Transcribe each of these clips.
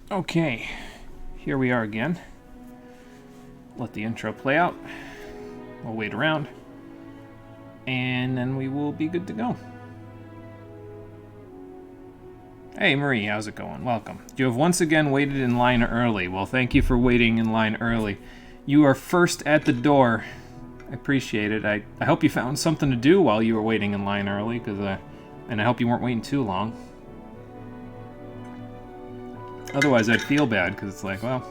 Okay, here we are again. Let the intro play out. We'll wait around. And then we will be good to go. Hey Marie, how's it going? Welcome. You have once again waited in line early. Well, thank you for waiting in line early. You are first at the door. I appreciate it. I hope you found something to do while you were waiting in line early, and I hope you weren't waiting too long. Otherwise, I'd feel bad, because it's like, well,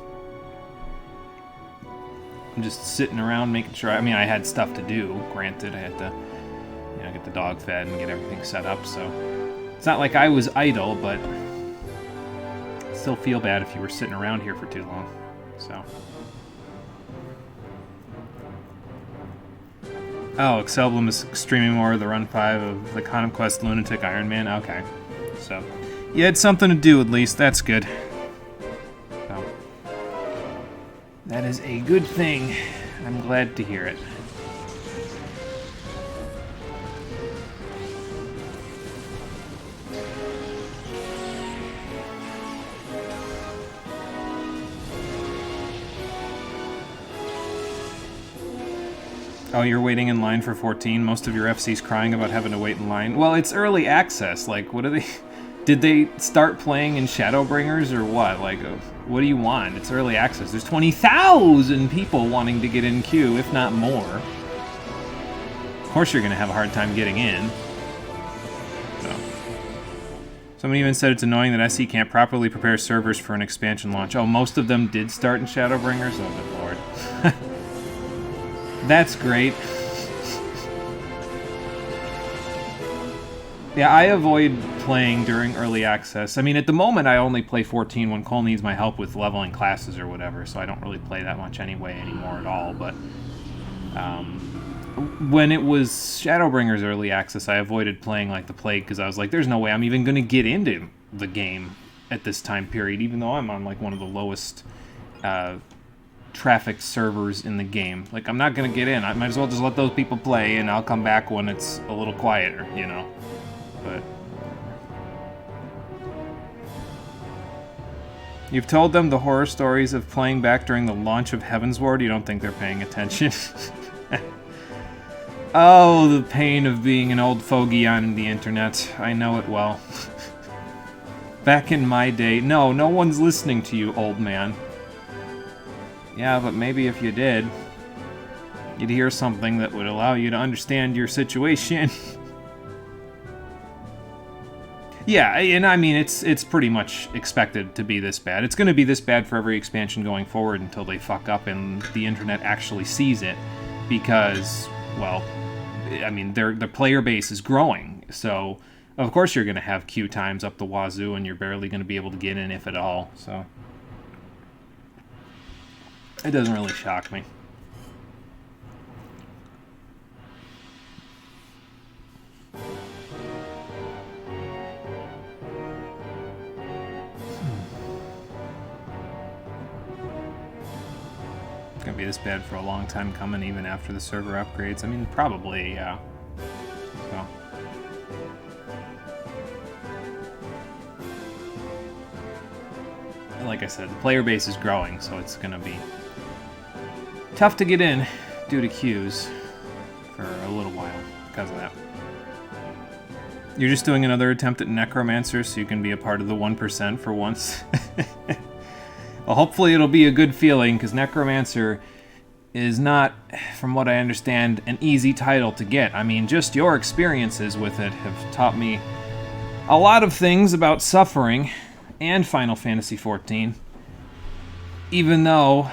I'm just sitting around making sure. I mean, I had stuff to do. Granted, I had to, get the dog fed and get everything set up. So it's not like I was idle, but I'd still feel bad if you were sitting around here for too long. So. Oh, Excelblum is streaming more of the Run 5 of the Conquest Lunatic Iron Man. Okay, so you had something to do at least. That's good. That is a good thing. I'm glad to hear it. Oh, you're waiting in line for 14? Most of your FC's crying about having to wait in line? Well, it's early access. Like, what are they... Did they start playing in Shadowbringers or what? Like, what do you want? It's early access. There's 20,000 people wanting to get in queue, if not more. Of course you're going to have a hard time getting in. So. Somebody even said it's annoying that SE can't properly prepare servers for an expansion launch. Oh, most of them did start in Shadowbringers? Oh, good lord. That's great. Yeah, I avoid playing during early access. I mean, at the moment, I only play 14 when Cole needs my help with leveling classes or whatever, so I don't really play that much anyway anymore at all, but when it was Shadowbringers early access, I avoided playing like the plague, because I was like, there's no way I'm even going to get into the game at this time period, even though I'm on like one of the lowest traffic servers in the game. Like, I'm not going to get in. I might as well just let those people play, and I'll come back when it's a little quieter, you know? But you've told them the horror stories of playing back during the launch of Heavensward. You don't think they're paying attention? Oh, the pain of being an old fogey on the internet. I know it well. Back in my day. No one's listening to you, old man. Yeah, but maybe if you did, you'd hear something that would allow you to understand your situation. Yeah, and I mean, it's pretty much expected to be this bad. It's going to be this bad for every expansion going forward until they fuck up and the internet actually sees it, because, well, I mean, their player base is growing, so of course you're going to have queue times up the wazoo, and you're barely going to be able to get in, if at all, so it doesn't really shock me. Gonna be this bad for a long time coming, even after the server upgrades. I mean, probably, yeah. So. Like I said, the player base is growing, so it's gonna be tough to get in due to queues for a little while because of that. You're just doing another attempt at Necromancer so you can be a part of the 1% for once. Well, hopefully it'll be a good feeling, because Necromancer is not, from what I understand, an easy title to get. I mean, just your experiences with it have taught me a lot of things about suffering and Final Fantasy XIV, even though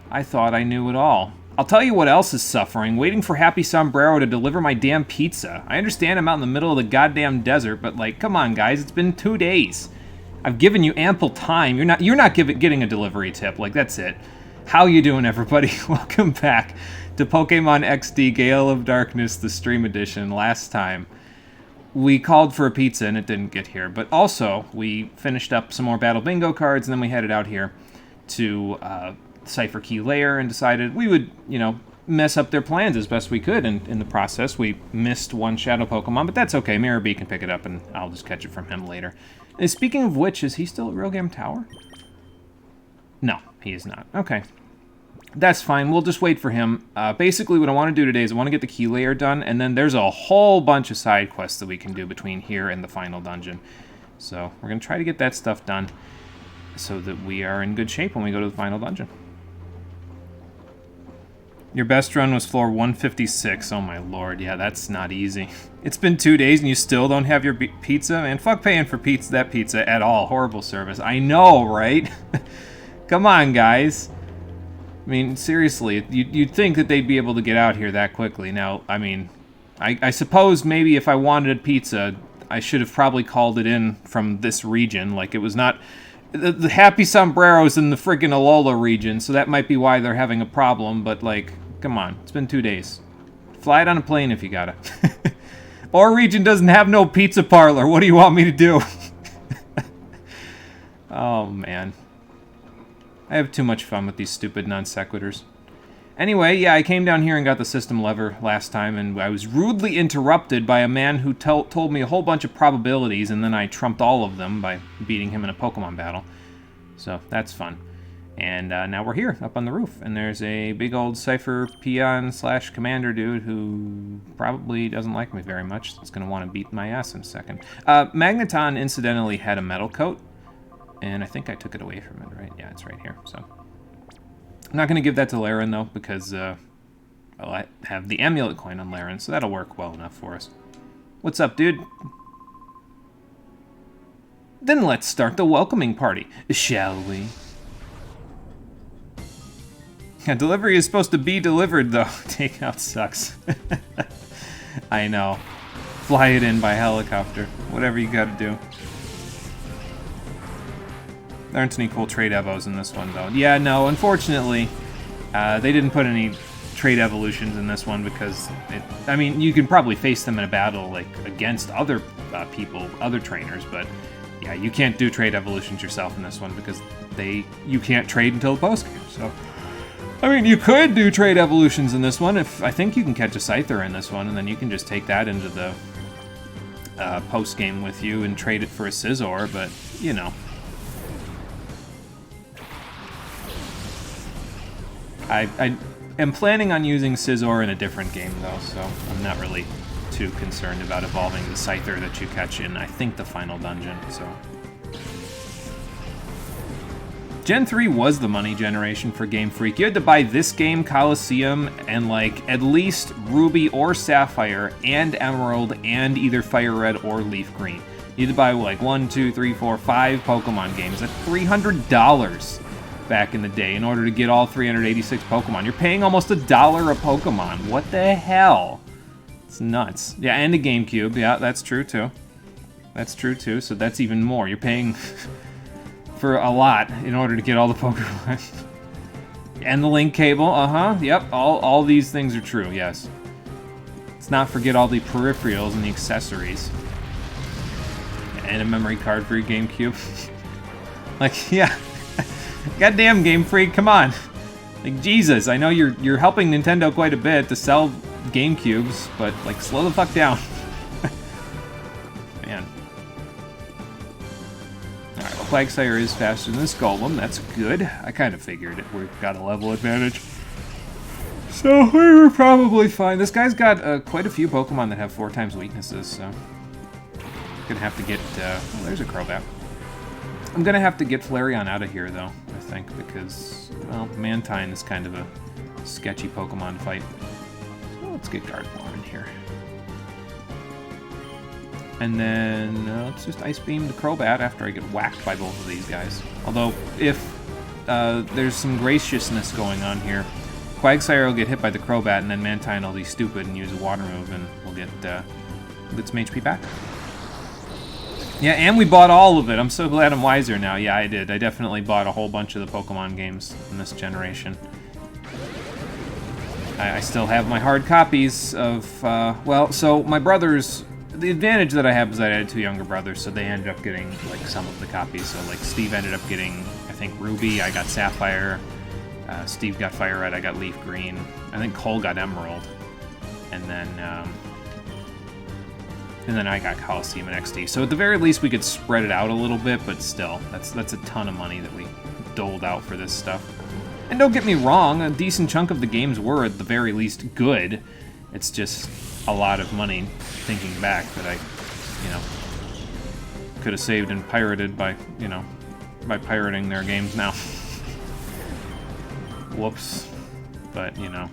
I thought I knew it all. I'll tell you what else is suffering: waiting for Happy Sombrero to deliver my damn pizza. I understand I'm out in the middle of the goddamn desert, but like, come on guys, it's been 2 days. I've given you ample time. You're not getting a delivery tip. Like, that's it. How you doing, everybody? Welcome back to Pokemon XD Gale of Darkness, the stream edition. Last time, we called for a pizza and it didn't get here. But also, we finished up some more Battle Bingo cards, and then we headed out here to Cipher Key Lair and decided we would, mess up their plans as best we could. And in the process, we missed one Shadow Pokemon, but that's okay. Mirror B can pick it up, and I'll just catch it from him later. And speaking of which, is he still at Rogam Tower? No, he is not. Okay. That's fine. We'll just wait for him. Basically, what I want to do today is I want to get the key layer done, and then there's a whole bunch of side quests that we can do between here and the final dungeon. So we're going to try to get that stuff done so that we are in good shape when we go to the final dungeon. Your best run was floor 156. Oh my lord, yeah, that's not easy. It's been 2 days and you still don't have your pizza? Man, fuck paying for that pizza at all. Horrible service. I know, right? Come on, guys. I mean, seriously, you'd think that they'd be able to get out here that quickly. Now, I mean, I suppose maybe if I wanted a pizza, I should have probably called it in from this region. Like, it was not... The Happy Sombrero's in the friggin' Alola region, so that might be why they're having a problem, but, like, come on. It's been 2 days. Fly it on a plane if you gotta. Our region doesn't have no pizza parlor. What do you want me to do? Oh, man. I have too much fun with these stupid non sequiturs. Anyway, yeah, I came down here and got the system lever last time, and I was rudely interrupted by a man who told me a whole bunch of probabilities, and then I trumped all of them by beating him in a Pokemon battle. So, that's fun. And now we're here, up on the roof, and there's a big old Cypher peon / commander dude who probably doesn't like me very much. It's going to want to beat my ass in a second. Magneton, incidentally, had a metal coat, and I think I took it away from it, right? Yeah, it's right here, so... I'm not going to give that to Laren, though, because, well, I have the amulet coin on Laren, so that'll work well enough for us. What's up, dude? Then let's start the welcoming party, shall we? Yeah, delivery is supposed to be delivered, though. Takeout sucks. I know. Fly it in by helicopter. Whatever you gotta do. There aren't any cool trade evos in this one, though. Yeah, no, unfortunately, they didn't put any trade evolutions in this one because, I mean, you can probably face them in a battle, like, against other people, other trainers, but, yeah, you can't do trade evolutions yourself in this one because you can't trade until the postgame, so... I mean, you could do trade evolutions in this one. I think you can catch a Scyther in this one, and then you can just take that into the post-game with you and trade it for a Scizor, but, you know... I am planning on using Scizor in a different game, though, so I'm not really too concerned about evolving the Scyther that you catch in, I think, the final dungeon, so... Gen 3 was the money generation for Game Freak. You had to buy this game, Coliseum, and, like, at least Ruby or Sapphire and Emerald and either Fire Red or Leaf Green. You had to buy, like, 1, 2, 3, 4, 5 Pokemon games at $300 back in the day in order to get all 386 Pokemon. You're paying almost $1 a Pokemon. What the hell? It's nuts. Yeah, and a GameCube. Yeah, that's true, too. That's true, too, so that's even more. You're paying... for a lot in order to get all the Pokemon. And the link cable, yep, all these things are true, yes. Let's not forget all the peripherals and the accessories. And a memory card for your GameCube. Like, yeah. Goddamn Game Freak, come on. Like, Jesus, I know you're helping Nintendo quite a bit to sell GameCubes, but, like, slow the fuck down. Man. Alright, well, Quagsire is faster than this Golem. That's good. I kind of figured it. We've got a level advantage. So, we were probably fine. This guy's got quite a few Pokemon that have 4 times weaknesses, so... Gonna have to get... oh, there's a Crobat. I'm gonna have to get Flareon out of here, though, I think, because, well, Mantine is kind of a sketchy Pokemon to fight. So let's get Gardevoir in here. And then let's just Ice Beam the Crobat after I get whacked by both of these guys. Although, if there's some graciousness going on here, Quagsire will get hit by the Crobat, and then Mantine will be stupid and use a Water move, and we'll get some HP back. Yeah, and we bought all of it. I'm so glad I'm wiser now. Yeah, I did. I definitely bought a whole bunch of the Pokemon games in this generation. I still have my hard copies of, well, so my brothers... The advantage that I have is that I had 2 younger brothers, so they ended up getting, like, some of the copies. So, like, Steve ended up getting, I think, Ruby, I got Sapphire, Steve got Fire Red, I got Leaf Green, I think Cole got Emerald, and then I got Coliseum and XD. So at the very least, we could spread it out a little bit, but still, that's a ton of money that we doled out for this stuff. And don't get me wrong, a decent chunk of the games were at the very least good. It's just a lot of money, thinking back, that I, you know, could have saved and pirated by, you know, by pirating their games now. Whoops. But, you know.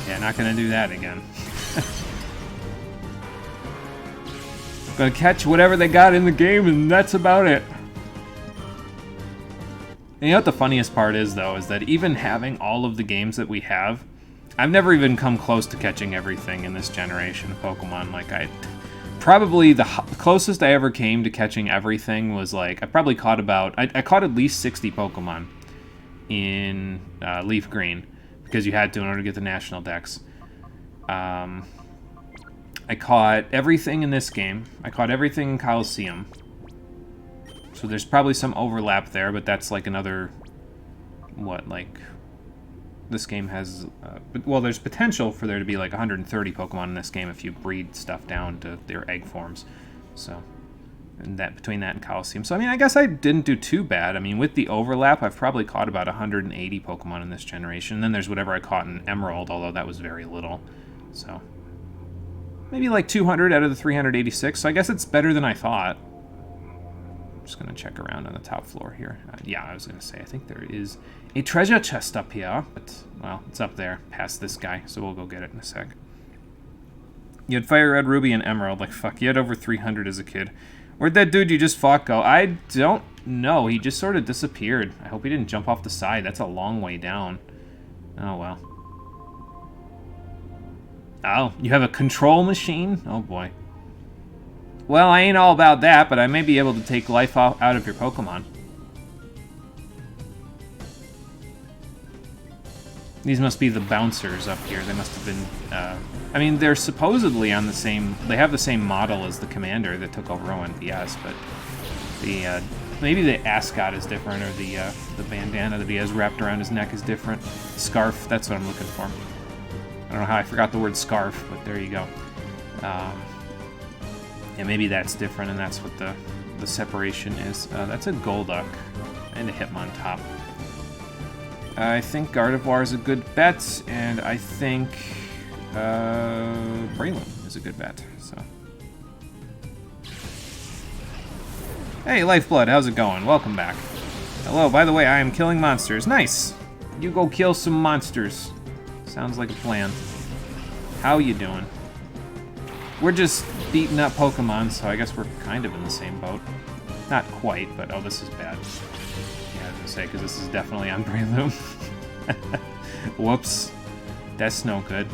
Yeah, not gonna do that again. Gonna catch whatever they got in the game, and that's about it. And you know what the funniest part is, though, is that even having all of the games that we have, I've never even come close to catching everything in this generation of Pokemon. Like, probably the closest I ever came to catching everything was, like, I probably caught about, I caught at least 60 Pokemon in Leaf Green, because you had to in order to get the National Dex. I caught everything in this game. I caught everything in Coliseum. So there's probably some overlap there, but that's like another, what, like, this game has, well, there's potential for there to be like 130 Pokemon in this game if you breed stuff down to their egg forms. So, and that, between that and Coliseum. So, I mean, I guess I didn't do too bad. I mean, with the overlap, I've probably caught about 180 Pokemon in this generation. And then there's whatever I caught in Emerald, although that was very little. So, maybe like 200 out of the 386. So I guess it's better than I thought. Just gonna check around on the top floor here. Yeah, I was gonna say, I think there is a treasure chest up here, but, well, it's up there past this guy, so we'll go get it in a sec. You had Fire Red, Ruby, and Emerald. Like, fuck, you had over 300 as a kid. Where'd that dude you just fought go? I don't know. He just sort of disappeared. I hope he didn't jump off the side. That's a long way down. Oh, well. Oh, you have a control machine? Oh, boy. Well, I ain't all about that, but I may be able to take life out of your Pokemon. These must be the bouncers up here. They must have been, I mean, they're supposedly on the same, they have the same model as the Commander that took over ONPS, but the, maybe the ascot is different, or the bandana that he has wrapped around his neck is different. Scarf, that's what I'm looking for. I don't know how I forgot the word scarf, but there you go. Yeah, maybe that's different, and that's what the separation is. That's a Golduck and a Hitmontop. I think Gardevoir is a good bet, and I think Breloom is a good bet. So, hey, Lifeblood, how's it going? Welcome back. Hello. By the way, I am killing monsters. Nice. You go kill some monsters. Sounds like a plan. How you doing? We're just beating up Pokemon, so I guess we're kind of in the same boat. Not quite, but oh, this is bad. Yeah, I was gonna say, because this is definitely on Breloom. Whoops. That's no good.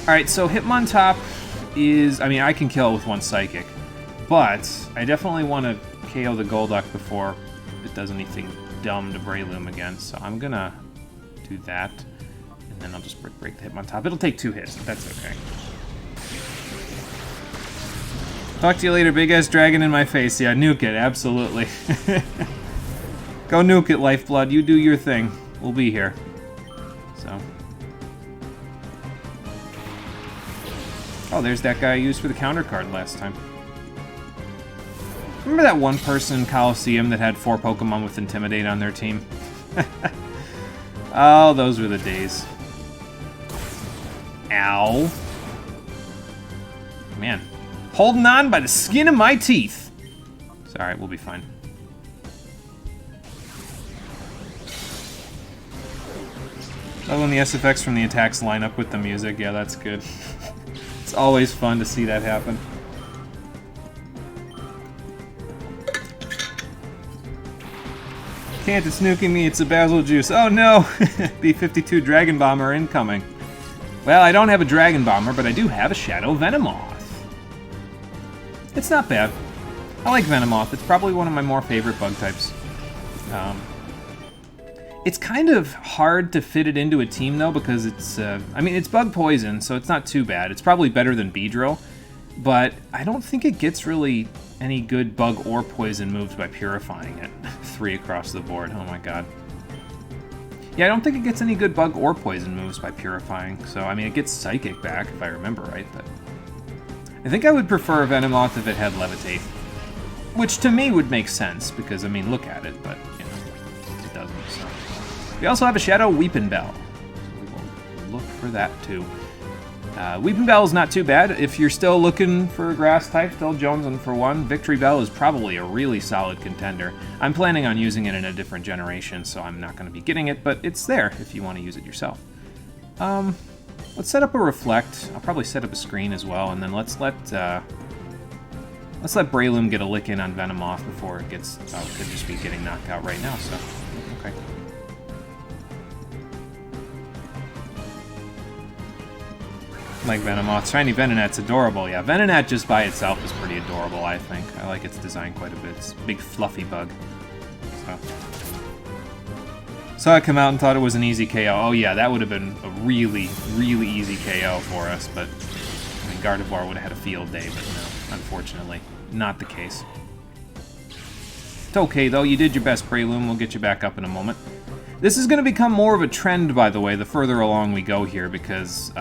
Alright, so Hitmontop is, I mean, I can kill it with one Psychic, but I definitely want to KO the Golduck before it does anything dumb to Breloom again, so I'm gonna do that, and then I'll just break the Hitmontop. It'll take 2 hits, but that's okay. Talk to you later, big-ass dragon in my face. Yeah, nuke it, absolutely. Go nuke it, Lifeblood. You do your thing. We'll be here. So. Oh, there's that guy I used for the counter card last time. Remember that one person in Coliseum that had 4 Pokemon with Intimidate on their team? Oh, those were the days. Ow. Man. Holding on by the skin of my teeth. It's alright, we'll be fine. Oh, when the SFX from the attacks line up with the music, yeah, that's good. It's always fun to see that happen. Can't, it's nuking me, it's a Basil Juice. Oh no! B-52 Dragon Bomber incoming. Well, I don't have a Dragon Bomber, but I do have a Shadow Venomoth. It's not bad. I like Venomoth. It's probably one of my more favorite bug types. It's kind of hard to fit it into a team, though, because it's, I mean, it's bug poison, so it's not too bad. It's probably better than Beedrill, but I don't think it gets really any good bug or poison moves by purifying it. 3 across the board. Oh my god. Yeah, I don't think it gets any good bug or poison moves by purifying, so, I mean, it gets Psychic back, if I remember right, but I think I would prefer Venomoth if it had Levitate. Which to me would make sense, because, I mean, look at it, but, you know, it doesn't, so. We also have a Shadow Weeping Bell. So we will look for that, too. Weeping Bell is not too bad. If you're still looking for a grass type, still jonesing for one, Victory Bell is probably a really solid contender. I'm planning on using it in a different generation, so I'm not going to be getting it, but it's there if you want to use it yourself. Let's set up a Reflect. I'll probably set up a screen as well, and then let's let Breloom get a lick in on Venomoth before it gets... Oh, it could just be getting knocked out right now, so... Okay. Like Venomoth. Shiny Venonat's adorable. Yeah, Venonat just by itself is pretty adorable, I think. I like its design quite a bit. It's a big, fluffy bug. So... Saw it come out and thought it was an easy KO. Oh yeah, that would have been a really, really easy KO for us, but... I mean, Gardevoir would have had a field day, but no, unfortunately. Not the case. It's okay, though. You did your best, Breloom. We'll get you back up in a moment. This is going to become more of a trend, by the way, the further along we go here, because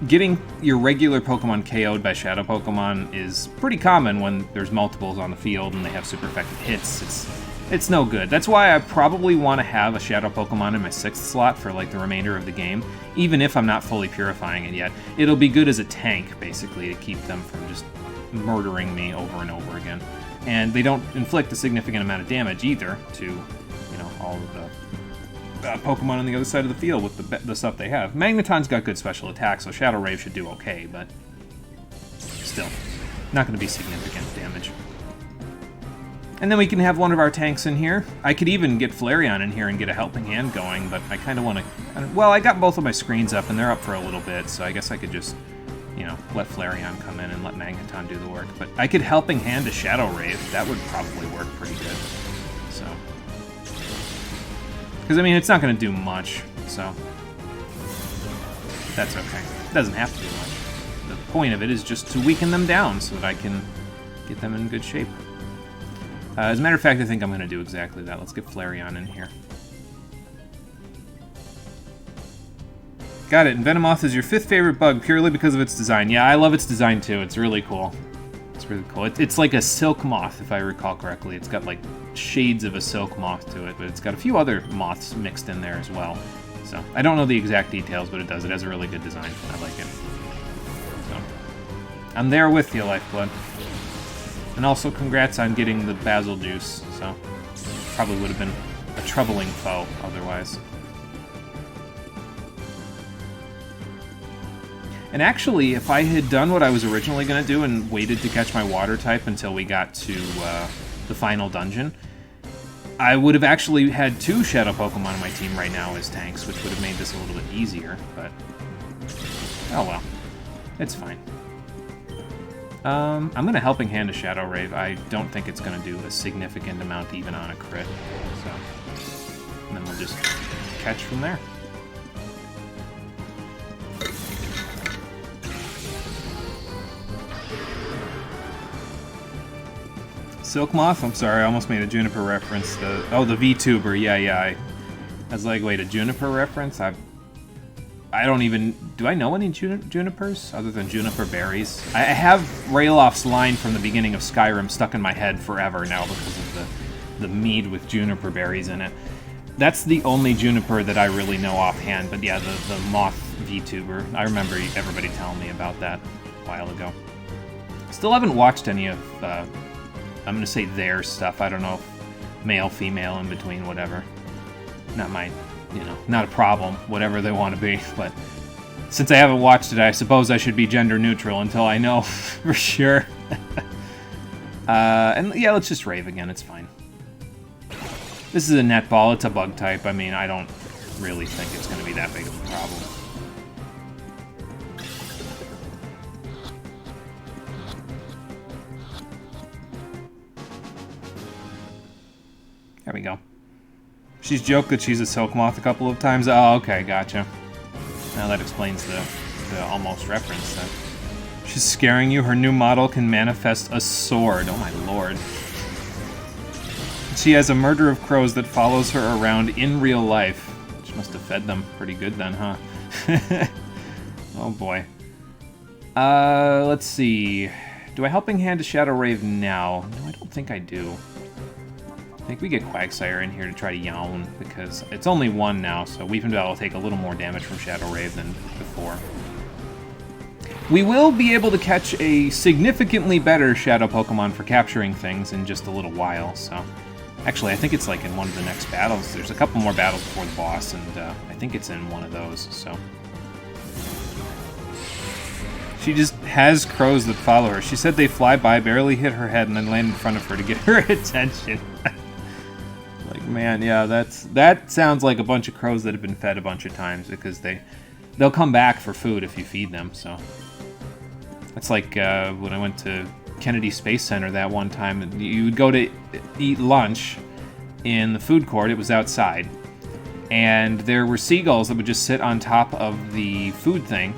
getting your regular Pokemon KO'd by Shadow Pokemon is pretty common when there's multiples on the field and they have super effective hits. It's no good. That's why I probably want to have a Shadow Pokemon in my 6th slot for like the remainder of the game, even if I'm not fully purifying it yet. It'll be good as a tank, basically, to keep them from just murdering me over and over again. And they don't inflict a significant amount of damage either to, you know, all of the Pokemon on the other side of the field with the stuff they have. Magneton's got good special attacks, so Shadow Rave should do okay, but still, not going to be significant damage. And then we can have one of our tanks in here. I could even get Flareon in here and get a helping hand going, but I kind of want to... Well, I got both of my screens up, and they're up for a little bit, so I guess I could just, you know, let Flareon come in and let Magneton do the work. But I could helping hand a Shadow Rave. That would probably work pretty good. So... Because, I mean, it's not going to do much, so... That's okay. It doesn't have to do much. The point of it is just to weaken them down so that I can get them in good shape. As a matter of fact, I think I'm going to do exactly that. Let's get Flareon in here. Got it. And Venomoth is your 5th favorite bug purely because of its design. Yeah, I love its design too. It's really cool. It's really cool. It's like a silk moth, if I recall correctly. It's got like shades of a silk moth to it, but it's got a few other moths mixed in there as well. So I don't know the exact details, but it does. It has a really good design. I like it. So I'm there with you, Lifeblood. And also, congrats on getting the Basil Juice, so probably would have been a troubling foe otherwise. And actually, if I had done what I was originally going to do and waited to catch my water type until we got to the final dungeon, I would have actually had 2 Shadow Pokemon on my team right now as tanks, which would have made this a little bit easier, but oh well, it's fine. I'm going to Helping Hand a Shadow Rave. I don't think it's going to do a significant amount even on a crit. So, and then we'll just catch from there. Silk Moth? I'm sorry, I almost made a Juniper reference. The VTuber. Yeah. I was like, wait, a Juniper reference? I don't even... Do I know any Junipers other than Juniper berries? I have Rayloff's line from the beginning of Skyrim stuck in my head forever now because of the mead with Juniper berries in it. That's the only Juniper that I really know offhand, but yeah, the Moth VTuber. I remember everybody telling me about that a while ago. Still haven't watched any of, I'm going to say their stuff. I don't know if male, female, in between, whatever. Not my... You know, not a problem, whatever they want to be, but since I haven't watched it, I suppose I should be gender neutral until I know for sure. And yeah, let's just Rave again, it's fine. This is a net ball, it's a bug type. I mean, I don't really think it's going to be that big of a problem. There we go. She's joked that she's a Silk Moth a couple of times. Oh, okay, gotcha. Now that explains the almost reference then. She's scaring you. Her new model can manifest a sword. Oh my lord. She has a murder of crows that follows her around in real life. She must have fed them pretty good then, huh? Oh boy. Let's see. Do I Helping Hand to Shadow Rave now? No, I don't think I do. I think we get Quagsire in here to try to yawn, because it's only one now, so Weepinbell will take a little more damage from Shadow Rave than before. We will be able to catch a significantly better Shadow Pokemon for capturing things in just a little while, so... Actually, I think it's like in one of the next battles. There's a couple more battles before the boss, and I think it's in one of those, so... She just has crows that follow her. She said they fly by, barely hit her head, and then land in front of her to get her attention. Like, man, yeah, that sounds like a bunch of crows that have been fed a bunch of times, because they'll come back for food if you feed them, so... That's like when I went to Kennedy Space Center that one time. You would go to eat lunch in the food court. It was outside. And there were seagulls that would just sit on top of the food thing.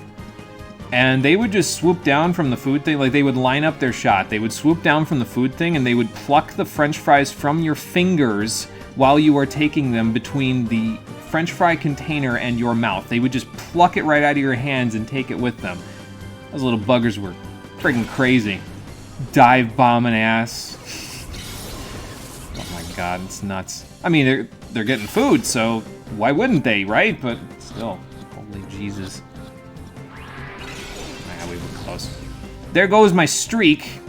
And they would just swoop down from the food thing. Like, they would line up their shot. They would swoop down from the food thing, and they would pluck the French fries from your fingers while you are taking them between the French fry container and your mouth. They would just pluck it right out of your hands and take it with them. Those little buggers were friggin' crazy. Dive bombing ass. Oh my god, it's nuts. I mean, they're getting food, so why wouldn't they, right? But still, holy Jesus. Yeah, we were close. There goes my streak.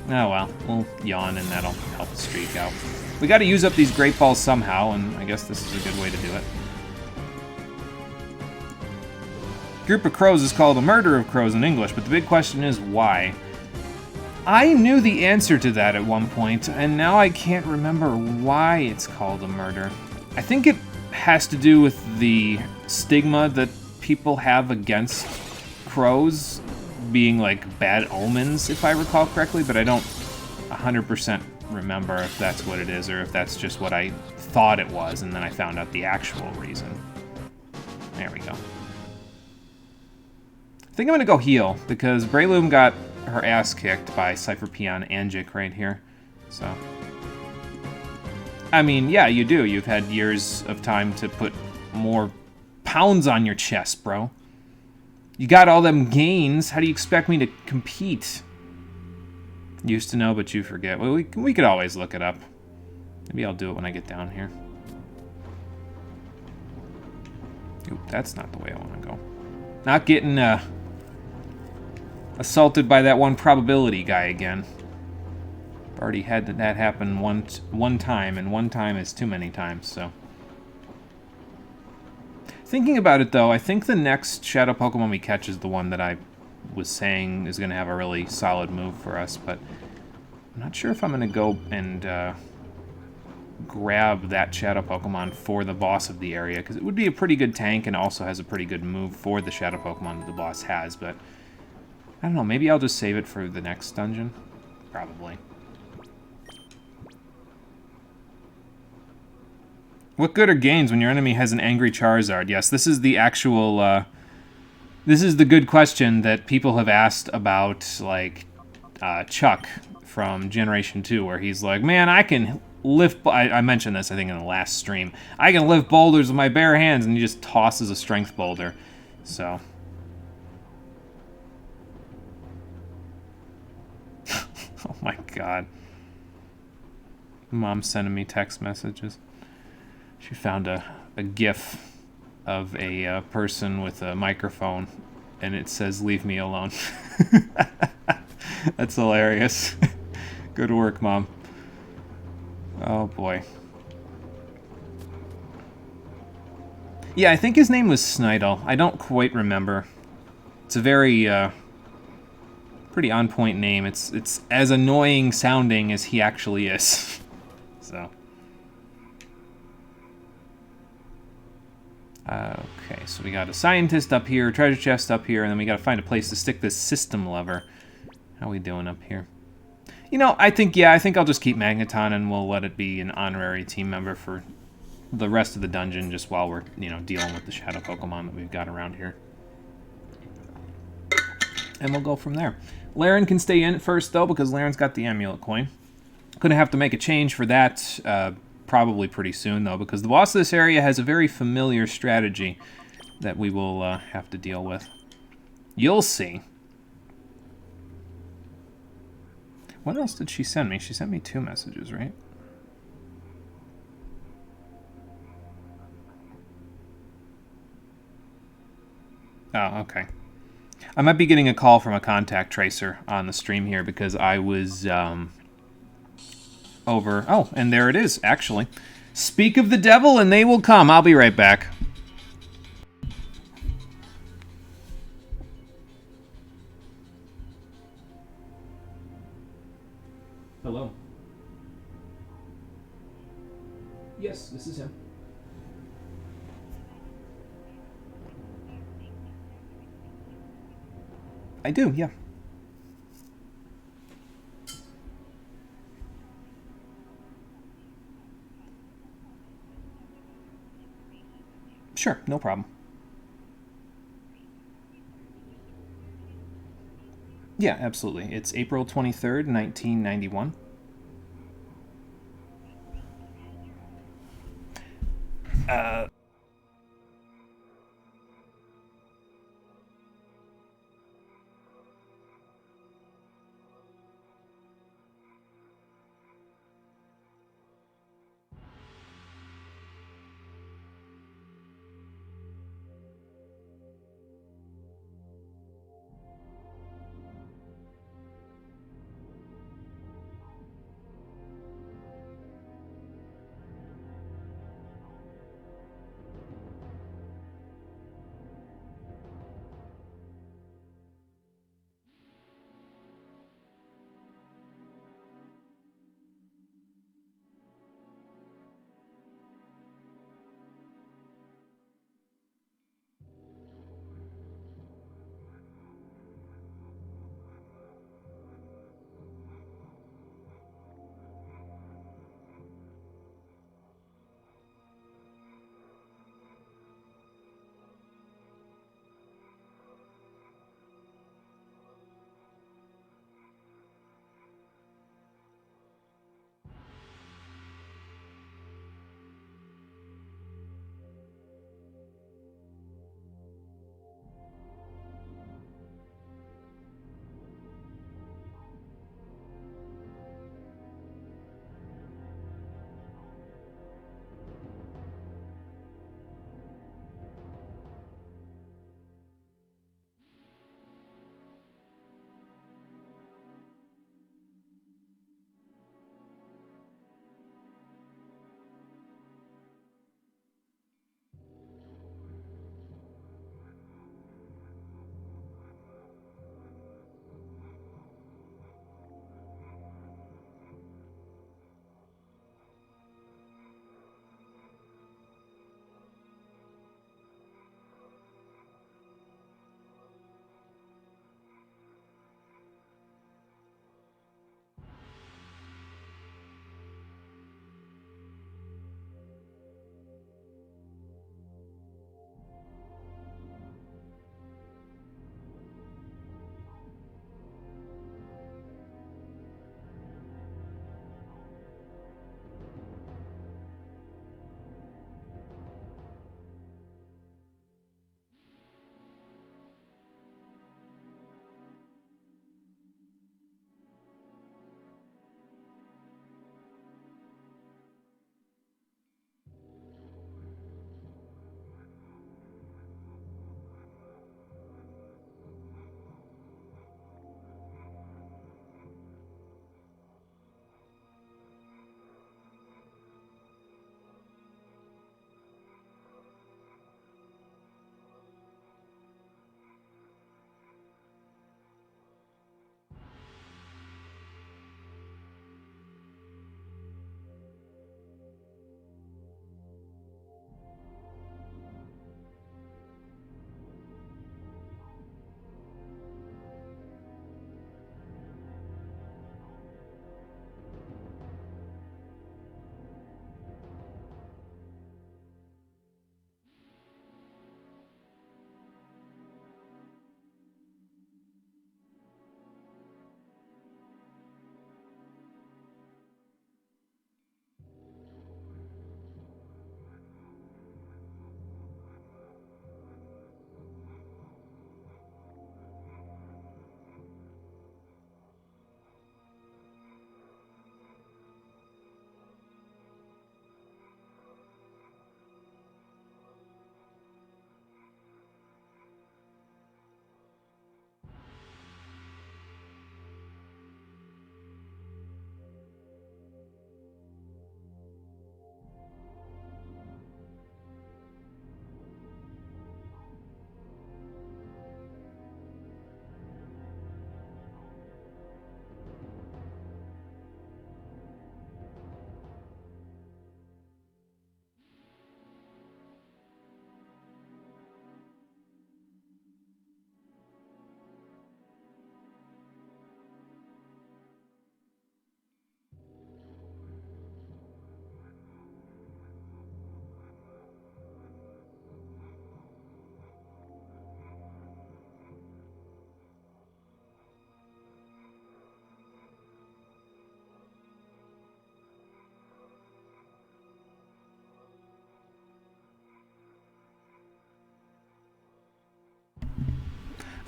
Oh well, we'll yawn and that'll help the streak out. We gotta use up these Great Balls somehow, and I guess this is a good way to do it. Group of crows is called a murder of crows in English, but the big question is why? I knew the answer to that at one point, and now I can't remember why it's called a murder. I think it has to do with the stigma that people have against crows being like bad omens, if I recall correctly, but I don't 100% remember if that's what it is or if that's just what I thought it was, and then I found out the actual reason. There we go. I think I'm gonna go heal, because Breloom got her ass kicked by Cypher Peon Angic right here, so... I mean, yeah, you do. You've had years of time to put more pounds on your chest, bro. You got all them gains, how do you expect me to compete? Used to know, but you forget. Well, we could always look it up. Maybe I'll do it when I get down here. Ooh, that's not the way I want to go. Not getting, assaulted by that one probability guy again. I've already had that happen one time, and one time is too many times, so. Thinking about it, though, I think the next Shadow Pokemon we catch is the one that I was saying is going to have a really solid move for us, but I'm not sure if I'm going to go and grab that Shadow Pokemon for the boss of the area, because it would be a pretty good tank and also has a pretty good move for the Shadow Pokemon that the boss has, but I don't know, maybe I'll just save it for the next dungeon? Probably. What good are gains when your enemy has an angry Charizard? Yes, this is the actual, this is the good question that people have asked about, like, Chuck from Generation 2, where he's like, man, I can lift... I mentioned this, I think, in the last stream. I can lift boulders with my bare hands, and he just tosses a strength boulder. So... oh my god. Mom's sending me text messages. She found a GIF of a person with a microphone, and it says, leave me alone. That's hilarious. Good work, Mom. Oh, boy. Yeah, I think his name was Snidle. I don't quite remember. It's a very, pretty on-point name. It's as annoying sounding as he actually is. So... okay, so we got a scientist up here, treasure chest up here, and then we gotta find a place to stick this system lever. How we doing up here? You know, I think I'll just keep Magneton and we'll let it be an honorary team member for the rest of the dungeon, just while we're, you know, dealing with the Shadow Pokemon that we've got around here. And we'll go from there. Laren can stay in first, though, because Laren's got the amulet coin. Gonna have to make a change for that, probably pretty soon, though, because the boss of this area has a very familiar strategy that we will have to deal with. You'll see. What else did she send me? She sent me 2 messages, right? Oh, okay. I might be getting a call from a contact tracer on the stream here because I was over... Oh, and there it is, actually. Speak of the devil and they will come. I'll be right back. Hello. Yes, this is him. I do, yeah. Sure, no problem. Yeah, absolutely. It's April 23rd, 1991.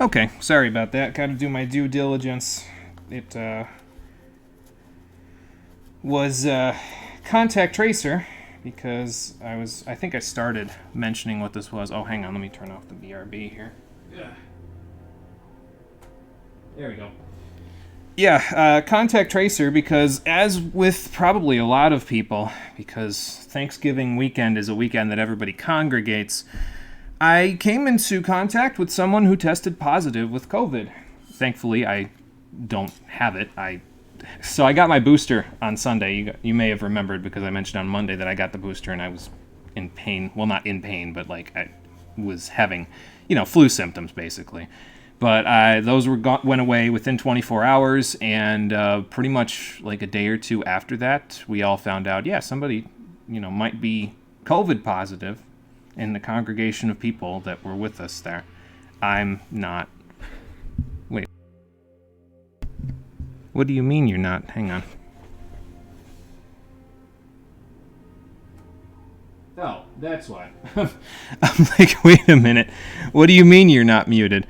Okay, sorry about that. Got to do my due diligence. It was contact tracer because I think I started mentioning what this was. Oh, hang on, let me turn off the BRB here. Yeah. There we go. Yeah, contact tracer because as with probably a lot of people, because Thanksgiving weekend is a weekend that everybody congregates, I came into contact with someone who tested positive with COVID. Thankfully, I don't have it. So I got my booster on Sunday. You may have remembered because I mentioned on Monday that I got the booster and I was in pain. Well, not in pain, but like I was having, flu symptoms basically. But those went away within 24 hours, and pretty much like a day or two after that, we all found out, yeah, somebody, might be COVID positive in the congregation of people that were with us there. I'm not. Wait. What do you mean you're not? Hang on. Oh, that's why. I'm like, wait a minute. What do you mean you're not muted?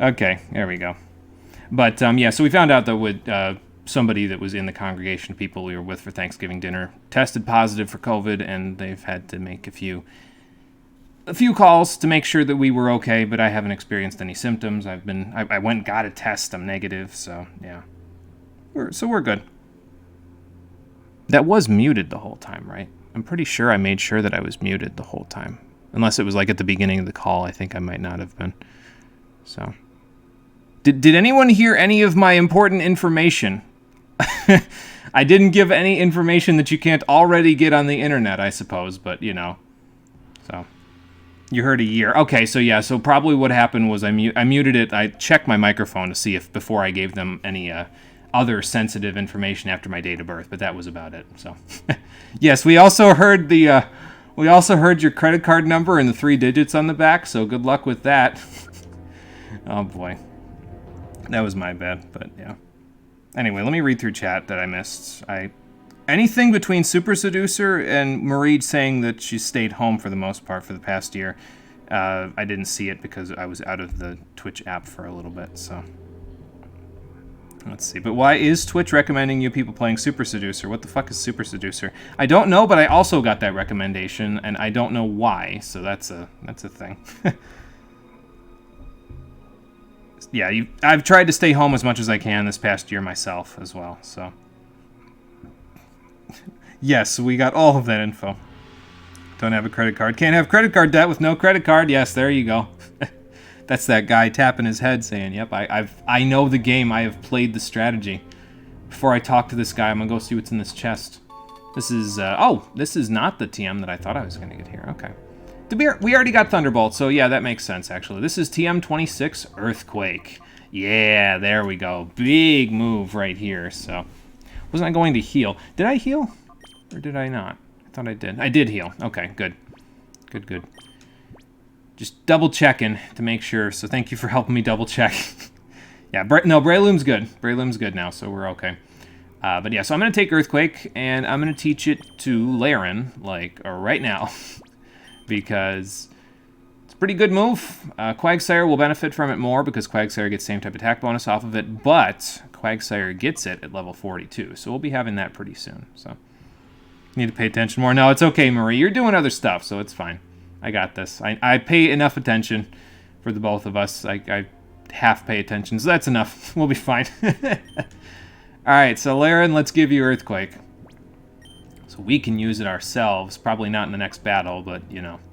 Okay, there we go. But, yeah, so we found out that with somebody that was in the congregation of people we were with for Thanksgiving dinner tested positive for COVID, and they've had to make a few calls to make sure that we were okay, but I haven't experienced any symptoms. I went and got a test. I'm negative, so, yeah. We're good. That was muted the whole time, right? I'm pretty sure I made sure that I was muted the whole time. Unless it was like at the beginning of the call, I think I might not have been. So... Did anyone hear any of my important information? I didn't give any information that you can't already get on the internet, I suppose, but, So, you heard a year. Okay, so probably what happened was I muted it. I checked my microphone to see if before I gave them any other sensitive information after my date of birth, but that was about it, so. Yes, we also heard your credit card number and the 3 digits on the back, so good luck with that. Oh, boy. That was my bad, but yeah. Anyway, let me read through chat that I missed. Anything between Super Seducer and Marie saying that she stayed home for the most part for the past year, I didn't see it because I was out of the Twitch app for a little bit, so. Let's see. But why is Twitch recommending you people playing Super Seducer? What the fuck is Super Seducer? I don't know, but I also got that recommendation, and I don't know why, so that's a thing. Yeah, I've tried to stay home as much as I can this past year myself as well, so. Yes, we got all of that info. Don't have a credit card. Can't have credit card debt with no credit card. Yes, there you go. That's that guy tapping his head saying, yep, I know the game. I have played the strategy. Before I talk to this guy, I'm going to go see what's in this chest. This is, this is not the TM that I thought I was going to get here. Okay. We already got Thunderbolt, so yeah, that makes sense, actually. This is TM26 Earthquake. Yeah, there we go. Big move right here, so. Wasn't I going to heal? Did I heal? Or did I not? I thought I did. I did heal. Okay, good. Good. Just double checking to make sure, so thank you for helping me double check. Yeah, Breloom's good. Breloom's good now, so we're okay. But yeah, so I'm going to take Earthquake, and I'm going to teach it to Laren, like, right now. Because it's a pretty good move. Quagsire will benefit from it more because Quagsire gets same type attack bonus off of it, but Quagsire gets it at level 42, so we'll be having that pretty soon. So need to pay attention more. No, it's okay, Marie. You're doing other stuff, so it's fine. I got this. I pay enough attention for the both of us. I half pay attention, so that's enough. We'll be fine. All right, so Laren, let's give you Earthquake. So we can use it ourselves. Probably not in the next battle, but,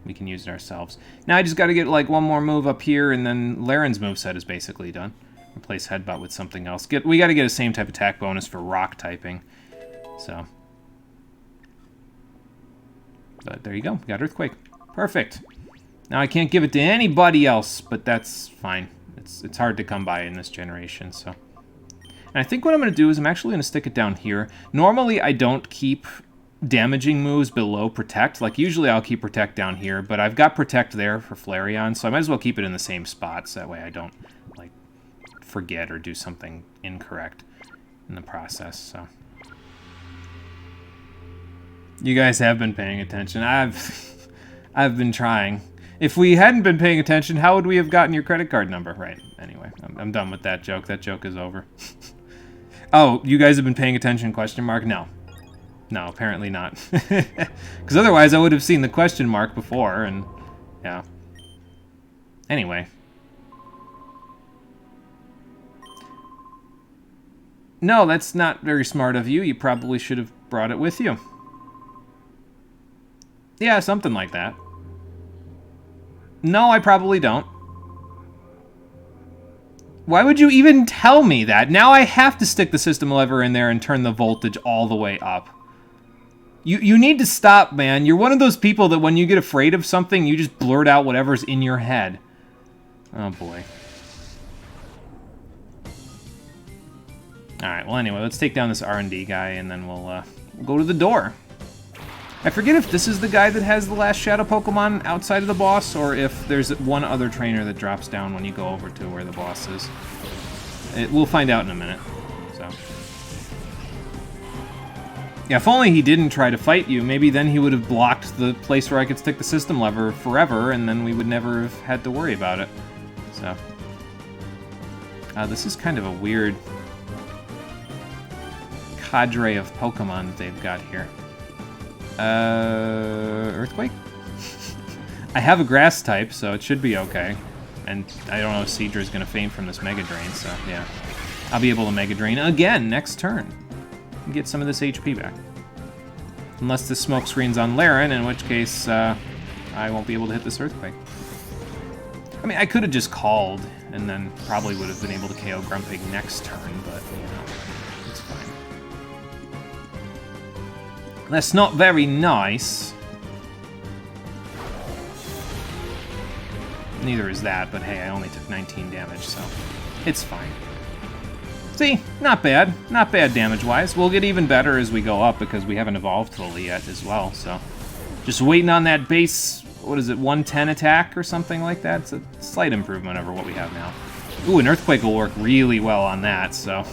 we can use it ourselves. Now I just got to get, like, one more move up here, and then Laren's moveset is basically done. Replace Headbutt with something else. We got to get a same type attack bonus for rock typing. So. But there you go. Got Earthquake. Perfect. Now I can't give it to anybody else, but that's fine. It's hard to come by in this generation, so. And I think what I'm going to do is I'm actually going to stick it down here. Normally I don't keep damaging moves below Protect. Like, usually I'll keep Protect down here, but I've got Protect there for Flareon, so I might as well keep it in the same spot, so that way I don't, like, forget or do something incorrect in the process, so. You guys have been paying attention. I've been trying. If we hadn't been paying attention, how would we have gotten your credit card number? Right. Anyway, I'm done with that joke. That joke is over. Oh, you guys have been paying attention, question mark? No. No, apparently not. Because otherwise I would have seen the question mark before, and yeah. Anyway. No, that's not very smart of you. You probably should have brought it with you. Yeah, something like that. No, I probably don't. Why would you even tell me that? Now I have to stick the system lever in there and turn the voltage all the way up. You need to stop, man. You're one of those people that when you get afraid of something, you just blurt out whatever's in your head. Oh, boy. Alright, well, anyway, let's take down this R&D guy, and then we'll go to the door. I forget if this is the guy that has the last Shadow Pokemon outside of the boss, or if there's one other trainer that drops down when you go over to where the boss is. We'll find out in a minute, so... Yeah, if only he didn't try to fight you, maybe then he would have blocked the place where I could stick the system lever forever, and then we would never have had to worry about it. So... this is kind of a weird cadre of Pokemon that they've got here. Earthquake? I have a grass type, so it should be okay. And I don't know if Seadra's gonna faint from this Mega Drain, so yeah. I'll be able to Mega Drain again next turn. And get some of this HP back. Unless the smoke screen's on Laren, in which case, I won't be able to hit this Earthquake. I mean, I could have just called, and then probably would have been able to KO Grumpig next turn, but, you know, it's fine. That's not very nice. Neither is that, but hey, I only took 19 damage, so it's fine. See, not bad. Not bad damage-wise. We'll get even better as we go up because we haven't evolved fully yet as well, so... Just waiting on that base, what is it, 110 attack or something like that? It's a slight improvement over what we have now. Ooh, an Earthquake will work really well on that, so...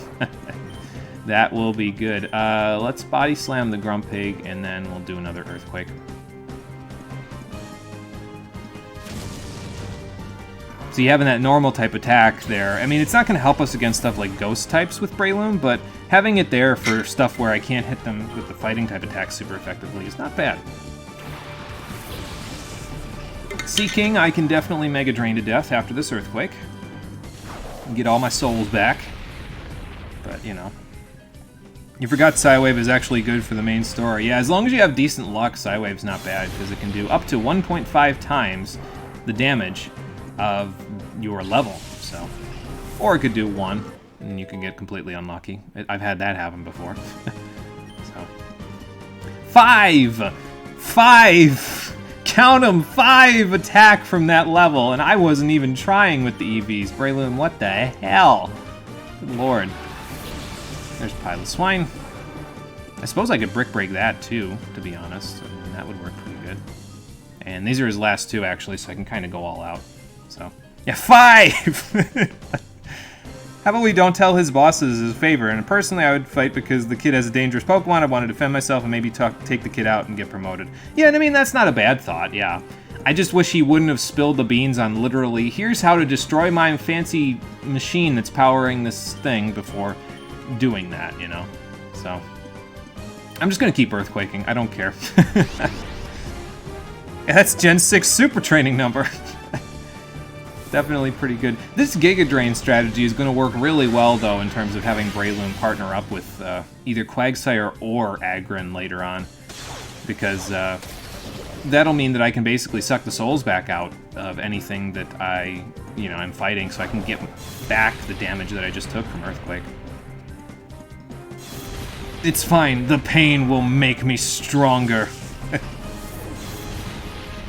that will be good. Let's Body Slam the Grumpig, and then we'll do another Earthquake. So you having that normal type attack there, I mean, it's not going to help us against stuff like ghost types with Breloom, but having it there for stuff where I can't hit them with the fighting type attack super effectively is not bad. Seeking, I can definitely Mega Drain to death after this Earthquake. And get all my souls back. But, you know. You forgot Psywave is actually good for the main story. Yeah, as long as you have decent luck, Psywave's not bad, because it can do up to 1.5 times the damage of your level, so. Or it could do 1, and you can get completely unlucky. I've had that happen before. So. 5! 5! Count 'em! 5 attack from that level, and I wasn't even trying with the EVs. Breloom, what the hell? Good lord. There's Piloswine. I suppose I could Brick Break that too, to be honest. I mean, that would work pretty good. And these are his last 2, actually, so I can kind of go all out. So, yeah, 5! How about we don't tell his bosses his favor? And personally, I would fight because the kid has a dangerous Pokemon. I want to defend myself and maybe take the kid out and get promoted. Yeah, and I mean, that's not a bad thought, yeah. I just wish he wouldn't have spilled the beans on literally, here's how to destroy my fancy machine that's powering this thing before doing that, you know? So, I'm just going to keep Earthquaking. I don't care. Yeah, that's Gen 6 Super Training number. Definitely pretty good. This Giga Drain strategy is going to work really well, though, in terms of having Breloom partner up with either Quagsire or Aggron later on. Because that'll mean that I can basically suck the souls back out of anything that I'm fighting, so I can get back the damage that I just took from Earthquake. It's fine. The pain will make me stronger.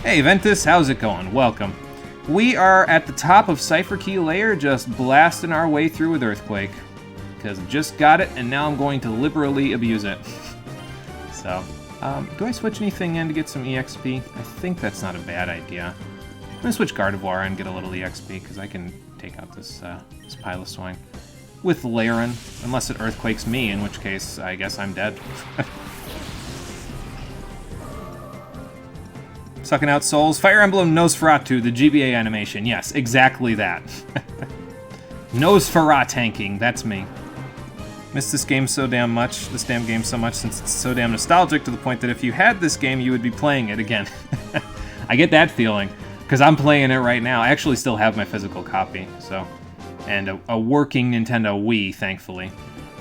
Hey, Ventus, how's it going? Welcome. We are at the top of Cypher Key Layer, just blasting our way through with Earthquake. Because I just got it, and now I'm going to liberally abuse it. So, do I switch anything in to get some EXP? I think that's not a bad idea. I'm going to switch Gardevoir and get a little EXP, because I can take out this Piloswine. With Laren, unless it Earthquakes me, in which case, I guess I'm dead. Sucking out souls. Fire Emblem Nosferatu, the GBA animation. Yes, exactly that. Nosferatu tanking, that's me. Missed this game so damn much, this damn game so much, since it's so damn nostalgic to the point that if you had this game, you would be playing it again. I get that feeling, because I'm playing it right now. I actually still have my physical copy, so... And a working Nintendo Wii, thankfully.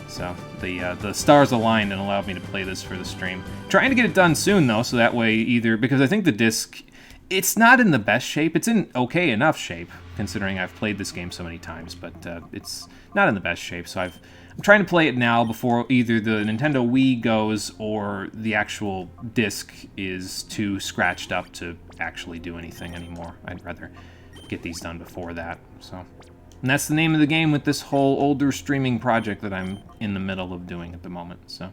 So the stars aligned and allowed me to play this for the stream. Trying to get it done soon, though, so that way either... Because I think the disc... It's not in the best shape. It's in okay enough shape, considering I've played this game so many times, but it's not in the best shape, so I'm trying to play it now before either the Nintendo Wii goes or the actual disc is too scratched up to actually do anything anymore. I'd rather get these done before that, so... And that's the name of the game with this whole older streaming project that I'm in the middle of doing at the moment, so...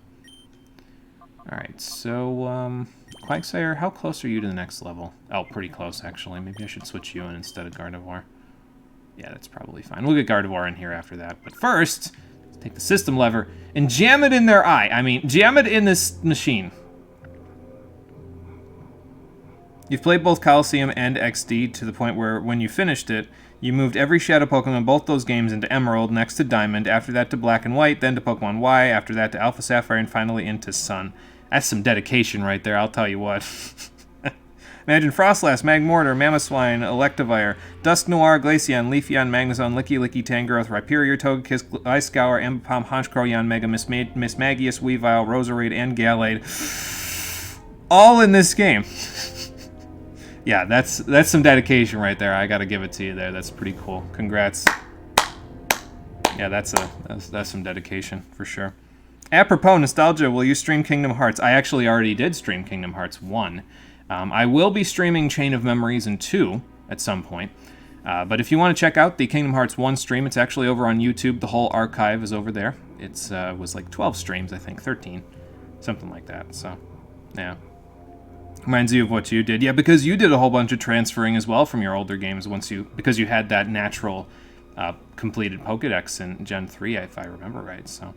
Alright, so, Quagsire, how close are you to the next level? Oh, pretty close, actually. Maybe I should switch you in instead of Gardevoir. Yeah, that's probably fine. We'll get Gardevoir in here after that. But first, take the system lever and jam it in their eye. I mean, jam it in this machine. You've played both Coliseum and XD to the point where when you finished it, you moved every Shadow Pokemon in both those games into Emerald, next to Diamond, after that to Black and White, then to Pokemon Y, after that to Alpha Sapphire, and finally into Sun. That's some dedication right there, I'll tell you what. Imagine Frostlass, Magmortar, Mamoswine, Electivire, Dusknoir, Glaceon, Leafeon, Magnezone, Licky, Tangrowth, Rhyperior, Togekiss, Icegour, Ambipom, Honchkrow, Yanmega, Mismagius, Weavile, Roserade, and Gallade. All in this game. Yeah, that's some dedication right there. I gotta give it to you there. That's pretty cool. Congrats. Yeah, that's some dedication for sure. Apropos nostalgia, will you stream Kingdom Hearts? I actually already did stream Kingdom Hearts 1. I will be streaming Chain of Memories and 2 at some point. But if you want to check out the Kingdom Hearts 1 stream, it's actually over on YouTube. The whole archive is over there. It's was like 12 streams, I think, 13, something like that. So, yeah. Reminds you of what you did. Yeah, because you did a whole bunch of transferring as well from your older games because you had that natural completed Pokedex in Gen 3, if I remember right. So,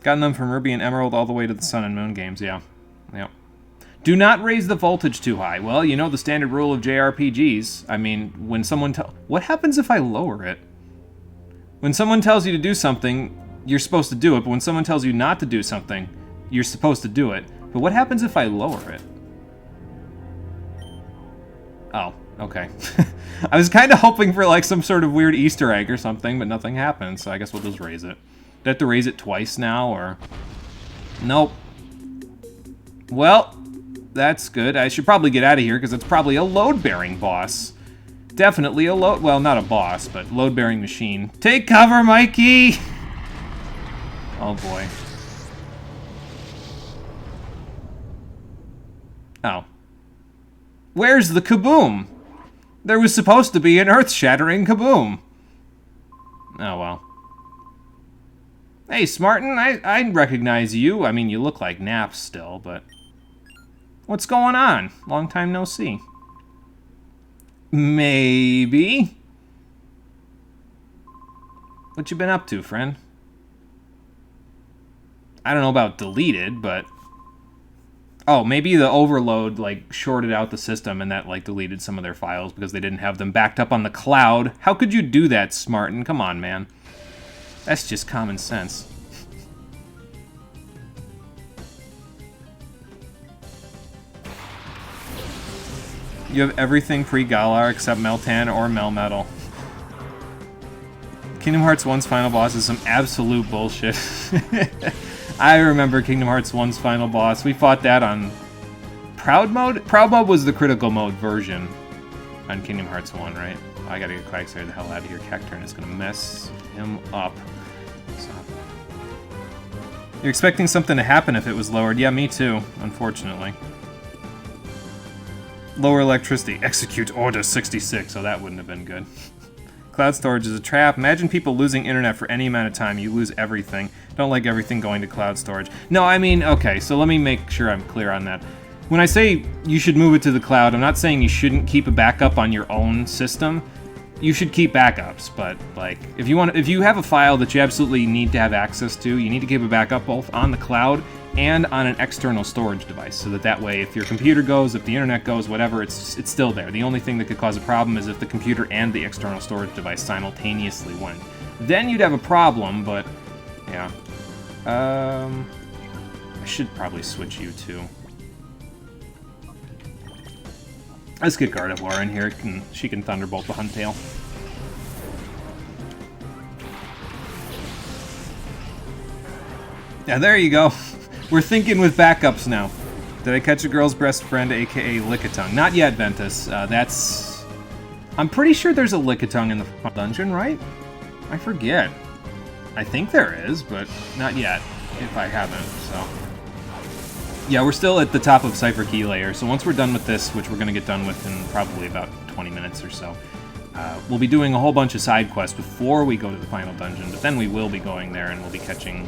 gotten them from Ruby and Emerald all the way to the Sun and Moon games, yeah. Yep. Do not raise the voltage too high. Well, you know the standard rule of JRPGs. I mean, when someone what happens if I lower it? When someone tells you to do something, you're supposed to do it, but when someone tells you not to do something, you're supposed to do it. But what happens if I lower it? Oh, okay. I was kind of hoping for like some sort of weird Easter egg or something, but nothing happened, so I guess we'll just raise it. Do I have to raise it twice now, or... Nope. Well, that's good. I should probably get out of here, because it's probably a load-bearing boss. Definitely a load... Well, not a boss, but load-bearing machine. Take cover, Mikey! Oh, boy. Oh. Where's the kaboom? There was supposed to be an earth-shattering kaboom. Oh, well. Hey, Smartin, I recognize you. I mean, you look like Naps still, but... What's going on? Long time no see. Maybe. What you been up to, friend? I don't know about deleted, but... Oh, maybe the overload, like, shorted out the system and that, like, deleted some of their files because they didn't have them backed up on the cloud. How could you do that, Smartin? Come on, man. That's just common sense. You have everything pre-Galar except Meltan or Melmetal. Kingdom Hearts 1's final boss is some absolute bullshit. I remember Kingdom Hearts 1's final boss. We fought that on Proud Mode? Proud Mode was the critical mode version on Kingdom Hearts 1, right? I gotta get Quagsire the hell out of here. Cacturn is gonna mess him up. So. You're expecting something to happen if it was lowered. Yeah, me too, unfortunately. Lower electricity. Execute Order 66. Oh, that wouldn't have been good. Cloud storage is a trap. Imagine people losing internet for any amount of time. You lose everything. Don't like everything going to cloud storage. No, I mean, okay, so let me make sure I'm clear on that. When I say you should move it to the cloud, I'm not saying you shouldn't keep a backup on your own system. you should keep backups, but like if you have a file that you absolutely need to have access to, you need to keep a backup both on the cloud and on an external storage device, so that way if your computer goes, if the internet goes, whatever, it's still there. The only thing that could cause a problem is if the computer and the external storage device simultaneously went. Then you'd have a problem, but yeah. I should probably switch you too. Let's get Gardevoir in here. She can Thunderbolt the Huntail. Yeah, there you go. We're thinking with backups now. Did I catch a girl's best friend, aka Lickitung? Not yet, Ventus. That's... I'm pretty sure there's a Lickitung in the dungeon, right? I forget. I think there is, but not yet, if I haven't, so... Yeah, we're still at the top of Cypher Key Layer, so once we're done with this, which we're going to get done with in probably about 20 minutes or so, we'll be doing a whole bunch of side quests before we go to the final dungeon, but then we will be going there and we'll be catching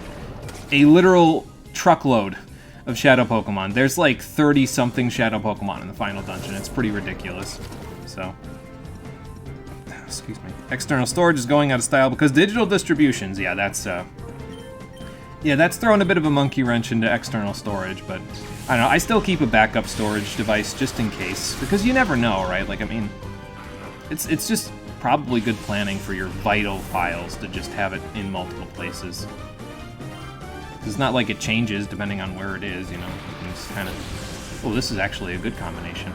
a literal truckload of Shadow Pokemon. There's like 30-something Shadow Pokemon in the final dungeon. It's pretty ridiculous. So, excuse me. External storage is going out of style because digital distributions, yeah, that's throwing a bit of a monkey wrench into external storage, but I don't know, I still keep a backup storage device just in case, because you never know, right? Like, I mean, it's just probably good planning for your vital files to just have it in multiple places. It's not like it changes depending on where it is, you know. You can just kind of... Oh, this is actually a good combination,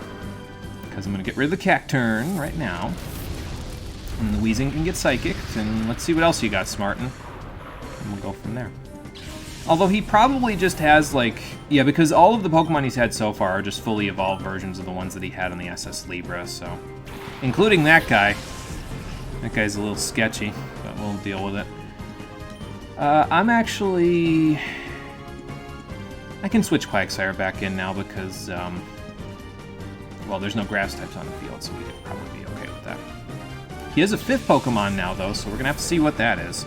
because I'm going to get rid of the Cacturn right now, and the Weezing can get Psychicked, and let's see what else you got, Smarten, and we'll go from there. Although he probably just has, like... Yeah, because all of the Pokemon he's had so far are just fully evolved versions of the ones that he had on the SS Libra, so... Including that guy. That guy's a little sketchy, but we'll deal with it. I'm actually... I can switch Quagsire back in now because, well, there's no grass types on the field, so we could probably be okay with that. He has a 5th Pokemon now, though, so we're going to have to see what that is.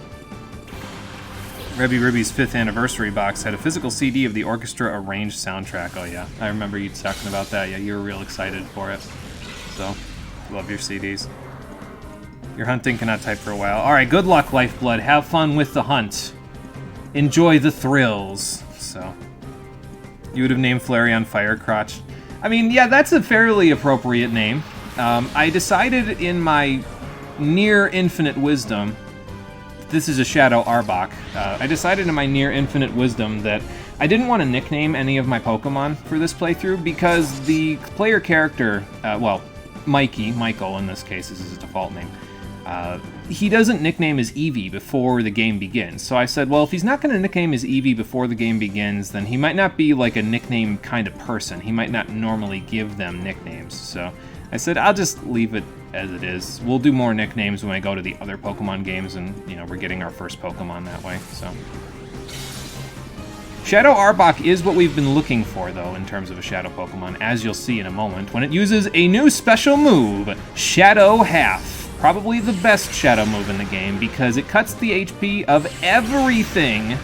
Rebby Ribby's 5th anniversary box had a physical CD of the orchestra arranged soundtrack. Oh yeah, I remember you talking about that. Yeah, you were real excited for it. So, love your CDs. Your hunting cannot type for a while. Alright, good luck, Lifeblood. Have fun with the hunt. Enjoy the thrills. So, you would have named Flareon Firecrotch. I mean, yeah, that's a fairly appropriate name. I decided in my near infinite wisdom... This is a Shadow Arbok. I decided in my near infinite wisdom that I didn't want to nickname any of my Pokemon for this playthrough because the player character, well, Michael in this case is his default name, he doesn't nickname his Eevee before the game begins. So I said, well, if he's not going to nickname his Eevee before the game begins, then he might not be like a nickname kind of person. He might not normally give them nicknames. So I said, I'll just leave it as it is. We'll do more nicknames when I go to the other Pokemon games, and, you know, we're getting our first Pokemon that way, so. Shadow Arbok is what we've been looking for, though, in terms of a Shadow Pokemon, as you'll see in a moment, when it uses a new special move, Shadow Half. Probably the best Shadow move in the game, because it cuts the HP of everything,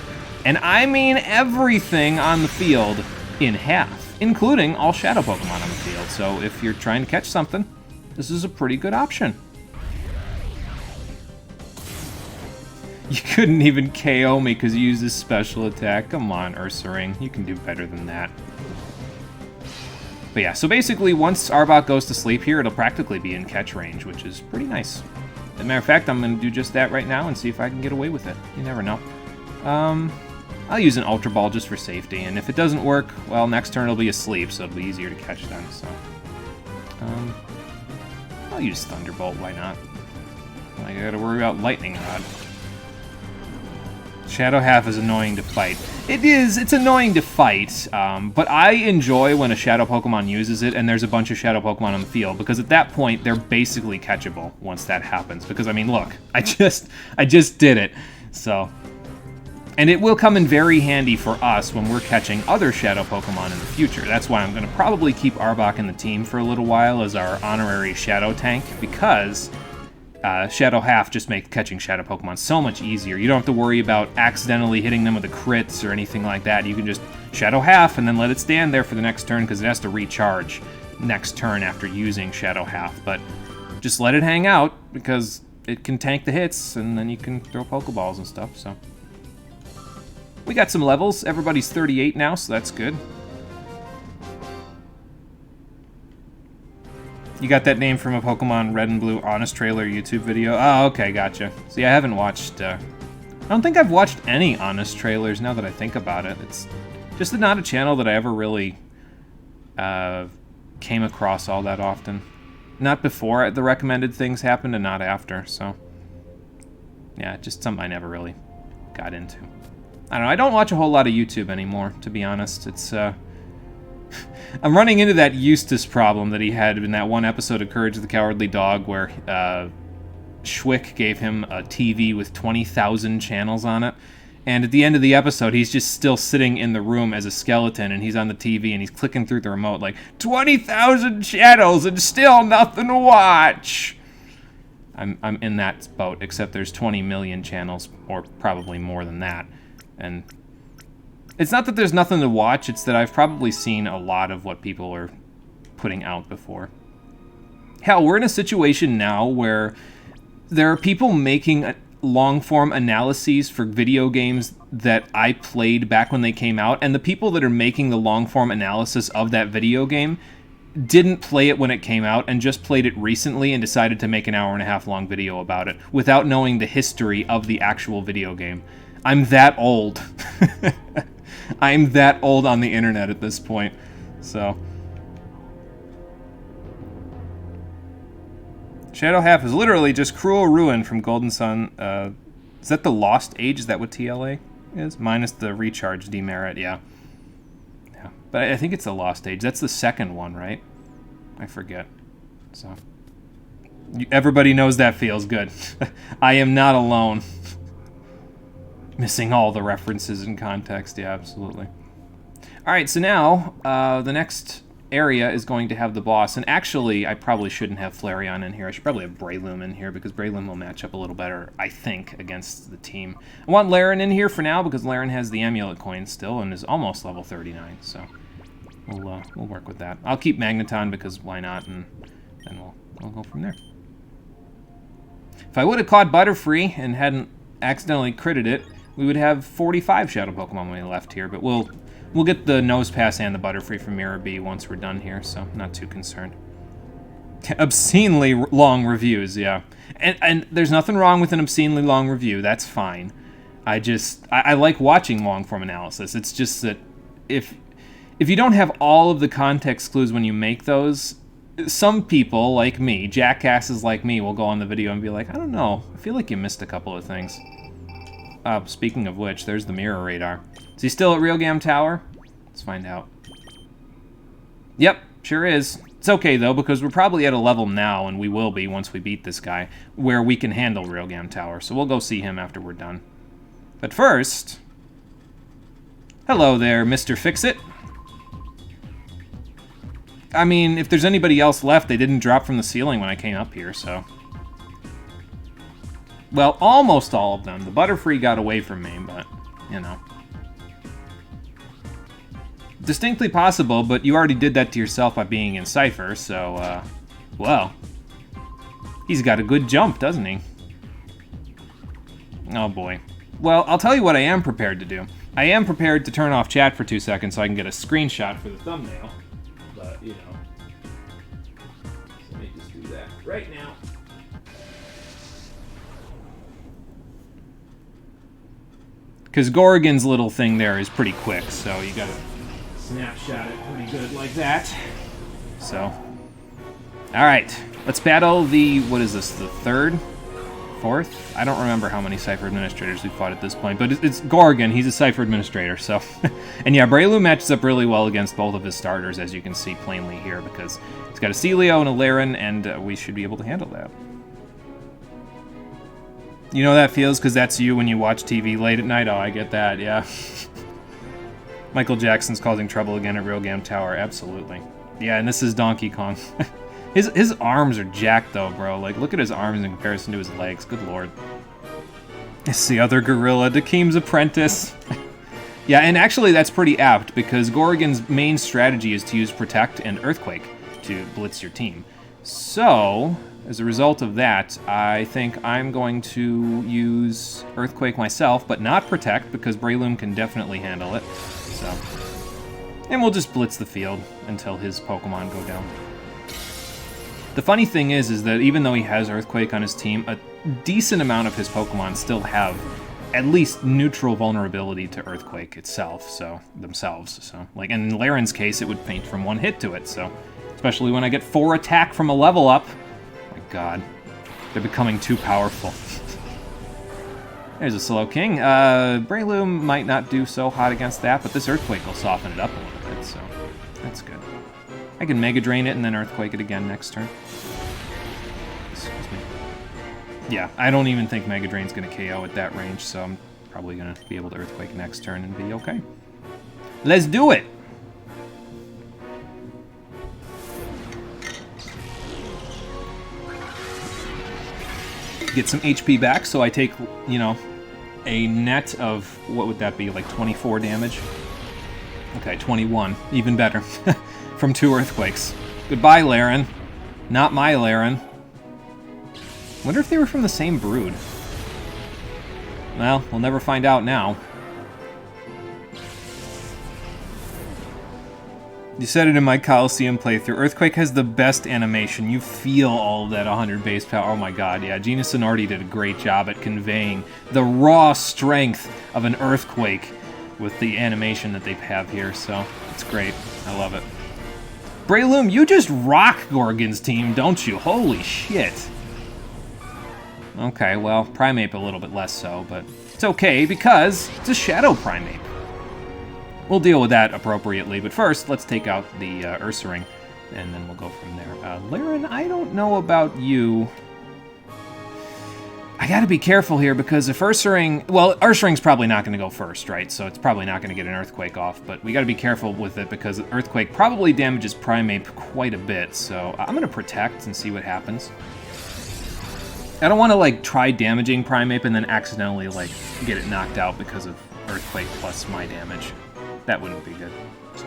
and I mean everything on the field, in half, including all Shadow Pokemon on the field. So if you're trying to catch something, this is a pretty good option. You couldn't even KO me because you used this special attack. Come on, Ursaring. You can do better than that. But yeah, so basically, once Arbok goes to sleep here, it'll practically be in catch range, which is pretty nice. As a matter of fact, I'm going to do just that right now and see if I can get away with it. You never know. I'll use an Ultra Ball just for safety, and if it doesn't work, well, next turn it'll be asleep, so it'll be easier to catch then, so... I'll use Thunderbolt, why not? I gotta worry about Lightning Rod. Shadow Half is annoying to fight. It is, it's annoying to fight, but I enjoy when a Shadow Pokemon uses it and there's a bunch of Shadow Pokemon on the field, because at that point, they're basically catchable once that happens. Because, I mean, look, I just did it, so... And it will come in very handy for us when we're catching other Shadow Pokemon in the future. That's why I'm going to probably keep Arbok in the team for a little while as our honorary Shadow tank, because Shadow Half just makes catching Shadow Pokemon so much easier. You don't have to worry about accidentally hitting them with a crits or anything like that. You can just Shadow Half and then let it stand there for the next turn, because it has to recharge next turn after using Shadow Half. But just let it hang out, because it can tank the hits, and then you can throw Pokeballs and stuff, so. We got some levels. Everybody's 38 now, so that's good. You got that name from a Pokemon Red and Blue Honest Trailer YouTube video? Oh, okay, gotcha. See, I haven't watched, I don't think I've watched any Honest Trailers now that I think about it. It's just not a channel that I ever really came across all that often. Not before the recommended things happened and not after, so. Yeah, just something I never really got into. I don't know, I don't watch a whole lot of YouTube anymore, to be honest. It's, I'm running into that Eustace problem that he had in that one episode of Courage the Cowardly Dog where, Schwick gave him a TV with 20,000 channels on it. And at the end of the episode, he's just still sitting in the room as a skeleton, and he's on the TV, and he's clicking through the remote like, 20,000 channels and still nothing to watch! I'm in that boat, except there's 20 million channels, or probably more than that. And it's not that there's nothing to watch, it's that I've probably seen a lot of what people are putting out before. Hell, we're in a situation now where there are people making long-form analyses for video games that I played back when they came out, and the people that are making the long-form analysis of that video game didn't play it when it came out and just played it recently and decided to make an hour-and-a-half long video about it without knowing the history of the actual video game. I'm that old. I'm that old on the internet at this point, so. Shadow Half is literally just Cruel Ruin from Golden Sun. Is that the Lost Age? Is that what TLA is? Minus the recharge demerit, yeah. Yeah, but I think it's the Lost Age. That's the second one, right? I forget. So, everybody knows that feels good. I am not alone. Missing all the references and context, yeah, absolutely. Alright, so now, the next area is going to have the boss, and actually, I probably shouldn't have Flareon in here. I should probably have Breloom in here, because Breloom will match up a little better, I think, against the team. I want Laren in here for now, because Laren has the Amulet coin still, and is almost level 39, so we'll work with that. I'll keep Magneton, because why not, and then we'll go from there. If I would have caught Butterfree, and hadn't accidentally critted it, we would have 45 Shadow Pokemon when we left here, but we'll get the Nosepass and the Butterfree from Mirror B once we're done here, so not too concerned. Obscenely long reviews, yeah. And there's nothing wrong with an obscenely long review, that's fine. I like watching long-form analysis. It's just that if you don't have all of the context clues when you make those, some people, like me, jackasses like me, will go on the video and be like, I don't know, I feel like you missed a couple of things. Speaking of which, there's the Mirror Radar. Is he still at Realgam Tower? Let's find out. Yep, sure is. It's okay, though, because we're probably at a level now, and we will be once we beat this guy, where we can handle Realgam Tower, so we'll go see him after we're done. But first... Hello there, Mr. Fix-It. I mean, if there's anybody else left, they didn't drop from the ceiling when I came up here, so... Well, almost all of them. The Butterfree got away from me, but, you know. Distinctly possible, but you already did that to yourself by being in Cypher, so, well. He's got a good jump, doesn't he? Oh, boy. Well, I'll tell you what I am prepared to do. I am prepared to turn off chat for 2 seconds so I can get a screenshot for the thumbnail. But, you know. So let me just do that right now. Because Gorgon's little thing there is pretty quick, so you gotta snapshot it pretty good like that. So, alright, let's battle the, what is this, the third? Fourth? I don't remember how many Cypher Administrators we've fought at this point, but it's Gorgon, he's a Cypher Administrator, so. And yeah, Breloom matches up really well against both of his starters, as you can see plainly here, because he's got a Celio and a Laren, and we should be able to handle that. You know that feels because that's you when you watch TV late at night? Oh, I get that, yeah. Michael Jackson's causing trouble again at Realgam Tower, absolutely. Yeah, and this is Donkey Kong. His arms are jacked though, bro. Like, look at his arms in comparison to his legs, good lord. It's the other gorilla, Dakeem's apprentice. Yeah, and actually that's pretty apt, because Gorgon's main strategy is to use Protect and Earthquake to blitz your team. So... as a result of that, I think I'm going to use Earthquake myself, but not Protect, because Breloom can definitely handle it. So, and we'll just blitz the field until his Pokemon go down. The funny thing is that even though he has Earthquake on his team, a decent amount of his Pokemon still have at least neutral vulnerability to Earthquake itself, so themselves. So, like in Laren's case, it would faint from one hit to it. So, especially when I get 4 attack from a level up, my God, they're becoming too powerful. There's a Slow King. Breloom might not do so hot against that, but this Earthquake will soften it up a little bit. So, that's good. I can Mega Drain it and then Earthquake it again next turn. Excuse me. Yeah, I don't even think Mega Drain's going to KO at that range, so I'm probably going to be able to Earthquake next turn and be okay. Let's do it! Get some HP back, so I take, you know, a net of, what would that be, like 24 damage? Okay, 21. Even better. From 2 Earthquakes. Goodbye, Laren. Not my Laren. Wonder if they were from the same brood. Well, we'll never find out now. You said it in my Coliseum playthrough. Earthquake has the best animation. You feel all of that 100 base power. Oh my god, yeah. Gina Sonorti did a great job at conveying the raw strength of an Earthquake with the animation that they have here, so it's great. I love it. Breloom, you just rock Gorgon's team, don't you? Holy shit. Okay, well, Primeape a little bit less so, but it's okay because it's a Shadow Primeape. We'll deal with that appropriately, but first, let's take out the Ursaring, and then we'll go from there. Laren, I don't know about you. I gotta be careful here, because if Ursaring... Well, Ursaring's probably not gonna go first, right? So it's probably not gonna get an Earthquake off, but we gotta be careful with it, because Earthquake probably damages Primeape quite a bit, so I'm gonna Protect and see what happens. I don't want to, like, try damaging Primeape and then accidentally, like, get it knocked out because of Earthquake plus my damage. That wouldn't be good. So.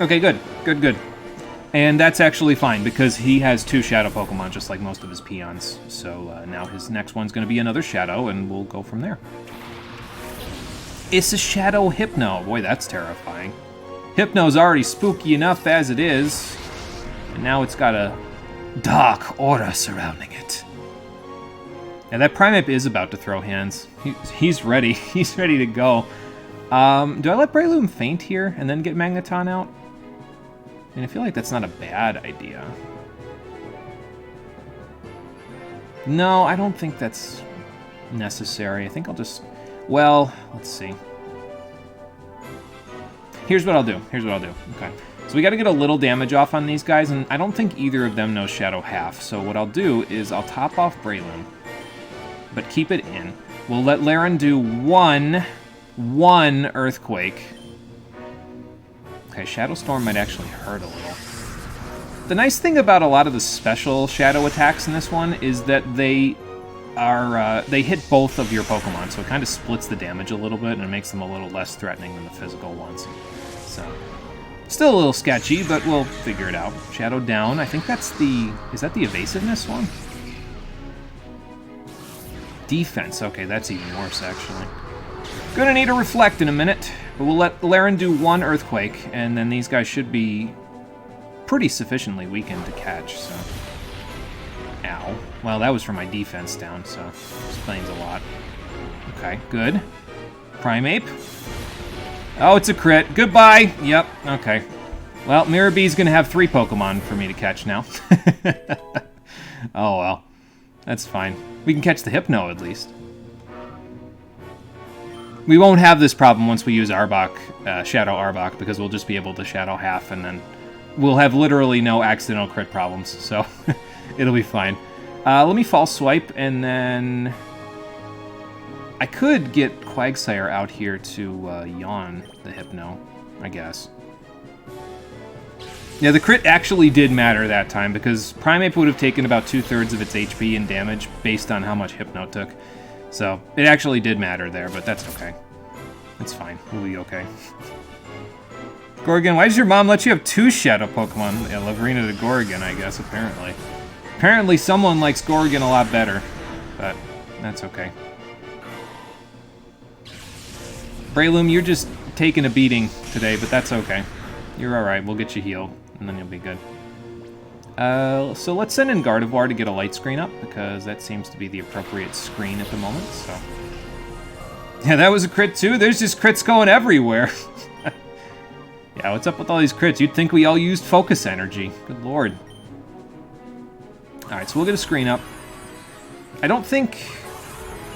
Okay, good. Good, good. And that's actually fine, because he has 2 Shadow Pokemon, just like most of his peons. So now his next one's going to be another Shadow, and we'll go from there. It's a Shadow Hypno. Boy, that's terrifying. Hypno's already spooky enough as it is. And now it's got a dark aura surrounding it. Yeah, that Primeape is about to throw hands. He's ready. He's ready to go. Do I let Breloom faint here and then get Magneton out? I mean, I feel like that's not a bad idea. No, I don't think that's necessary. I think I'll just... Well, let's see. Here's what I'll do. Here's what I'll do. Okay. So we got to get a little damage off on these guys, and I don't think either of them knows Shadow Half. So what I'll do is I'll top off Breloom, but keep it in. We'll let Laren do one Earthquake. Okay, Shadow Storm might actually hurt a little. The nice thing about a lot of the special Shadow attacks in this one is that they hit both of your Pokemon, so it kind of splits the damage a little bit, and it makes them a little less threatening than the physical ones. So, still a little sketchy, but we'll figure it out. Shadow down, I think that's the... Is that the evasiveness one? Defense, okay, that's even worse, actually. Gonna need a Reflect in a minute, but we'll let Laren do 1 Earthquake, and then these guys should be pretty sufficiently weakened to catch, so... Ow. Well, that was for my defense down, so explains a lot. Okay, good. Primeape. Oh, it's a crit. Goodbye! Yep, okay. Well, Mirror Bee's gonna have 3 Pokemon for me to catch now. Oh, well. That's fine. We can catch the Hypno, at least. We won't have this problem once we use Arbok, Shadow Arbok, because we'll just be able to Shadow Half, and then we'll have literally no accidental crit problems, so it'll be fine. Let me False Swipe, and then... I could get Quagsire out here to yawn the Hypno, I guess. Yeah, the crit actually did matter that time, because Primeape would have taken about 2/3 of its HP in damage based on how much Hypno took. So, it actually did matter there, but that's okay. It's fine. We'll be okay. Gorgon, why does your mom let you have 2 Shadow Pokemon? Yeah, Laverina to Gorgon, I guess, apparently. Apparently someone likes Gorgon a lot better, but that's okay. Breloom, you're just taking a beating today, but that's okay. You're alright, we'll get you healed, and then you'll be good. So let's send in Gardevoir to get a light screen up, because that seems to be the appropriate screen at the moment, so... Yeah, that was a crit too? There's just crits going everywhere. Yeah, what's up with all these crits? You'd think we all used focus energy. Good lord. Alright, so we'll get a screen up. I don't think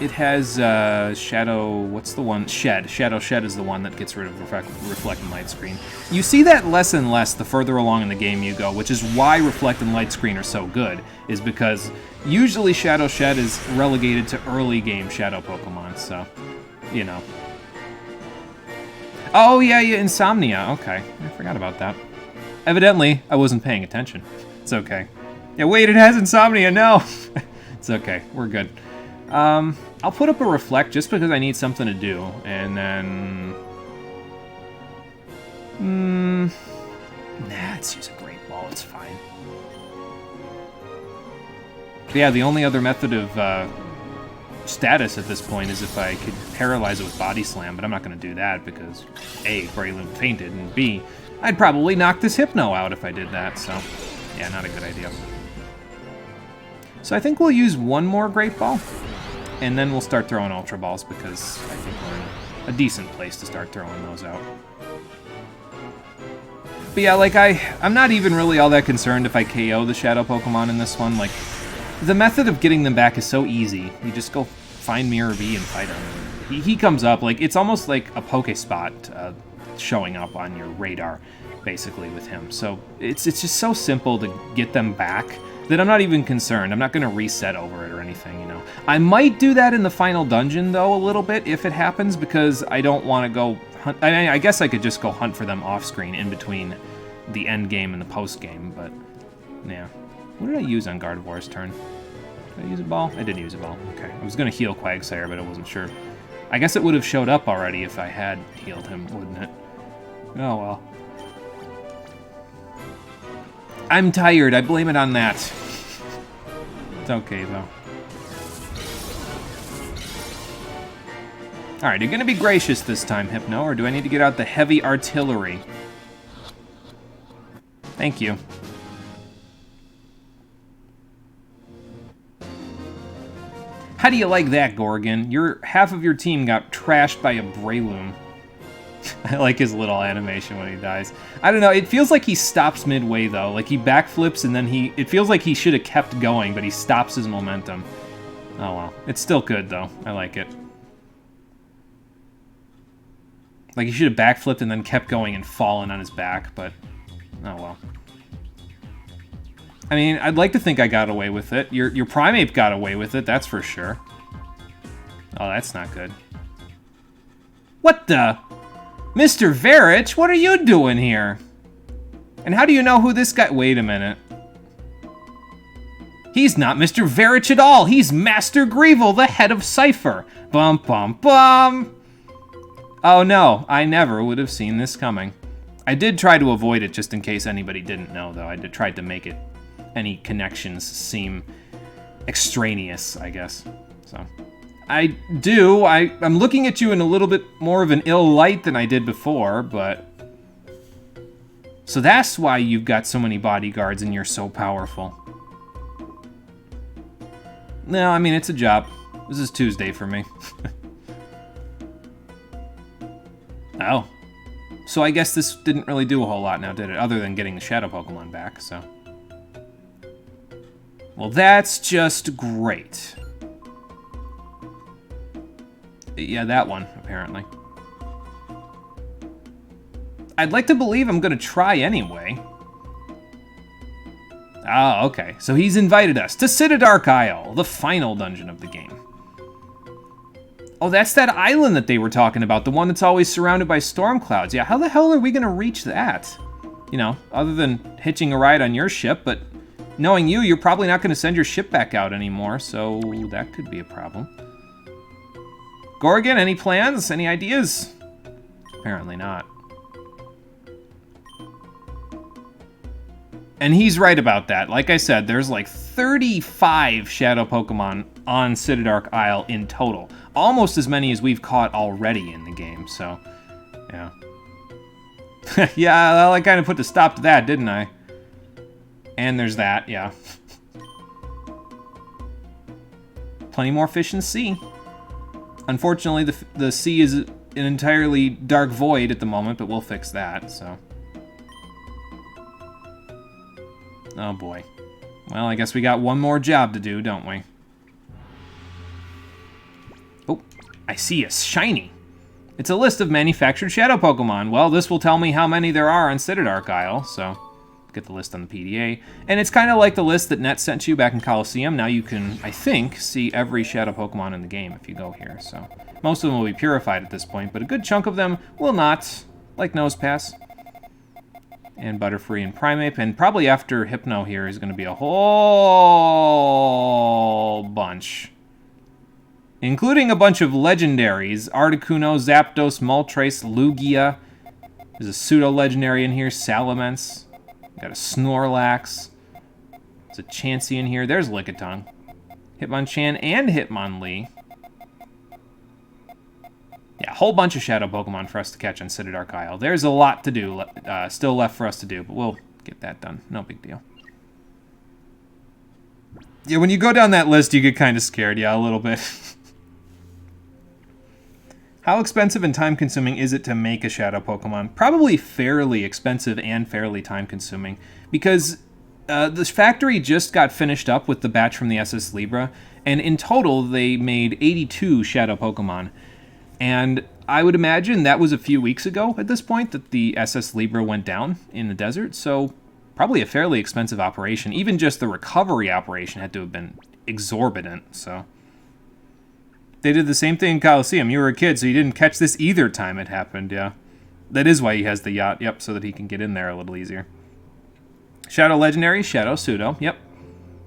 it has Shadow... What's the one? Shed. Shadow Shed is the one that gets rid of Reflect and Light Screen. You see that less and less the further along in the game you go, which is why Reflect and Light Screen are so good, is because usually Shadow Shed is relegated to early game Shadow Pokemon, so, you know. Oh, yeah, Insomnia. Okay, I forgot about that. Evidently, I wasn't paying attention. It's okay. Yeah, wait, it has Insomnia, no! It's okay, we're good. I'll put up a Reflect just because I need something to do, and then... Nah, let's use a Great Ball, it's fine. But yeah, the only other method of, status at this point is if I could paralyze it with Body Slam, but I'm not going to do that because A, Breloom fainted, and B, I'd probably knock this Hypno out if I did that, so yeah, not a good idea. So I think we'll use one more Great Ball, and then we'll start throwing Ultra Balls because I think we're in a decent place to start throwing those out. But yeah, like I'm not even really all that concerned if I KO the Shadow Pokemon in this one, like the method of getting them back is so easy. You just go find Mirror V and fight him. He comes up, like, it's almost like a Pokespot showing up on your radar, basically, with him. So it's just so simple to get them back that I'm not even concerned. I'm not going to reset over it or anything, you know. I might do that in the final dungeon, though, a little bit, if it happens, because I don't want to go hunt. I guess I could just go hunt for them off-screen in between the end game and the post-game, but, yeah. What did I use on Gardevoir's turn? Did I use a ball? I did use a ball. Okay. I was going to heal Quagsire, but I wasn't sure. I guess it would have showed up already if I had healed him, wouldn't it? Oh, well. I'm tired. I blame it on that. It's okay, though. Alright, you're going to be gracious this time, Hypno, or do I need to get out the heavy artillery? Thank you. How do you like that, Gorgon? Half of your team got trashed by a Breloom. I like his little animation when he dies. I don't know, it feels like he stops midway, though. Like, he backflips, and then it feels like he should have kept going, but he stops his momentum. Oh, well. It's still good, though. I like it. Like, he should have backflipped and then kept going and fallen on his back, but... oh, well. I mean, I'd like to think I got away with it. Your Primeape got away with it, that's for sure. Oh, that's not good. What the... Mr. Varich, what are you doing here? And how do you know who this guy... Wait a minute. He's not Mr. Varich at all. He's Master Greevil, the head of Cypher. Bum, bum, bum. Oh, no. I never would have seen this coming. I did try to avoid it just in case anybody didn't know, though. I tried to make it... any connections seem extraneous, I guess. So... I'm looking at you in a little bit more of an ill light than I did before, but... So that's why you've got so many bodyguards and you're so powerful. No, I mean, it's a job. This is Tuesday for me. Oh. So I guess this didn't really do a whole lot now, did it? Other than getting the Shadow Pokemon back, so... Well, that's just great. Yeah, that one, apparently. I'd like to believe I'm gonna try anyway. Ah, okay. So he's invited us to Citadark Isle, the final dungeon of the game. Oh, that's that island that they were talking about, the one that's always surrounded by storm clouds. Yeah, how the hell are we gonna reach that? You know, other than hitching a ride on your ship, but knowing you, you're probably not gonna send your ship back out anymore, so that could be a problem. Gorgon, any plans? Any ideas? Apparently not. And he's right about that. Like I said, there's like 35 Shadow Pokemon on Citydark Isle in total. Almost as many as we've caught already in the game, so, yeah. Yeah, well, I kind of put a stop to that, didn't I? And there's that, yeah. Plenty more fish in the sea. Unfortunately, the sea is an entirely dark void at the moment, but we'll fix that, so. Oh boy. Well, I guess we got one more job to do, don't we? Oh, I see a shiny. It's a list of manufactured Shadow Pokemon. Well, this will tell me how many there are on Citydark Isle, so get the list on the PDA. And it's kind of like the list that Net sent you back in Coliseum. Now you can, I think, see every Shadow Pokemon in the game if you go here, so. Most of them will be purified at this point, but a good chunk of them will not, like Nosepass. And Butterfree and Primeape, and probably after Hypno here is going to be a whole bunch. Including a bunch of legendaries. Articuno, Zapdos, Moltres, Lugia. There's a pseudo-legendary in here, Salamence. Got a Snorlax. There's a Chansey in here. There's Lickitung. Hitmonchan and Hitmonlee. Yeah, a whole bunch of Shadow Pokemon for us to catch on Citydark Isle. There's a lot to do, still left for us to do, but we'll get that done. No big deal. Yeah, when you go down that list, you get kind of scared, yeah, a little bit. How expensive and time-consuming is it to make a Shadow Pokemon? Probably fairly expensive and fairly time-consuming, because the factory just got finished up with the batch from the SS Libra, and in total, they made 82 Shadow Pokemon. And I would imagine that was a few weeks ago at this point that the SS Libra went down in the desert, so probably a fairly expensive operation. Even just the recovery operation had to have been exorbitant, so. They did the same thing in Coliseum. You were a kid, so you didn't catch this either time it happened, yeah. That is why he has the yacht, yep, so that he can get in there a little easier. Shadow Legendary, Shadow Pseudo, yep.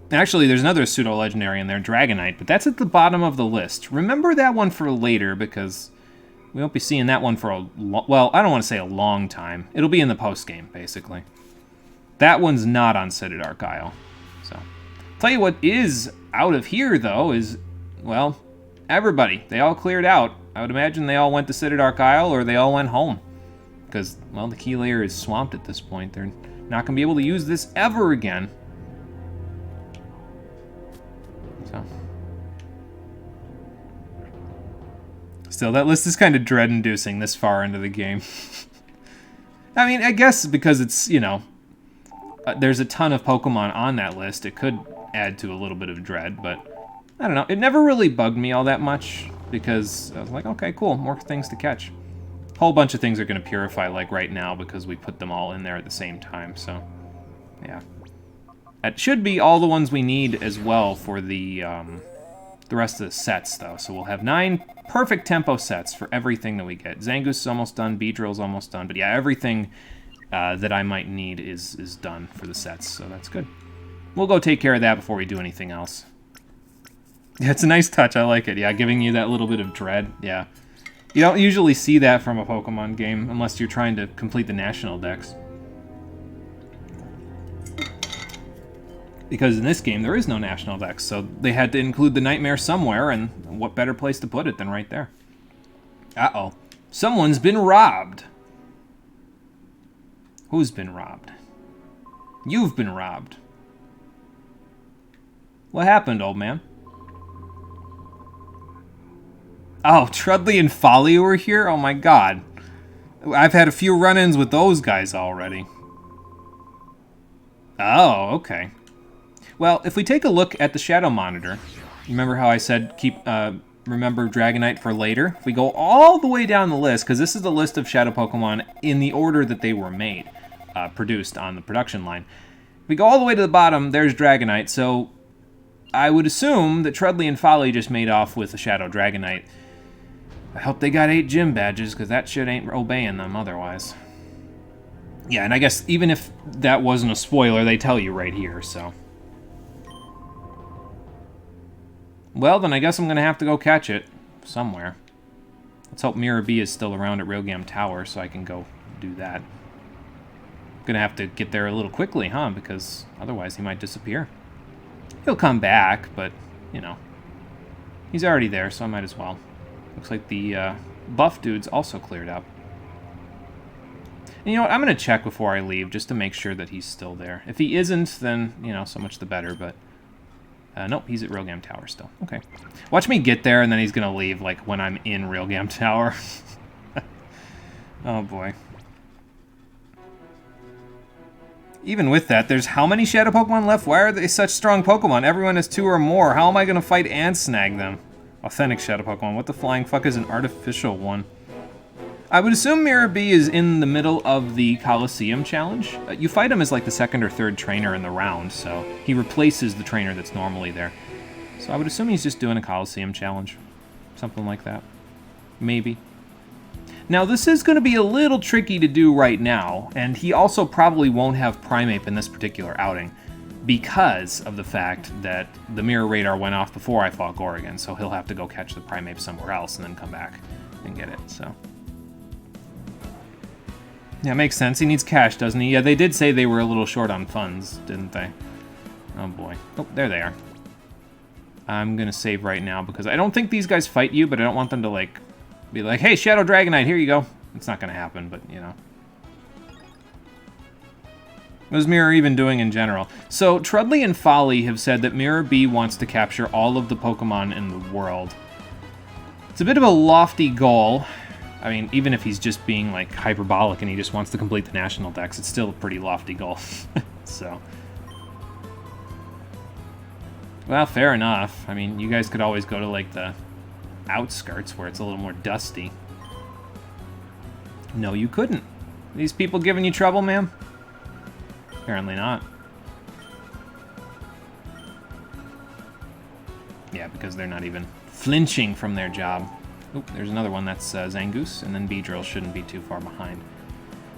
Actually, there's another pseudo-legendary in there, Dragonite, but that's at the bottom of the list. Remember that one for later, because we won't be seeing that one for a well, I don't want to say a long time. It'll be in the post-game, basically. That one's not on Citydark Isle. So, tell you what is out of here, though, is, well, everybody. They all cleared out. I would imagine they all went to Citydark Isle, or they all went home. Because, well, the key layer is swamped at this point. They're not going to be able to use this ever again. So. Still, that list is kind of dread-inducing this far into the game. I mean, I guess because it's, you know, there's a ton of Pokemon on that list, it could add to a little bit of dread, but I don't know. It never really bugged me all that much because I was like, okay, cool, more things to catch. A whole bunch of things are going to purify, like right now, because we put them all in there at the same time, so yeah. That should be all the ones we need as well for the rest of the sets, though. So we'll have 9 perfect tempo sets for everything that we get. Zangoose is almost done, Beedrill's almost done, but yeah, everything that I might need is done for the sets, so that's good. We'll go take care of that before we do anything else. Yeah, it's a nice touch, I like it. Yeah, giving you that little bit of dread, yeah. You don't usually see that from a Pokemon game unless you're trying to complete the national dex. Because in this game, there is no national dex, so they had to include the nightmare somewhere, and what better place to put it than right there. Uh-oh. Someone's been robbed. Who's been robbed? You've been robbed. What happened, old man? Oh, Trudley and Folly were here? Oh my god. I've had a few run-ins with those guys already. Oh, okay. Well, if we take a look at the Shadow Monitor, remember how I said remember Dragonite for later? If we go all the way down the list, because this is the list of Shadow Pokemon in the order that they were made, produced on the production line. If we go all the way to the bottom, there's Dragonite, so I would assume that Trudley and Folly just made off with the Shadow Dragonite. I hope they got 8 gym badges, because that shit ain't obeying them otherwise. Yeah, and I guess even if that wasn't a spoiler, they tell you right here, so. Well, then I guess I'm going to have to go catch it somewhere. Let's hope Mirror B is still around at Railgam Tower so I can go do that. Gonna have to get there a little quickly, huh? Because otherwise he might disappear. He'll come back, but, you know. He's already there, so I might as well. Looks like the buff dude's also cleared up. And you know what? I'm going to check before I leave just to make sure that he's still there. If he isn't, then, you know, so much the better, but... nope, he's at Realgam Tower still. Okay. Watch me get there, and then he's going to leave, like, when I'm in Realgam Tower. Oh, boy. Even with that, there's how many Shadow Pokemon left? Why are they such strong Pokemon? Everyone has 2 or more. How am I going to fight and snag them? Authentic Shadow Pokemon. What the flying fuck is an artificial one? I would assume Mirror B is in the middle of the Coliseum challenge. You fight him as like the 2nd or 3rd trainer in the round, so he replaces the trainer that's normally there. So I would assume he's just doing a Coliseum challenge. Something like that. Maybe. Now, this is going to be a little tricky to do right now, and he also probably won't have Primeape in this particular outing because of the fact that the Mirror Radar went off before I fought Gorgon, so he'll have to go catch the Primeape somewhere else and then come back and get it, so... Yeah, makes sense. He needs cash, doesn't he? Yeah, they did say they were a little short on funds, didn't they? Oh, boy. Oh, there they are. I'm going to save right now because I don't think these guys fight you, but I don't want them to, like... be like, hey, Shadow Dragonite, here you go. It's not going to happen, but, you know. What is Mirror even doing in general? So, Trudley and Folly have said that Mirror B wants to capture all of the Pokemon in the world. It's a bit of a lofty goal. I mean, even if he's just being, like, hyperbolic and he just wants to complete the National Dex, it's still a pretty lofty goal. So... well, fair enough. I mean, you guys could always go to, like, the... outskirts where it's a little more dusty. No, you couldn't. These people giving you trouble, ma'am? Apparently not. Yeah, because they're not even flinching from their job. Oop, there's another one that's Zangoose, and then Beedrill shouldn't be too far behind.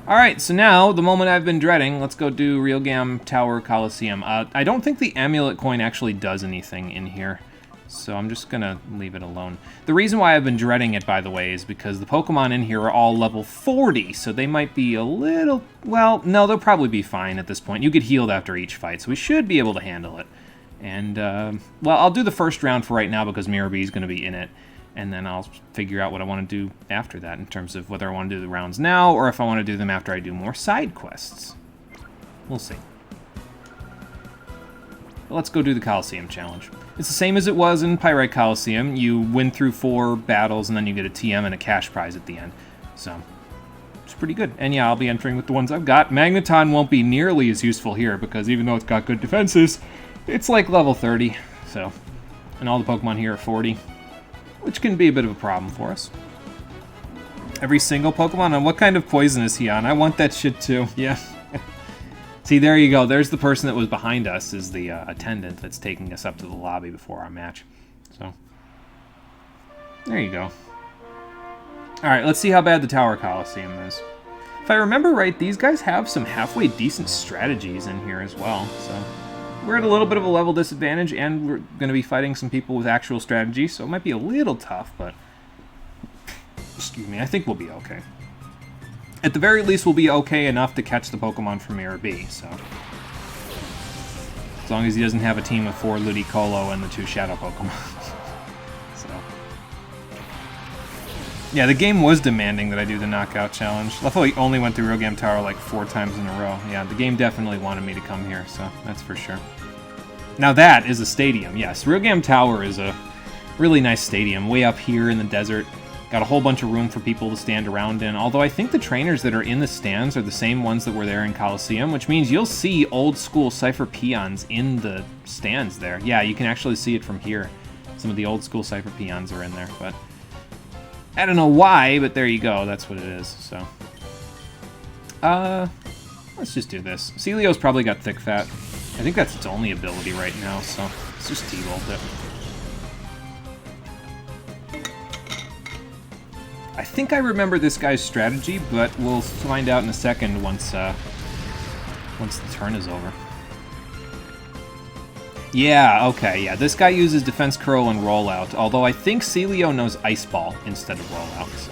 Alright, so now, the moment I've been dreading, let's go do Realgam Tower Coliseum. I don't think the Amulet Coin actually does anything in here. So I'm just going to leave it alone. The reason why I've been dreading it, by the way, is because the Pokemon in here are all level 40, so they might be a little... well, no, they'll probably be fine at this point. You get healed after each fight, so we should be able to handle it. And, well, I'll do the first round for right now because Mirror B is going to be in it, and then I'll figure out what I want to do after that in terms of whether I want to do the rounds now or if I want to do them after I do more side quests. We'll see. But let's go do the Coliseum Challenge. It's the same as it was in Pyrite Coliseum. You win through 4 battles, and then you get a TM and a cash prize at the end. So, it's pretty good. And yeah, I'll be entering with the ones I've got. Magneton won't be nearly as useful here, because even though it's got good defenses, it's like level 30. So, and all the Pokemon here are 40, which can be a bit of a problem for us. Every single Pokemon? And what kind of poison is he on? I want that shit too. Yeah. See, there you go. There's the person that was behind us, is the attendant that's taking us up to the lobby before our match. So, there you go. Alright, let's see how bad the Tower Coliseum is. If I remember right, these guys have some halfway decent strategies in here as well. So, we're at a little bit of a level disadvantage, and we're going to be fighting some people with actual strategy, so it might be a little tough, but... excuse me, I think we'll be okay. At the very least, we'll be okay enough to catch the Pokemon from Mirror B, so... as long as he doesn't have a team of 4 Ludicolo and the 2 Shadow Pokemon. So... yeah, the game was demanding that I do the Knockout Challenge. Luckily, I only went through Realgam Tower like 4 times in a row. Yeah, the game definitely wanted me to come here, so that's for sure. Now that is a stadium, yes. Realgam Tower is a really nice stadium, way up here in the desert. Got a whole bunch of room for people to stand around in, although I think the trainers that are in the stands are the same ones that were there in Coliseum, which means you'll see old-school Cypher Peons in the stands there. Yeah, you can actually see it from here. Some of the old-school Cypher Peons are in there, but... I don't know why, but there you go. That's what it is, so... let's just do this. Celio's probably got Thick Fat. I think that's its only ability right now, so let's just T-Bolt it. I think I remember this guy's strategy, but we'll find out in a second once the turn is over. Yeah, okay, yeah. This guy uses Defense Curl and Rollout, although I think Celio knows Ice Ball instead of Rollout, so...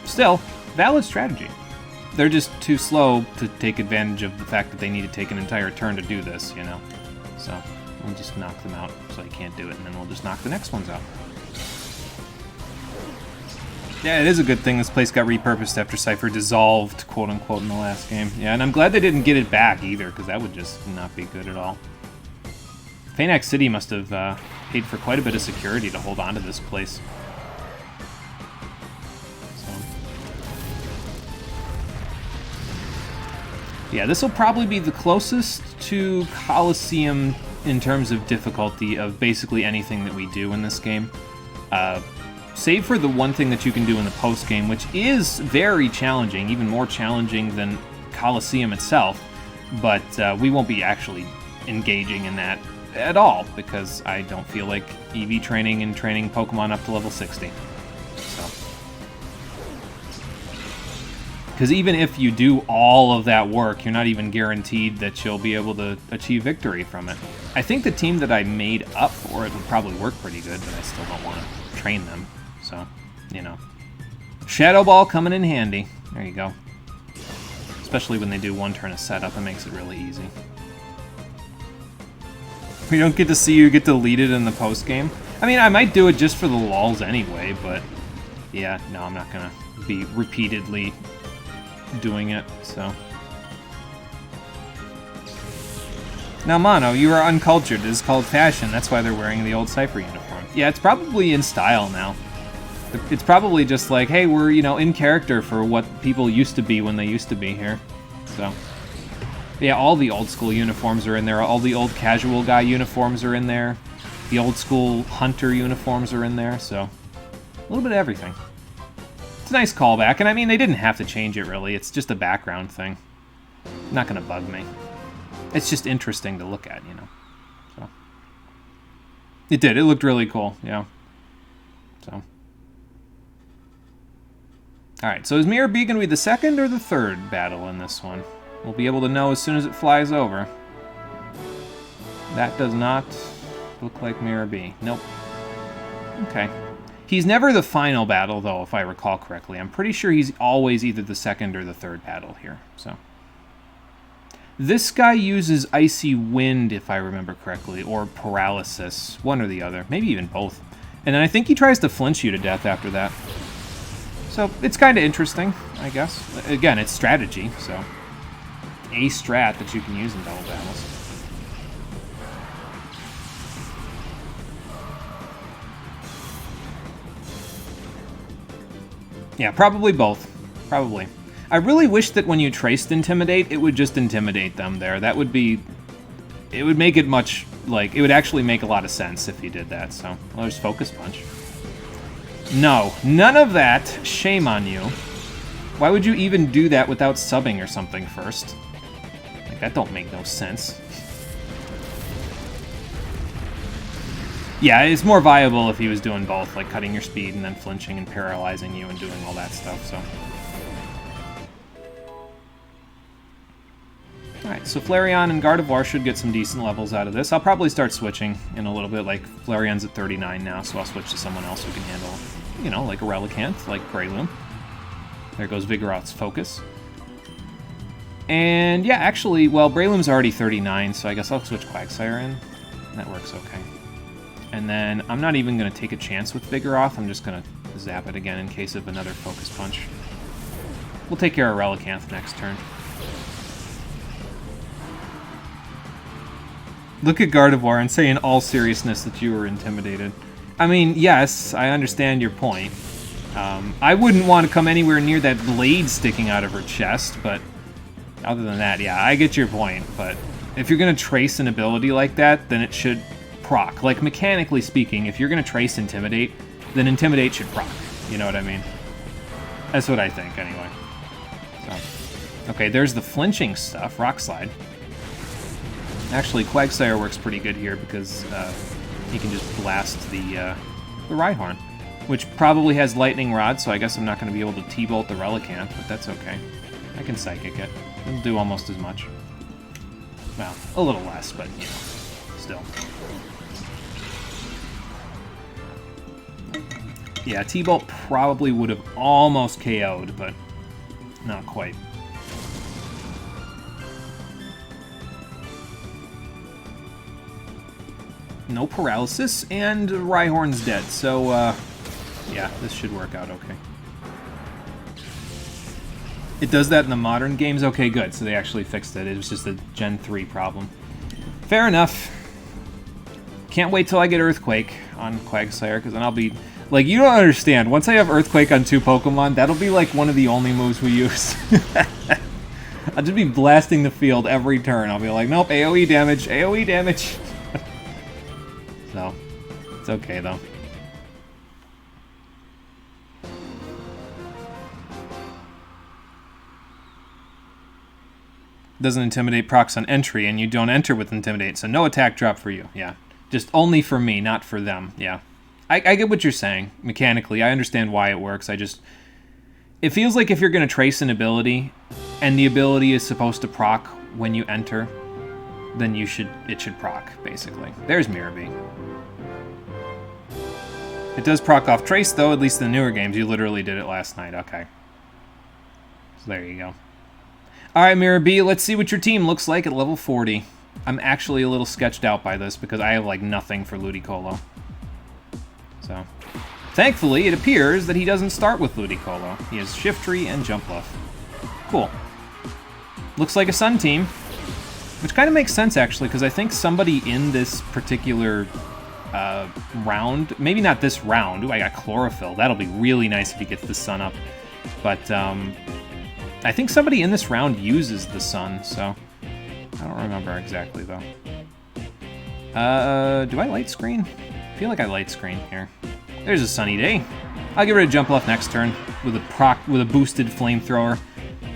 still, valid strategy. They're just too slow to take advantage of the fact that they need to take an entire turn to do this, you know? So, we'll just knock them out so they can't do it, and then we'll just knock the next ones out. Yeah, it is a good thing this place got repurposed after Cypher dissolved, quote-unquote, in the last game. Yeah, and I'm glad they didn't get it back, either, because that would just not be good at all. Phaenax City must have paid for quite a bit of security to hold on to this place. So. Yeah, this will probably be the closest to Colosseum in terms of difficulty of basically anything that we do in this game. Save for the one thing that you can do in the post-game, which is very challenging, even more challenging than Colosseum itself, but we won't be actually engaging in that at all, because I don't feel like EV training and training Pokemon up to level 60. So. Because even if you do all of that work, you're not even guaranteed that you'll be able to achieve victory from it. I think the team that I made up for it would probably work pretty good, but I still don't want to train them. So, you know. Shadow Ball coming in handy. There you go. Especially when they do one turn of setup, it makes it really easy. We don't get to see you get deleted in the post-game. I mean, I might do it just for the lulz anyway, but yeah, no, I'm not going to be repeatedly doing it, so. Now, Mono, you are uncultured. It is called fashion. That's why they're wearing the old Cypher uniform. Yeah, it's probably in style now. It's probably just like, hey, we're, you know, in character for what people used to be when they used to be here. So, yeah, all the old school uniforms are in there. All the old casual guy uniforms are in there. The old school hunter uniforms are in there, so a little bit of everything. It's a nice callback, and I mean, they didn't have to change it, really. It's just a background thing. Not gonna bug me. It's just interesting to look at, you know. So it did. It looked really cool, yeah. So. Alright, so is Mirror B going to be the second or the third battle in this one? We'll be able to know as soon as it flies over. That does not look like Mirror B. Nope. Okay. He's never the final battle, though, if I recall correctly. I'm pretty sure he's always either the second or the third battle here, so. This guy uses Icy Wind, if I remember correctly, or Paralysis, one or the other, maybe even both. And then I think he tries to flinch you to death after that. So, it's kind of interesting, I guess. Again, it's strategy, so. A strat that you can use in double battles. Yeah, probably both. Probably. I really wish that when you traced Intimidate, it would just intimidate them there. That would be... It would make it much, like... It would actually make a lot of sense if you did that, so... Well, there's Focus Punch. No, none of that. Shame on you. Why would you even do that without subbing or something first? Like, that don't make no sense. Yeah, it's more viable if he was doing both, like cutting your speed and then flinching and paralyzing you and doing all that stuff, so. Alright, so Flareon and Gardevoir should get some decent levels out of this. I'll probably start switching in a little bit, like Flareon's at 39 now, so I'll switch to someone else who can handle, you know, like a Relicanth, like Breloom. There goes Vigoroth's Focus. And yeah, actually, well, Breloom's already 39, so I guess I'll switch Quagsire in. That works okay. And then I'm not even going to take a chance with Vigoroth, I'm just going to zap it again in case of another Focus Punch. We'll take care of Relicanth next turn. Look at Gardevoir and say in all seriousness that you were intimidated. I mean, yes, I understand your point. I wouldn't want to come anywhere near that blade sticking out of her chest, but other than that, yeah, I get your point. But if you're going to trace an ability like that, then it should proc. Like, mechanically speaking, if you're going to trace Intimidate, then Intimidate should proc. You know what I mean? That's what I think, anyway. So, okay, there's the flinching stuff, Rock Slide. Actually, Quagsire works pretty good here because he can just blast the Rhyhorn, which probably has Lightning Rod, so I guess I'm not going to be able to T-Bolt the Relicanth, but that's okay. I can Psychic it. It'll do almost as much. Well, a little less, but, you know, still. Yeah, T-Bolt probably would have almost KO'd, but not quite. no paralysis, and Rhyhorn's dead. So, yeah, this should work out okay. It does that in the modern games? Okay, good. So they actually fixed it. It was just a Gen 3 problem. Fair enough. Can't wait till I get Earthquake on Quagsire, because then I'll be... Like, you don't understand. Once I have Earthquake on 2 Pokemon, that'll be like one of the only moves we use. I'll just be blasting the field every turn. I'll be like, nope, AoE damage, AoE damage. So, it's okay, though. Doesn't Intimidate procs on entry, and you don't enter with Intimidate, so no attack drop for you. Yeah, just only for me, not for them. Yeah, I get what you're saying mechanically. I understand why it works. It feels like if you're going to trace an ability, and the ability is supposed to proc when you enter, then it should proc, basically. There's Mirabee. It does proc off trace, though, at least in the newer games. You literally did it last night. Okay. So there you go. Alright, Mirabee, let's see what your team looks like at level 40. I'm actually a little sketched out by this because I have, like, nothing for Ludicolo. So, thankfully, it appears that he doesn't start with Ludicolo. He has Shiftry and Jumpluff. Cool. Looks like a Sun team. Which kind of makes sense, actually, because I think somebody in this particular round, maybe not this round. Ooh, I got Chlorophyll. That'll be really nice if he gets the Sun up. But, I think somebody in this round uses the Sun, so I don't remember exactly, though. Do I light screen? I feel like I light screen here. There's a sunny day. I'll get rid of Jumpluff next turn with a boosted Flamethrower.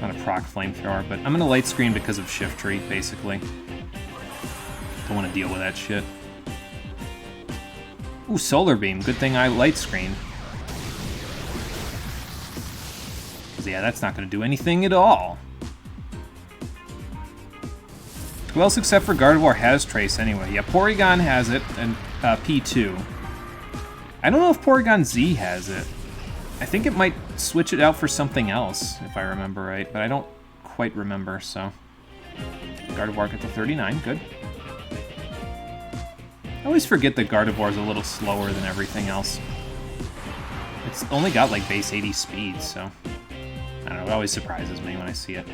Not a proc Flamethrower, but I'm gonna light screen because of Shiftry, basically. Don't want to deal with that shit. Ooh, Solar Beam. Good thing I light screened. Yeah, that's not going to do anything at all. Who else except for Gardevoir has Trace anyway? Yeah, Porygon has it, and P2. I don't know if Porygon Z has it. I think it might switch it out for something else, if I remember right, but I don't quite remember, so... Gardevoir got to 39, good. I always forget that Gardevoir's a little slower than everything else. It's only got, like, base 80 speed, so... I don't know, it always surprises me when I see it.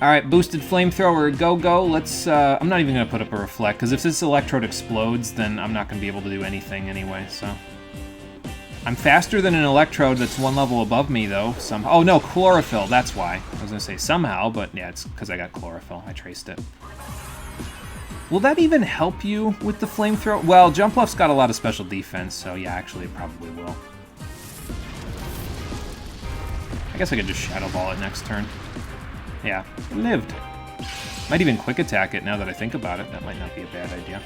Alright, boosted Flamethrower, go. Let's, I'm not even going to put up a Reflect, because if this Electrode explodes, then I'm not going to be able to do anything anyway, so... I'm faster than an Electrode that's one level above me, though, somehow. Oh, no, Chlorophyll, that's why. I was going to say somehow, but yeah, it's because I got Chlorophyll. I traced it. Will that even help you with the Flamethrower? Well, Jumpluff's got a lot of special defense, so yeah, actually it probably will. I guess I could just Shadow Ball it next turn. Yeah, it lived. Might even Quick Attack it now that I think about it. That might not be a bad idea.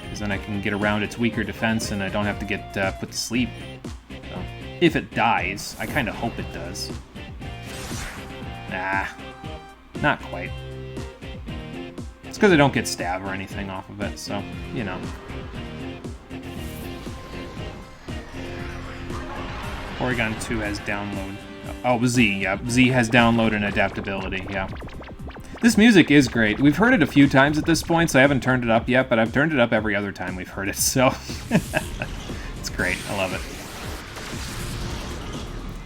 Because then I can get around its weaker defense and I don't have to get put to sleep. So, if it dies, I kind of hope it does. Nah, not quite. It's because I don't get Stab or anything off of it, so, you know. Porygon 2 has Download. Oh, Z, yeah. Z has Download and Adaptability, yeah. This music is great. We've heard it a few times at this point, so I haven't turned it up yet, but I've turned it up every other time we've heard it, so... It's great. I love it.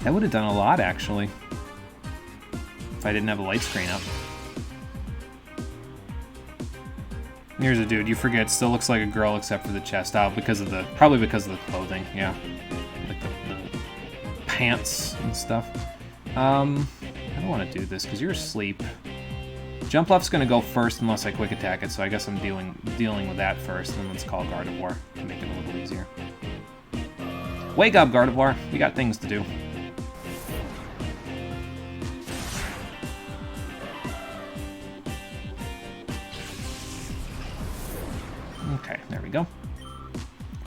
That would have done a lot, actually. If I didn't have a light screen up. Here's a dude. You forget, it still looks like a girl except for the chest. Oh, because of the... Probably because of the clothing, yeah. Like the pants and stuff. I don't want to do this because you're asleep. Jumpluff's going to go first unless I Quick Attack it, so I guess I'm dealing with that first, and then let's call Gardevoir to make it a little easier. Wake up, Gardevoir. We got things to do. Okay, there we go.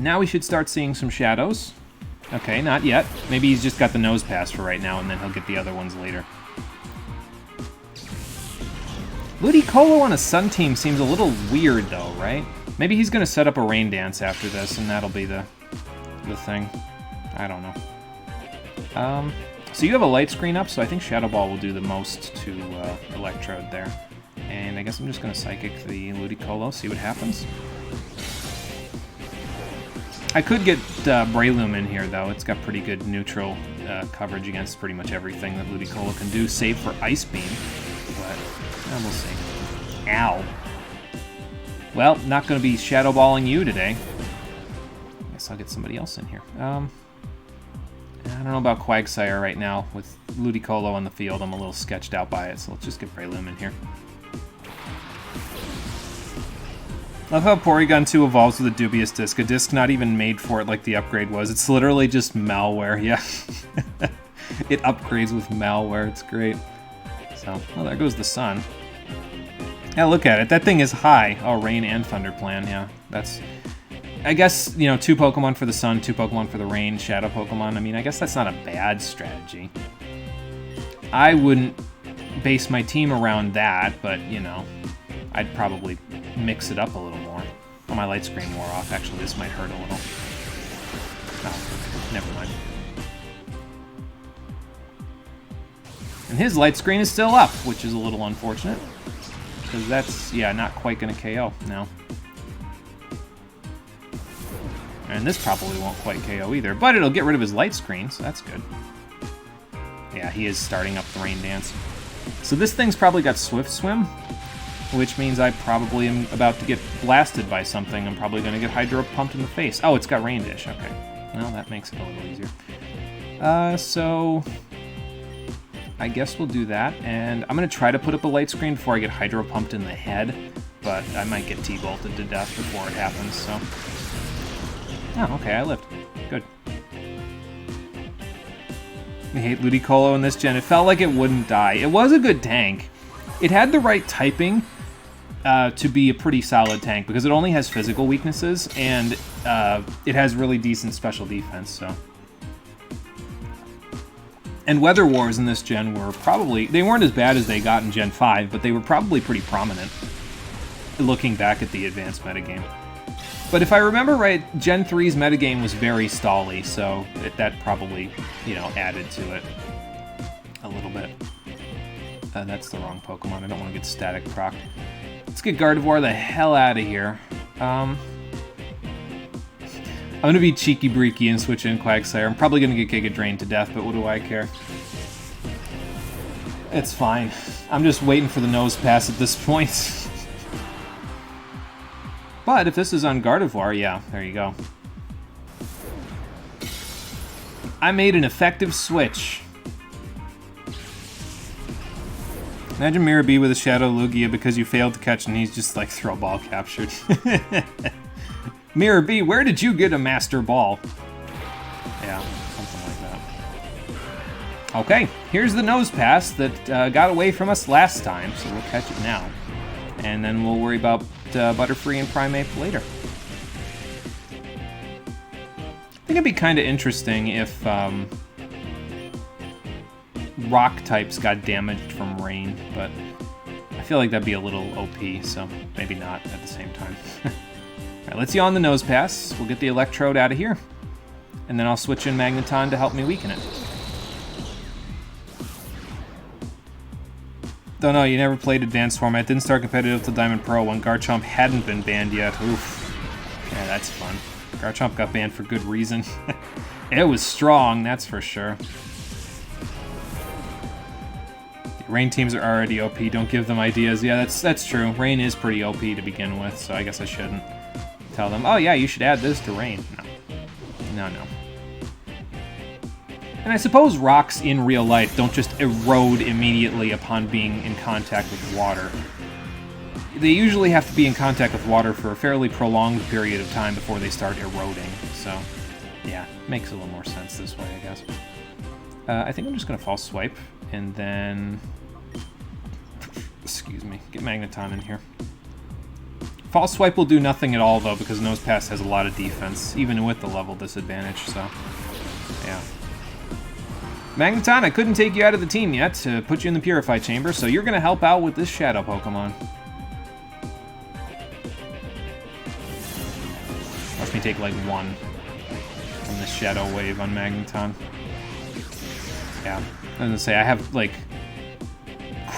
Now we should start seeing some shadows. Okay, not yet. Maybe he's just got the nose pass for right now, and then he'll get the other ones later. Ludicolo on a Sun team seems a little weird, though, right? Maybe he's going to set up a Rain Dance after this, and that'll be the thing. I don't know. So you have a light screen up, so I think Shadow Ball will do the most to Electrode there. And I guess I'm just going to Psychic the Ludicolo, see what happens. I could get Breloom in here, though. It's got pretty good neutral coverage against pretty much everything that Ludicolo can do, save for Ice Beam. But we'll see. Ow. Well, not going to be Shadow Balling you today. I guess I'll get somebody else in here. I don't know about Quagsire right now. With Ludicolo on the field, I'm a little sketched out by it, so let's just get Breloom in here. Love how Porygon 2 evolves with a dubious disc. A disc not even made for it like the upgrade was. It's literally just malware, yeah. It upgrades with malware, it's great. So, well, there goes the sun. Yeah, look at it. That thing is high. Oh, Rain and Thunder Plan, yeah. That's... I guess, you know, 2 Pokemon for the sun, 2 Pokemon for the rain, Shadow Pokemon. I mean, I guess that's not a bad strategy. I wouldn't base my team around that, but, you know, I'd probably mix it up a little more. Oh, my light screen wore off. Actually, this might hurt a little. Oh, never mind. And his light screen is still up, which is a little unfortunate. Because that's, yeah, not quite going to KO now. And this probably won't quite KO either, but it'll get rid of his light screen, so that's good. Yeah, he is starting up the Rain Dance. So this thing's probably got Swift Swim, which means I probably am about to get blasted by something. I'm probably going to get Hydro Pumped in the face. Oh, it's got Rain Dish. Okay. Well, that makes it a little easier. So I guess we'll do that. And I'm going to try to put up a light screen before I get Hydro Pumped in the head, but I might get T-Bolted to death before it happens, so... Oh, okay, I lived. Good. I hate Ludicolo in this gen. It felt like it wouldn't die. It was a good tank. It had the right typing to be a pretty solid tank, because it only has physical weaknesses, and it has really decent special defense, so... And Weather Wars in this gen were probably... They weren't as bad as they got in Gen 5, but they were probably pretty prominent, looking back at the advanced metagame. But if I remember right, Gen 3's metagame was very stally, so that probably, you know, added to it a little bit. That's the wrong Pokemon. I don't want to get Static Proc. Let's get Gardevoir the hell out of here. I'm going to be cheeky-breaky and switch in Quagsire. I'm probably going to get Giga Drained to death, but what do I care? It's fine. I'm just waiting for the nose pass at this point. But if this is on Gardevoir, yeah, there you go. I made an effective switch. Imagine Mirabee with a Shadow Lugia because you failed to catch and he's just like throw ball captured. Mirabee, where did you get a Master Ball? Yeah, something like that. Okay, here's the nose pass that got away from us last time, so we'll catch it now. And then we'll worry about Butterfree and Primeape later. I think it'd be kind of interesting if rock types got damaged from rain, but I feel like that'd be a little OP, so maybe not at the same time. Alright, let's yawn the nose pass. We'll get the Electrode out of here, and then I'll switch in Magneton to help me weaken it. Don't know, you never played Advanced Format. Didn't start competitive till Diamond Pro when Garchomp hadn't been banned yet. Oof. Yeah, that's fun. Garchomp got banned for good reason. It was strong, that's for sure. The Rain teams are already OP. Don't give them ideas. Yeah, that's true. Rain is pretty OP to begin with, so I guess I shouldn't tell them, oh yeah, you should add this to Rain. No. No. And I suppose rocks in real life don't just erode immediately upon being in contact with water. They usually have to be in contact with water for a fairly prolonged period of time before they start eroding. So, yeah, makes a little more sense this way, I guess. I think I'm just going to False Swipe, and then... Excuse me, get Magneton in here. False Swipe will do nothing at all, though, because Nose Pass has a lot of defense, even with the level disadvantage, so... Yeah. Magneton, I couldn't take you out of the team yet to put you in the Purify Chamber, so you're going to help out with this Shadow Pokemon. Watch me take, like, one from this Shadow Wave on Magneton. Yeah, I was going to say, I have, like,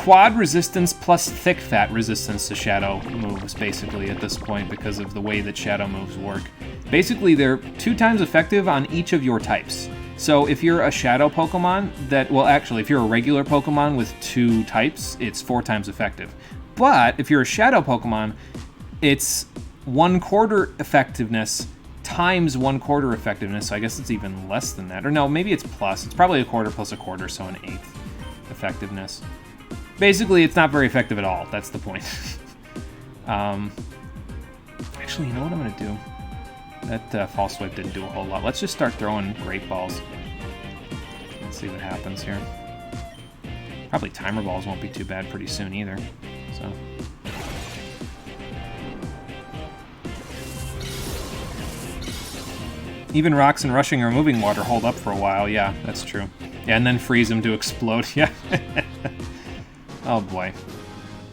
quad resistance plus thick fat resistance to shadow moves, basically, at this point, because of the way that shadow moves work. Basically, they're 2 times effective on each of your types. So if you're a shadow Pokemon well, actually, if you're a regular Pokemon with 2 types, it's 4 times effective. But if you're a shadow Pokemon, it's 1/4 effectiveness times 1/4 effectiveness, so I guess it's even less than that. Or no, maybe it's plus. It's probably 1/4 plus 1/4, so 1/8 effectiveness. Basically, it's not very effective at all. That's the point. Actually, you know what I'm going to do? That false swipe didn't do a whole lot. Let's just start throwing Great Balls. Let's see what happens here. Probably Timer Balls won't be too bad pretty soon either. So. Even rocks and rushing or moving water hold up for a while. Yeah, that's true. Yeah, and then freeze them to explode. Yeah. Oh boy.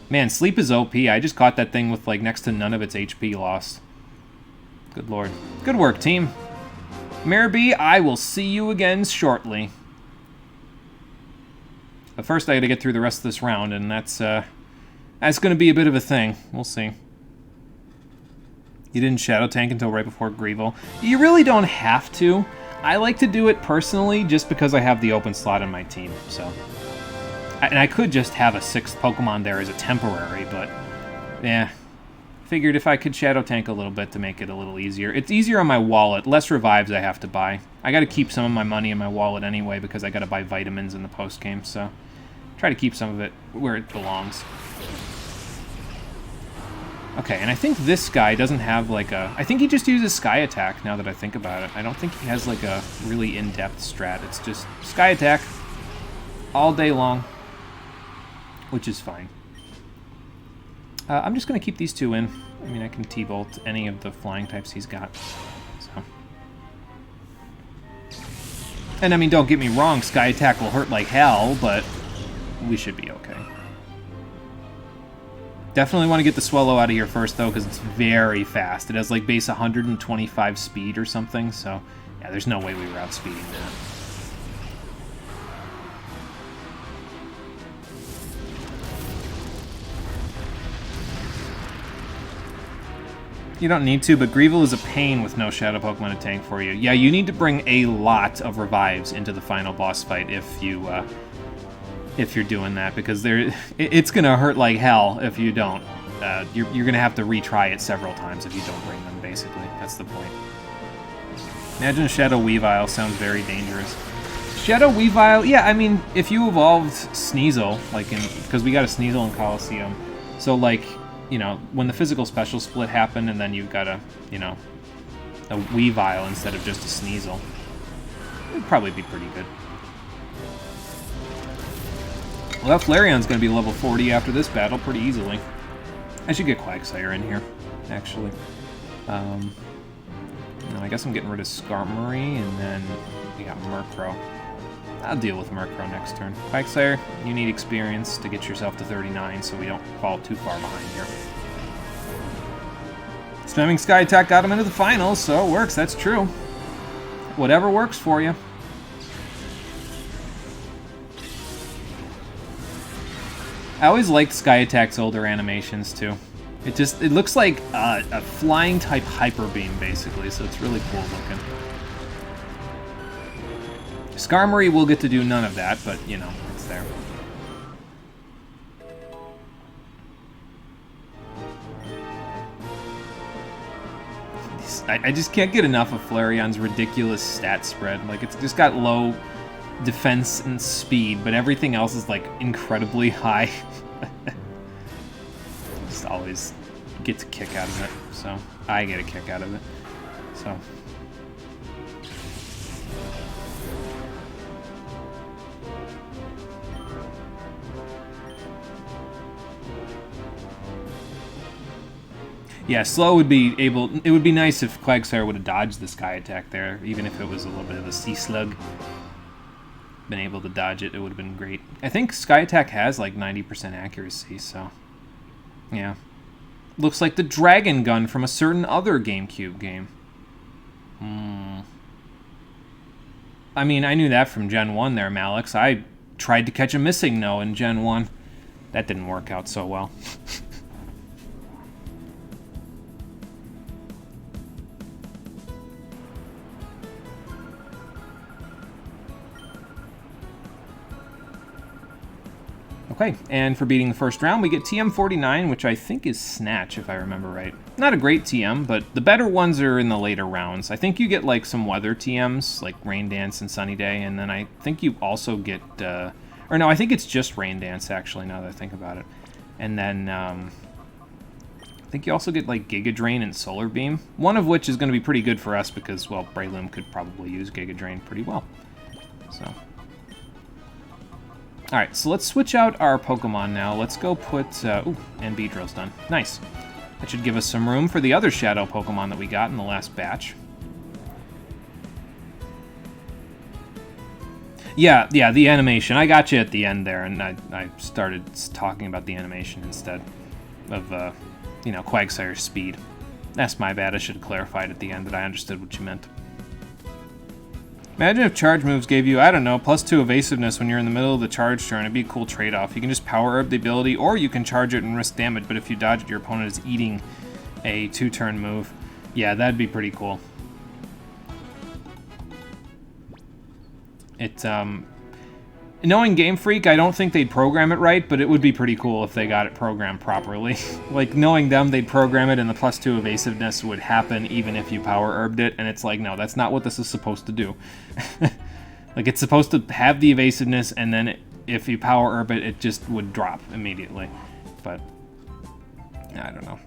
Man, sleep is OP. I just caught that thing with like next to none of its HP lost. Good lord. Good work, team. Maribee, I will see you again shortly. But first I gotta get through the rest of this round, and that's gonna be a bit of a thing. We'll see. You didn't Shadow Tank until right before Greevil. You really don't have to. I like to do it personally just because I have the open slot in my team, so. And I could just have a 6th Pokemon there as a temporary, but yeah. Figured if I could Shadow Tank a little bit to make it a little easier. It's easier on my wallet, less revives I have to buy. I gotta keep some of my money in my wallet anyway because I gotta buy vitamins in the post-game, so try to keep some of it where it belongs. Okay, and I think this guy doesn't have like a... I think he just uses Sky Attack now that I think about it. I don't think he has like a really in-depth strat. It's just Sky Attack all day long, which is fine. I'm just going to keep these 2 in. I mean, I can T-Bolt any of the flying types he's got. So. And I mean, don't get me wrong, Sky Attack will hurt like hell, but we should be okay. Definitely want to get the Swallow out of here first, though, because it's very fast. It has, like, base 125 speed or something, so... Yeah, there's no way we were outspeeding that. You don't need to, but Greevil is a pain with no Shadow Pokemon to tank for you. Yeah, you need to bring a lot of revives into the final boss fight if you're doing that, because it's gonna hurt like hell if you don't. You're gonna have to retry it several times if you don't bring them, basically. That's the point. Imagine Shadow Weavile sounds very dangerous. Shadow Weavile, yeah, I mean, if you evolved Sneasel, like because we got a Sneasel in Coliseum, so like, you know, when the physical special split happened and then you've got a Weavile instead of just a Sneasel, it'd probably be pretty good. Well, that Flareon's going to be level 40 after this battle pretty easily. I should get Quagsire in here, actually. No, I guess I'm getting rid of Skarmory, and then we got Murkrow. I'll deal with Murkrow next turn. Quagsire, you need experience to get yourself to 39 so we don't fall too far behind here. Spamming Sky Attack got him into the finals, so it works, that's true. Whatever works for you. I always liked Sky Attack's older animations, too. It looks like a flying-type Hyper Beam, basically, so it's really cool looking. Skarmory will get to do none of that, but, you know, it's there. I just can't get enough of Flareon's ridiculous stat spread. Like, it's just got low defense and speed, but everything else is, like, incredibly high. Just always gets a kick out of it, so I get a kick out of it. So... yeah, Slow would be able... It would be nice if Quagsire would have dodged the Sky Attack there, even if it was a little bit of a Sea Slug. Been able to dodge it, it would have been great. I think Sky Attack has like 90% accuracy, so... yeah. Looks like the Dragon Gun from a certain other GameCube game. I mean, I knew that from Gen 1 there, Malix. I tried to catch a Missing No in Gen 1. That didn't work out so well. Okay, and for beating the first round, we get TM49, which I think is Snatch, if I remember right. Not a great TM, but the better ones are in the later rounds. I think you get, like, some weather TMs, like Rain Dance and Sunny Day, and then I think you also get, or no, I think it's just Rain Dance, actually, now that I think about it. And then, I think you also get, like, Giga Drain and Solar Beam, one of which is going to be pretty good for us because, well, Breloom could probably use Giga Drain pretty well, so... Alright, so let's switch out our Pokemon now. Let's go put... ooh, and Beedrill's done. Nice. That should give us some room for the other Shadow Pokemon that we got in the last batch. Yeah, the animation. I got you at the end there, and I started talking about the animation instead of, you know, Quagsire's speed. That's my bad. I should have clarified at the end that I understood what you meant. Imagine if charge moves gave you, I don't know, +2 evasiveness when you're in the middle of the charge turn. It'd be a cool trade-off. You can just power herb the ability, or you can charge it and risk damage, but if you dodge it, your opponent is eating a 2-turn move. Yeah, that'd be pretty cool. Knowing Game Freak, I don't think they'd program it right, but it would be pretty cool if they got it programmed properly. Like, knowing them, they'd program it and the +2 evasiveness would happen even if you power herbed it, and it's like, no, that's not what this is supposed to do. Like, it's supposed to have the evasiveness, and then if you power herb it, it just would drop immediately. But, I don't know.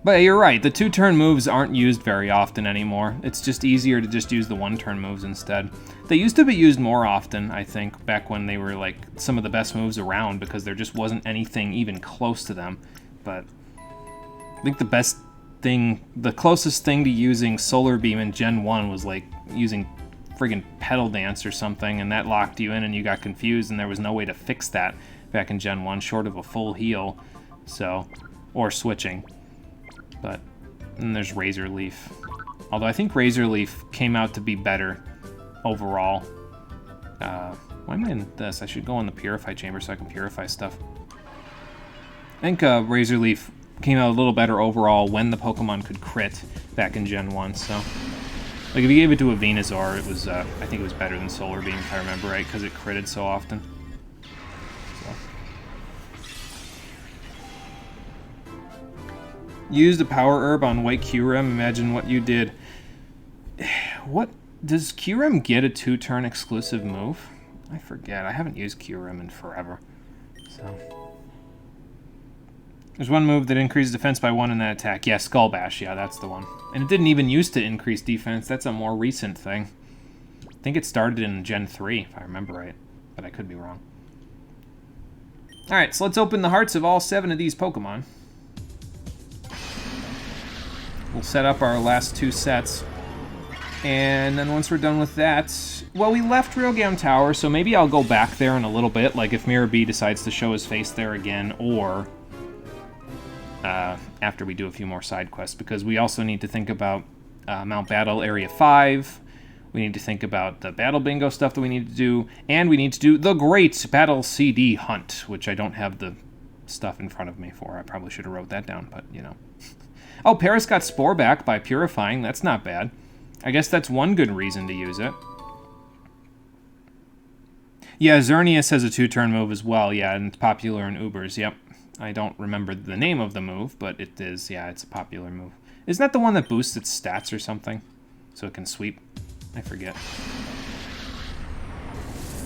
But you're right, the 2-turn moves aren't used very often anymore. It's just easier to just use the 1-turn moves instead. They used to be used more often, I think, back when they were like some of the best moves around because there just wasn't anything even close to them. But I think the closest thing to using Solar Beam in Gen 1 was like using friggin' Petal Dance or something, and that locked you in and you got confused and there was no way to fix that back in Gen 1 short of a full heal, so, or switching. But then there's Razor Leaf. Although I think Razor Leaf came out to be better overall. Why am I in this? I should go in the Purify Chamber so I can purify stuff. I think Razor Leaf came out a little better overall when the Pokemon could crit back in Gen 1, so... Like, if you gave it to a Venusaur, it was, I think it was better than Solar Beam, if I remember right, because it critted so often. Use the Power Herb on White Kyurem. Imagine what you did. What? Does Kyurem get a 2-turn exclusive move? I forget. I haven't used Kyurem in forever. So. There's one move that increases defense by 1 in that attack. Yeah, Skull Bash. Yeah, that's the one. And it didn't even used to increase defense. That's a more recent thing. I think it started in Gen 3, if I remember right. But I could be wrong. Alright, so let's open the hearts of all 7 of these Pokemon. We'll set up our last 2 sets. And then once we're done with that... Well, we left Realgam Tower, so maybe I'll go back there in a little bit, like if Mirror B decides to show his face there again, or... after we do a few more side quests, because we also need to think about Mount Battle Area 5. We need to think about the Battle Bingo stuff that we need to do, and we need to do the Great Battle CD Hunt, which I don't have the stuff in front of me for. I probably should have wrote that down, but, you know... Oh, Paris got Spore back by purifying. That's not bad. I guess that's one good reason to use it. Yeah, Xerneas has a 2-turn move as well. Yeah, and it's popular in Ubers. Yep. I don't remember the name of the move, but it is. Yeah, it's a popular move. Isn't that the one that boosts its stats or something? So it can sweep? I forget.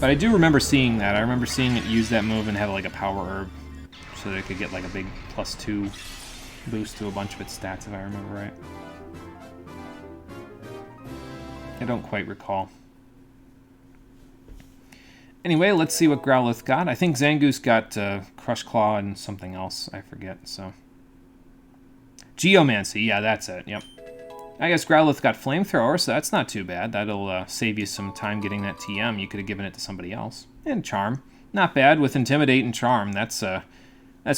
But I do remember seeing that. I remember seeing it use that move and have like a Power Herb so that it could get like a big +2 boost to a bunch of its stats, if I remember right. I don't quite recall. Anyway, let's see what Growlithe got. I think Zangoose got Crush Claw and something else. I forget, so... Geomancy, yeah, that's it, yep. I guess Growlithe got Flamethrower, so that's not too bad. That'll save you some time getting that TM. You could have given it to somebody else. And Charm. Not bad with Intimidate and Charm. That's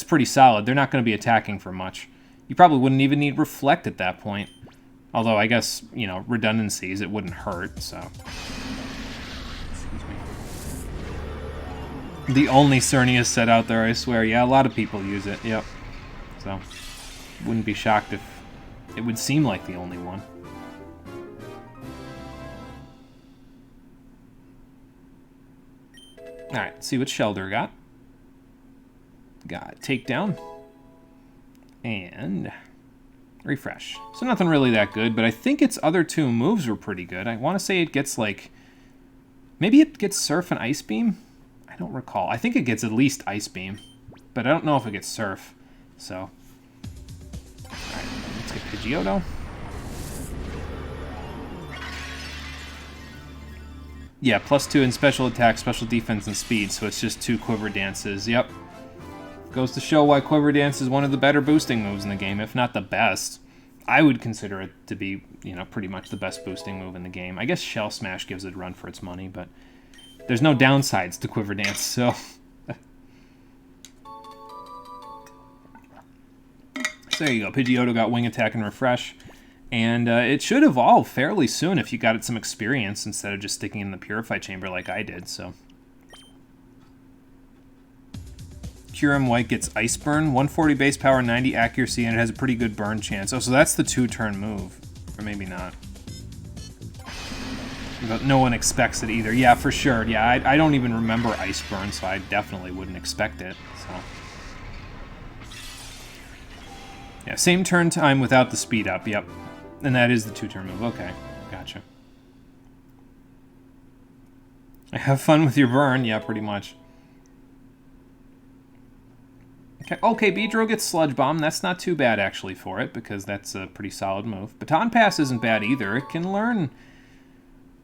pretty solid. They're not going to be attacking for much. You probably wouldn't even need Reflect at that point. Although, I guess, you know, redundancies, it wouldn't hurt, so... Excuse me. The only Cernius set out there, I swear. Yeah, a lot of people use it, yep. So, wouldn't be shocked if it would seem like the only one. Alright, see what Shelder got. Got Takedown. And Refresh. So nothing really that good, but I think its other two moves were pretty good. I want to say it gets like... Maybe it gets Surf and Ice Beam? I don't recall. I think it gets at least Ice Beam, but I don't know if it gets Surf. So... Alright, let's get Pidgeotto. Yeah, +2 in special attack, special defense, and speed, so it's just 2 Quiver Dances. Yep. Goes to show why Quiver Dance is one of the better boosting moves in the game, if not the best. I would consider it to be, you know, pretty much the best boosting move in the game. I guess Shell Smash gives it a run for its money, but there's no downsides to Quiver Dance, so... So there you go. Pidgeotto got Wing Attack and Refresh. And it should evolve fairly soon if you got it some experience instead of just sticking in the Purify Chamber like I did, so... Kyurem White gets Ice Burn, 140 base power, 90 accuracy, and it has a pretty good burn chance. Oh, so that's the 2-turn move. Or maybe not. But no one expects it either. Yeah, for sure. Yeah, I don't even remember Ice Burn, so I definitely wouldn't expect it, so... Yeah, same turn time without the speed up, yep. And that is the 2-turn move. Okay, gotcha. Have fun with your burn. Yeah, pretty much. Okay, Beedrill gets Sludge Bomb. That's not too bad, actually, for it, because that's a pretty solid move. Baton Pass isn't bad either. It can learn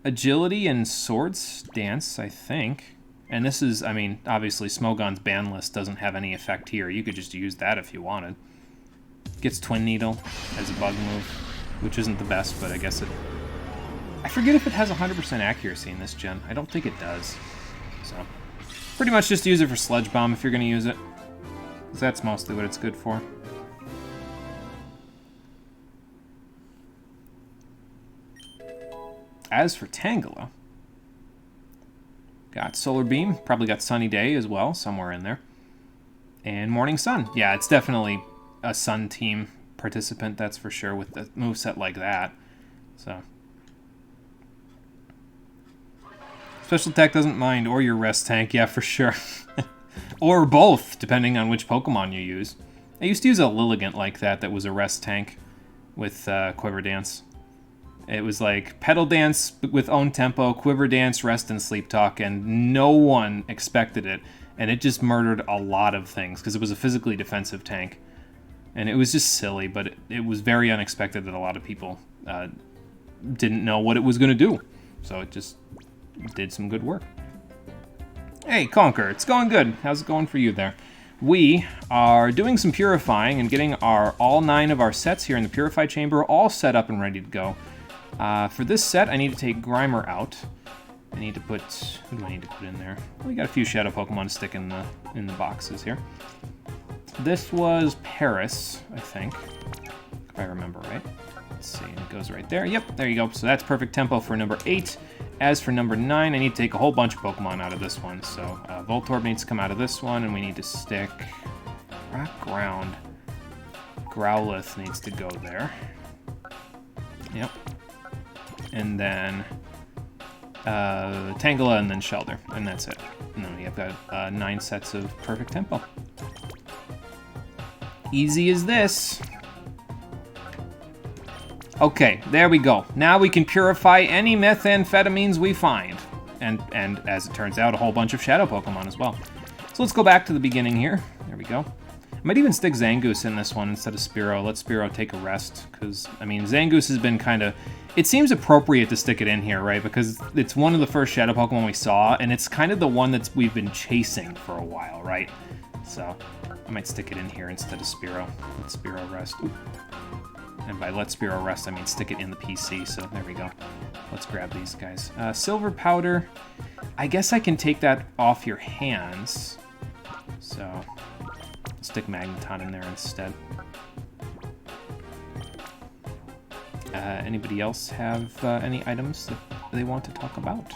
Agility and Swords Dance, I think. And this is, I mean, obviously, Smogon's ban list doesn't have any effect here. You could just use that if you wanted. Gets Twin Needle as a bug move, which isn't the best, but I guess it... I forget if it has 100% accuracy in this gen. I don't think it does. So, pretty much just use it for Sludge Bomb if you're going to use it. Because that's mostly what it's good for. As for Tangela, got Solar Beam, probably got Sunny Day as well, somewhere in there. And Morning Sun. Yeah, it's definitely a Sun team participant, that's for sure, with the moveset like that. So. Special attack doesn't mind, or your rest tank, yeah, for sure. Or both, depending on which Pokemon you use. I used to use a Lilligant like that was a rest tank with Quiver Dance. It was like Pedal Dance with Own Tempo, Quiver Dance, Rest, and Sleep Talk, and no one expected it. And it just murdered a lot of things, because it was a physically defensive tank. And it was just silly, but it was very unexpected that a lot of people didn't know what it was going to do. So it just did some good work. Hey, Conquer, it's going good. How's it going for you there? We are doing some purifying and getting all 9 of our sets here in the Purify Chamber all set up and ready to go. For this set, I need to take Grimer out. I need to put... Who do I need to put in there? Well, we got a few Shadow Pokemon to stick in the boxes here. This was Paris, I think, if I remember right. Let's see, and it goes right there. Yep, there you go. So that's perfect tempo for number 8. As for number 9, I need to take a whole bunch of Pokemon out of this one. So Voltorb needs to come out of this one, and we need to stick Rock Ground. Growlithe needs to go there. Yep. And then Tangela, and then Shelder, and that's it. And then we have got 9 sets of perfect tempo. Easy as this. Okay, there we go. Now we can purify any methamphetamines we find. And as it turns out, a whole bunch of Shadow Pokemon as well. So let's go back to the beginning here. There we go. I might even stick Zangoose in this one instead of Spearow. Let Spearow take a rest, because, I mean, Zangoose has been kind of... It seems appropriate to stick it in here, right? Because it's one of the first Shadow Pokemon we saw, and it's kind of the one that we've been chasing for a while, right? So, I might stick it in here instead of Spearow. Let Spearow rest. Ooh. And by let Spearow rest, I mean stick it in the PC, so there we go. Let's grab these guys. Silver Powder. I guess I can take that off your hands. So, stick Magneton in there instead. Anybody else have any items that they want to talk about?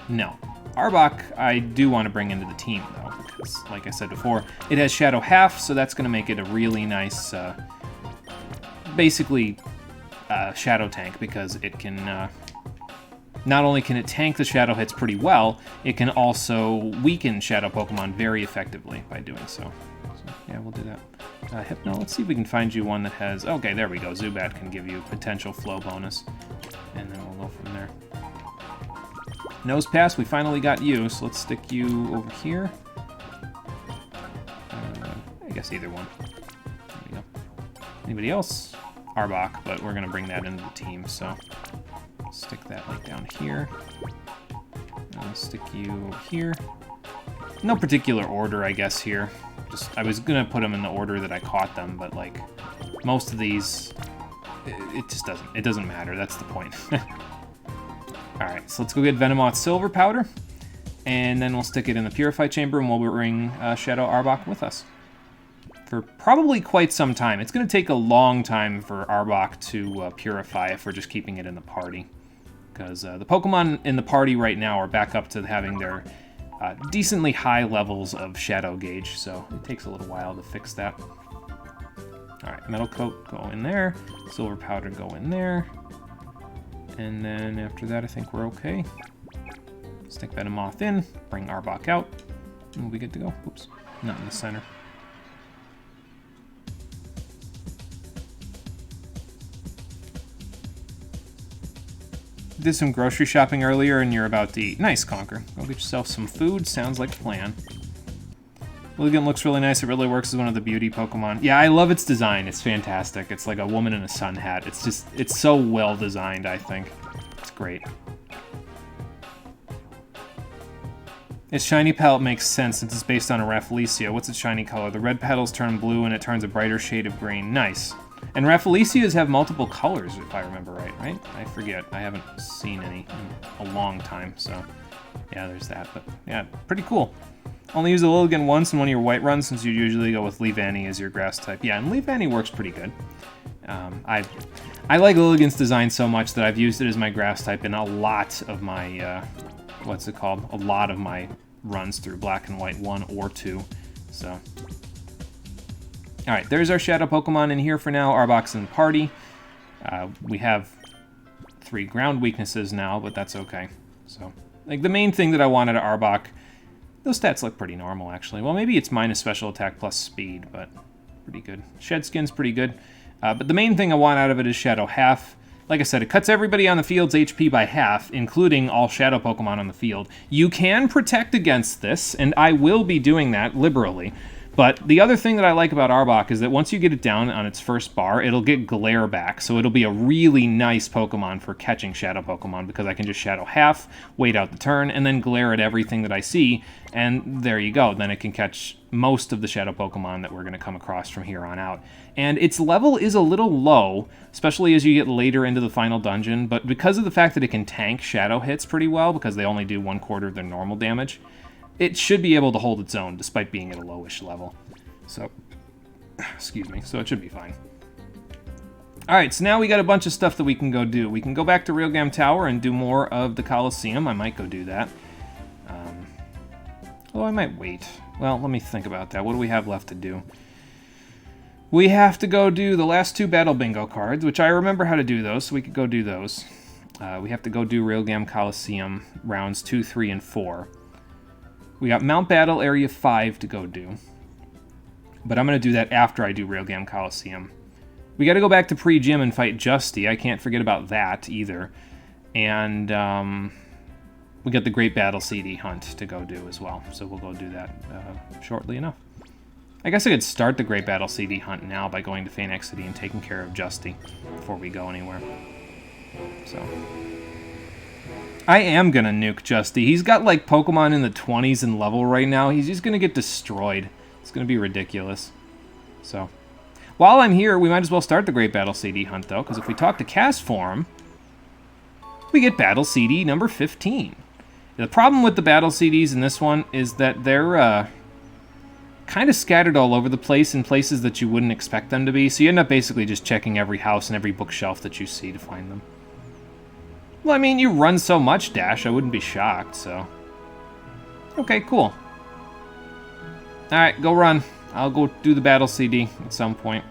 No. Arbok, I do want to bring into the team, though, because, like I said before, it has Shadow Half, so that's going to make it a really nice, basically, Shadow tank, because it can, not only can it tank the Shadow hits pretty well, it can also weaken Shadow Pokemon very effectively by doing so. So yeah, we'll do that. Hypno, let's see if we can find you one that has... Okay, there we go. Zubat can give you potential flow bonus, and then we'll go from there. Nose Pass, we finally got you, so let's stick you over here. I guess either one. There we go. Anybody else? Arbok, but we're going to bring that into the team, so stick that like down here. I'll stick you over here. No particular order, I guess, here. Just I was going to put them in the order that I caught them, but, like, most of these, it just doesn't matter. That's the point. Alright, so let's go get Venomoth Silver Powder, and then we'll stick it in the Purify Chamber, and we'll bring Shadow Arbok with us for probably quite some time. It's going to take a long time for Arbok to purify if we're just keeping it in the party, because the Pokemon in the party right now are back up to having their decently high levels of Shadow Gauge, so it takes a little while to fix that. Alright, Metal Coat, go in there. Silver Powder, go in there. And then after that, I think we're okay. Stick Venomoth in, bring Arbok out, and we'll be good to go. Oops, not in the center. Did some grocery shopping earlier and you're about to eat. Nice, Conquer. Go get yourself some food. Sounds like a plan. Lilligant looks really nice. It really works as one of the beauty Pokemon. Yeah, I love its design. It's fantastic. It's like a woman in a sun hat. It's just, it's so well designed, I think. It's great. Its shiny palette makes sense since it's based on a Rafflesia. What's its shiny color? The red petals turn blue and it turns a brighter shade of green. Nice. And Rafflesias have multiple colors, if I remember right? I forget. I haven't seen any in a long time, so yeah, there's that. But yeah, pretty cool. Only use the Lilligant once in one of your white runs, since you usually go with Leavanny as your grass type. Yeah, and Leavanny works pretty good. I like Lilligant's design so much that I've used it as my grass type in a lot of my, what's it called? A lot of my runs through Black and White 1 or 2, so... Alright, there's our Shadow Pokemon in here for now. Arbok's in the party. We have 3 ground weaknesses now, but that's okay. So, like, the main thing that I wanted at Arbok, those stats look pretty normal, actually. Well, maybe it's minus special attack plus speed, but pretty good. Shed Skin's pretty good. But the main thing I want out of it is Shadow Half. Like I said, it cuts everybody on the field's HP by half, including all Shadow Pokemon on the field. You can protect against this, and I will be doing that liberally. But the other thing that I like about Arbok is that once you get it down on its first bar, it'll get Glare back. So it'll be a really nice Pokemon for catching Shadow Pokemon, because I can just Shadow Half, wait out the turn, and then glare at everything that I see, and there you go. Then it can catch most of the Shadow Pokemon that we're going to come across from here on out. And its level is a little low, especially as you get later into the final dungeon, but because of the fact that it can tank Shadow hits pretty well, because they only do 1/4 of their normal damage, it should be able to hold its own despite being at a lowish level. So, excuse me, so it should be fine. Alright, so now we got a bunch of stuff that we can go do. We can go back to Realgam Tower and do more of the Coliseum. I might go do that. Although I might wait. Well, let me think about that. What do we have left to do? We have to go do the last 2 Battle Bingo cards, which I remember how to do those, so we could go do those. We have to go do Realgam Coliseum rounds 2, 3, and 4. We got Mount Battle Area 5 to go do. But I'm going to do that after I do Realgam Coliseum. We got to go back to pre-gym and fight Justy. I can't forget about that either. And we got the Great Battle CD hunt to go do as well. So we'll go do that shortly enough. I guess I could start the Great Battle CD hunt now by going to Phoenix City and taking care of Justy before we go anywhere. So... I am going to nuke Justy. He's got, like, Pokemon in the 20s in level right now. He's just going to get destroyed. It's going to be ridiculous. So, while I'm here, we might as well start the Great Battle CD hunt, though, because if we talk to Castform, we get Battle CD number 15. The problem with the Battle CDs in this one is that they're kind of scattered all over the place in places that you wouldn't expect them to be, so you end up basically just checking every house and every bookshelf that you see to find them. Well, I mean, you run so much, Dash, I wouldn't be shocked, so... Okay, cool. Alright, go run. I'll go do the battle CD at some point.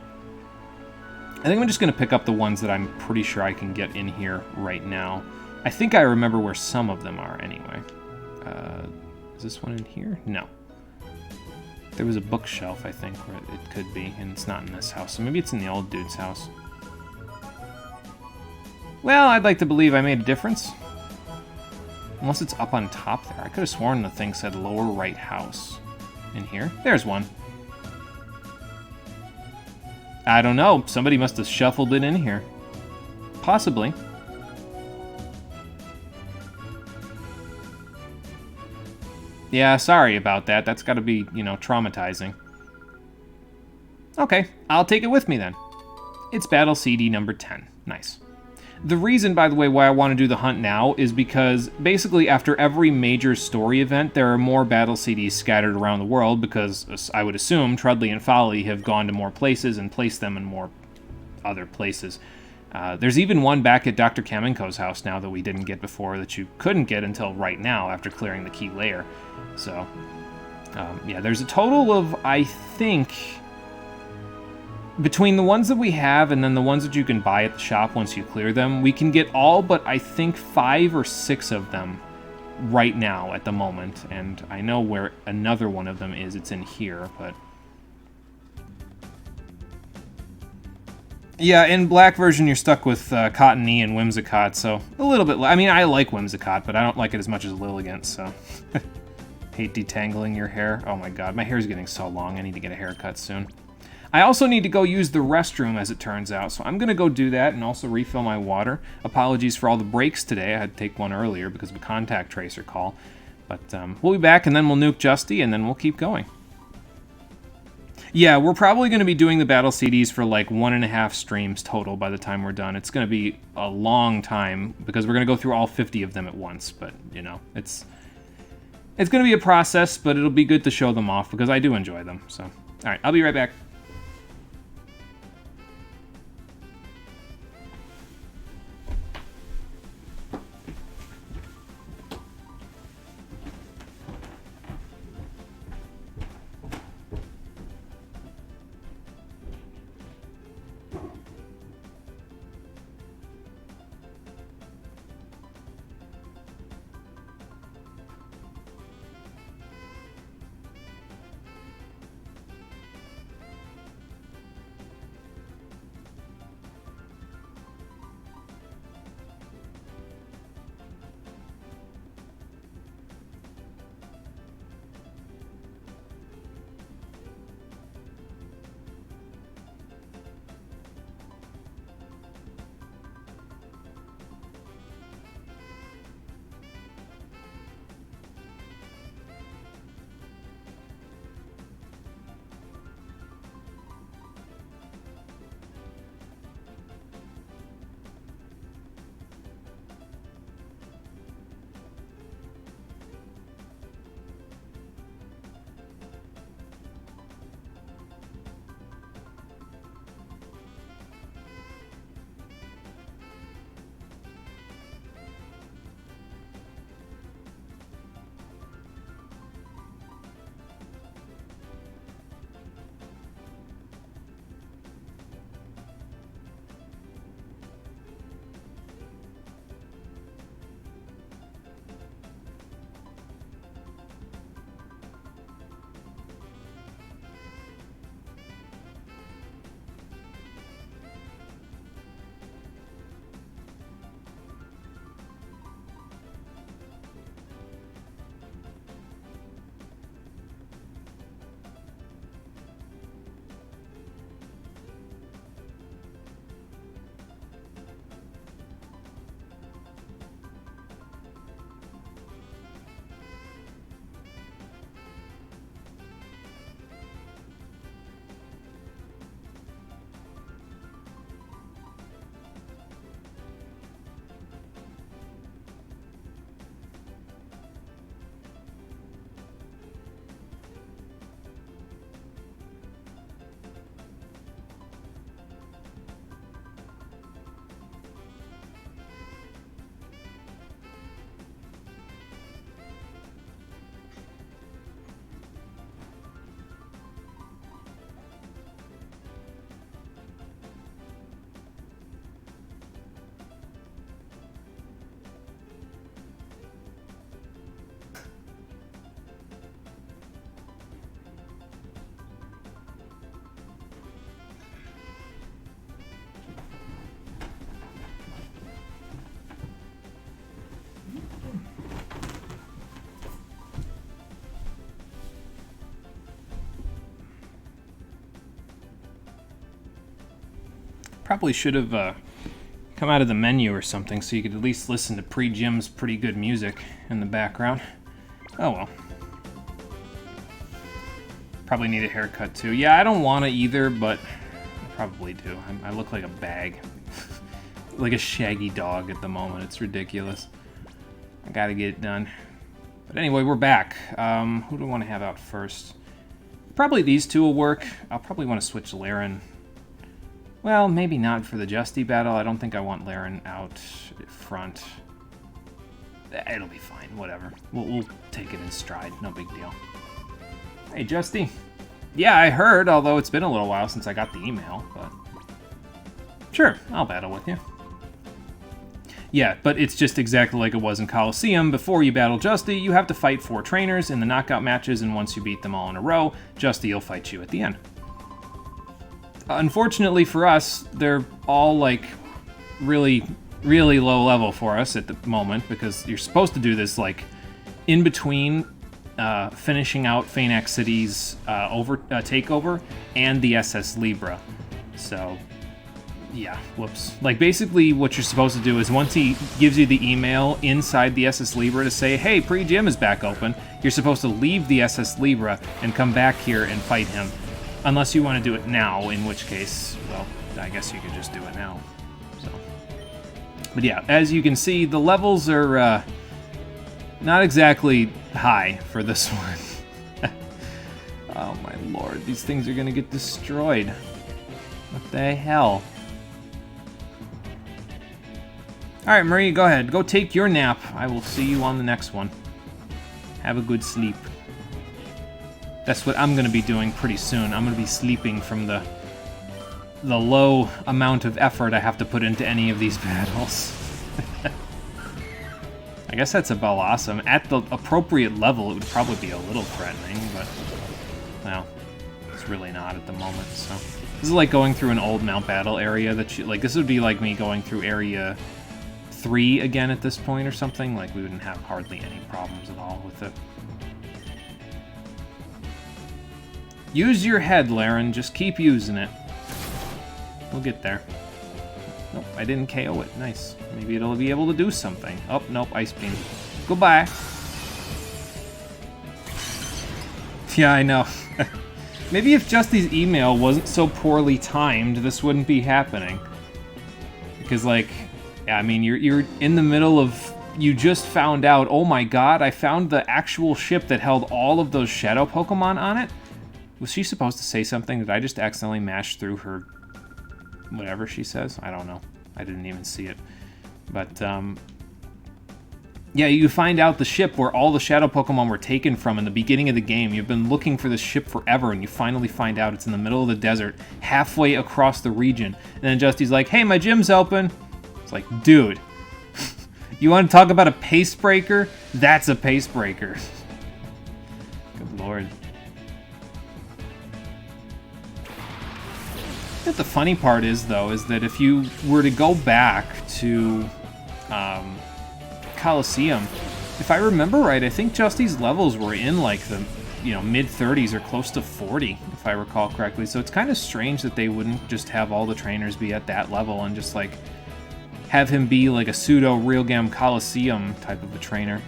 I think I'm just going to pick up the ones that I'm pretty sure I can get in here right now. I think I remember where some of them are anyway. Is this one in here? No. There was a bookshelf, I think, where it could be, and it's not in this house. So maybe it's in the old dude's house. Well, I'd like to believe I made a difference. Unless it's up on top there. I could have sworn the thing said lower right house. In here? There's one. I don't know. Somebody must have shuffled it in here. Possibly. Yeah, sorry about that. That's got to be, you know, traumatizing. Okay, I'll take it with me then. It's Battle CD number 10. Nice. The reason, by the way, why I want to do the hunt now is because basically after every major story event, there are more battle CDs scattered around the world because I would assume Trudley and Folly have gone to more places and placed them in more other places. There's even one back at Dr. Kamenko's house now that we didn't get before that you couldn't get until right now after clearing the key layer. So, yeah, there's a total of, I think, between the ones that we have and then the ones that you can buy at the shop once you clear them, we can get all but, I think, 5 or 6 of them right now at the moment. And I know where another one of them is. It's in here, but... Yeah, in black version, you're stuck with Cottony and Whimsicott, so a little bit... I mean, I like Whimsicott, but I don't like it as much as Lilligant, so... Hate detangling your hair. Oh my god, my hair's getting so long. I need to get a haircut soon. I also need to go use the restroom, as it turns out, so I'm going to go do that and also refill my water. Apologies for all the breaks today. I had to take one earlier because of a contact tracer call. But we'll be back, and then we'll nuke Justy, and then we'll keep going. Yeah, we're probably going to be doing the battle CDs for like 1.5 streams total by the time we're done. It's going to be a long time because we're going to go through all 50 of them at once. But, you know, it's going to be a process, but it'll be good to show them off because I do enjoy them. So, all right, I'll be right back. Probably should have come out of the menu or something so you could at least listen to Pre-Gym's pretty good music in the background. Oh well. Probably need a haircut too. Yeah, I don't want to either, but I probably do. I look like a bag. Like a shaggy dog at the moment. It's ridiculous. I gotta get it done. But anyway, we're back. Who do I want to have out first? Probably these two will work. I'll probably want to switch Laren. Well, maybe not for the Justy battle. I don't think I want Laren out front. It'll be fine. Whatever. We'll take it in stride. No big deal. Hey, Justy. Yeah, I heard, although it's been a little while since I got the email, but... Sure, I'll battle with you. Yeah, but it's just exactly like it was in Coliseum. Before you battle Justy, you have to fight 4 trainers in the knockout matches, and once you beat them all in a row, Justy will fight you at the end. Unfortunately for us, they're all, like, really, really low level for us at the moment, because you're supposed to do this, like, in between finishing out Phaenax City's takeover and the SS Libra. So... yeah, whoops. Like, basically what you're supposed to do is once he gives you the email inside the SS Libra to say, hey, Pre-Gym is back open, you're supposed to leave the SS Libra and come back here and fight him. Unless you want to do it now, in which case, well, I guess you could just do it now. So. But yeah, as you can see, the levels are not exactly high for this one. Oh my lord, these things are going to get destroyed. What the hell? Alright, Marie, go ahead. Go take your nap. I will see you on the next one. Have a good sleep. That's what I'm going to be doing pretty soon. I'm going to be sleeping from the low amount of effort I have to put into any of these battles. I guess that's about awesome. At the appropriate level, it would probably be a little threatening, but, well, it's really not at the moment, so. This is like going through an old Mount Battle area that you, like, this would be like me going through area 3 again at this point or something. Like, we wouldn't have hardly any problems at all with it. Use your head, Laren. Just keep using it. We'll get there. Nope, I didn't KO it. Nice. Maybe it'll be able to do something. Oh, nope, Ice Beam. Goodbye. Yeah, I know. Maybe if Justy's email wasn't so poorly timed, this wouldn't be happening. Because, like, yeah, I mean, you're in the middle of... You just found out, oh my god, I found the actual ship that held all of those shadow Pokemon on it? Was she supposed to say something? Did I just accidentally mash through her... whatever she says? I don't know. I didn't even see it. But, yeah, you find out the ship where all the shadow Pokemon were taken from in the beginning of the game. You've been looking for this ship forever, and you finally find out it's in the middle of the desert, halfway across the region. And then Justy's like, hey, my gym's open. It's like, dude, you want to talk about a pace breaker? That's a pace breaker. Good lord. But the funny part is, though, is that if you were to go back to Coliseum, if I remember right, I think Justy's levels were in like the, you know, mid-30s or close to 40, if I recall correctly. So it's kind of strange that they wouldn't just have all the trainers be at that level and just like have him be like a pseudo Realgam Coliseum type of a trainer.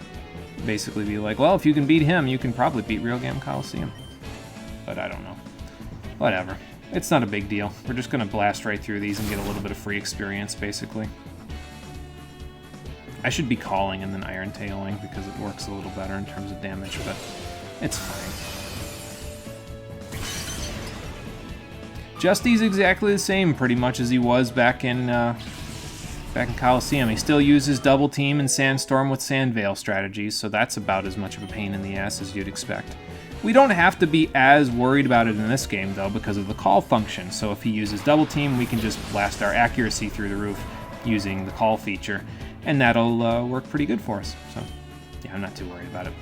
Basically be like, well, if you can beat him, you can probably beat Realgam Coliseum. But I don't know. Whatever. It's not a big deal. We're just going to blast right through these and get a little bit of free experience, basically. I should be calling and then Iron Tailing because it works a little better in terms of damage, but it's fine. Justy's exactly the same, pretty much, as he was back in Coliseum. He still uses Double Team and Sandstorm with Sandveil strategies, so that's about as much of a pain in the ass as you'd expect. We don't have to be as worried about it in this game, though, because of the call function. So if he uses Double Team, we can just blast our accuracy through the roof using the call feature, and that'll work pretty good for us. So, yeah, I'm not too worried about it.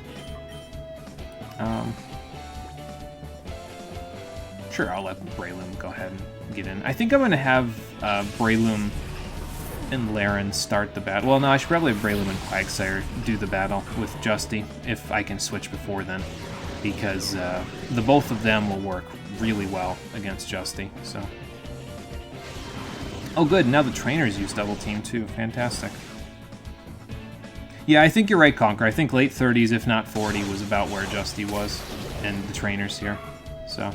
Sure, I'll let Breloom go ahead and get in. I think I'm going to have Breloom and Laren start the battle. Well, no, I should probably have Breloom and Quagsire do the battle with Justy, if I can switch before then. Because the both of them will work really well against Justy. So Oh, good. Now the trainers use double team, too. Fantastic. Yeah, I think you're right, Conker. I think late 30s, if not 40, was about where Justy was and the trainers here. So...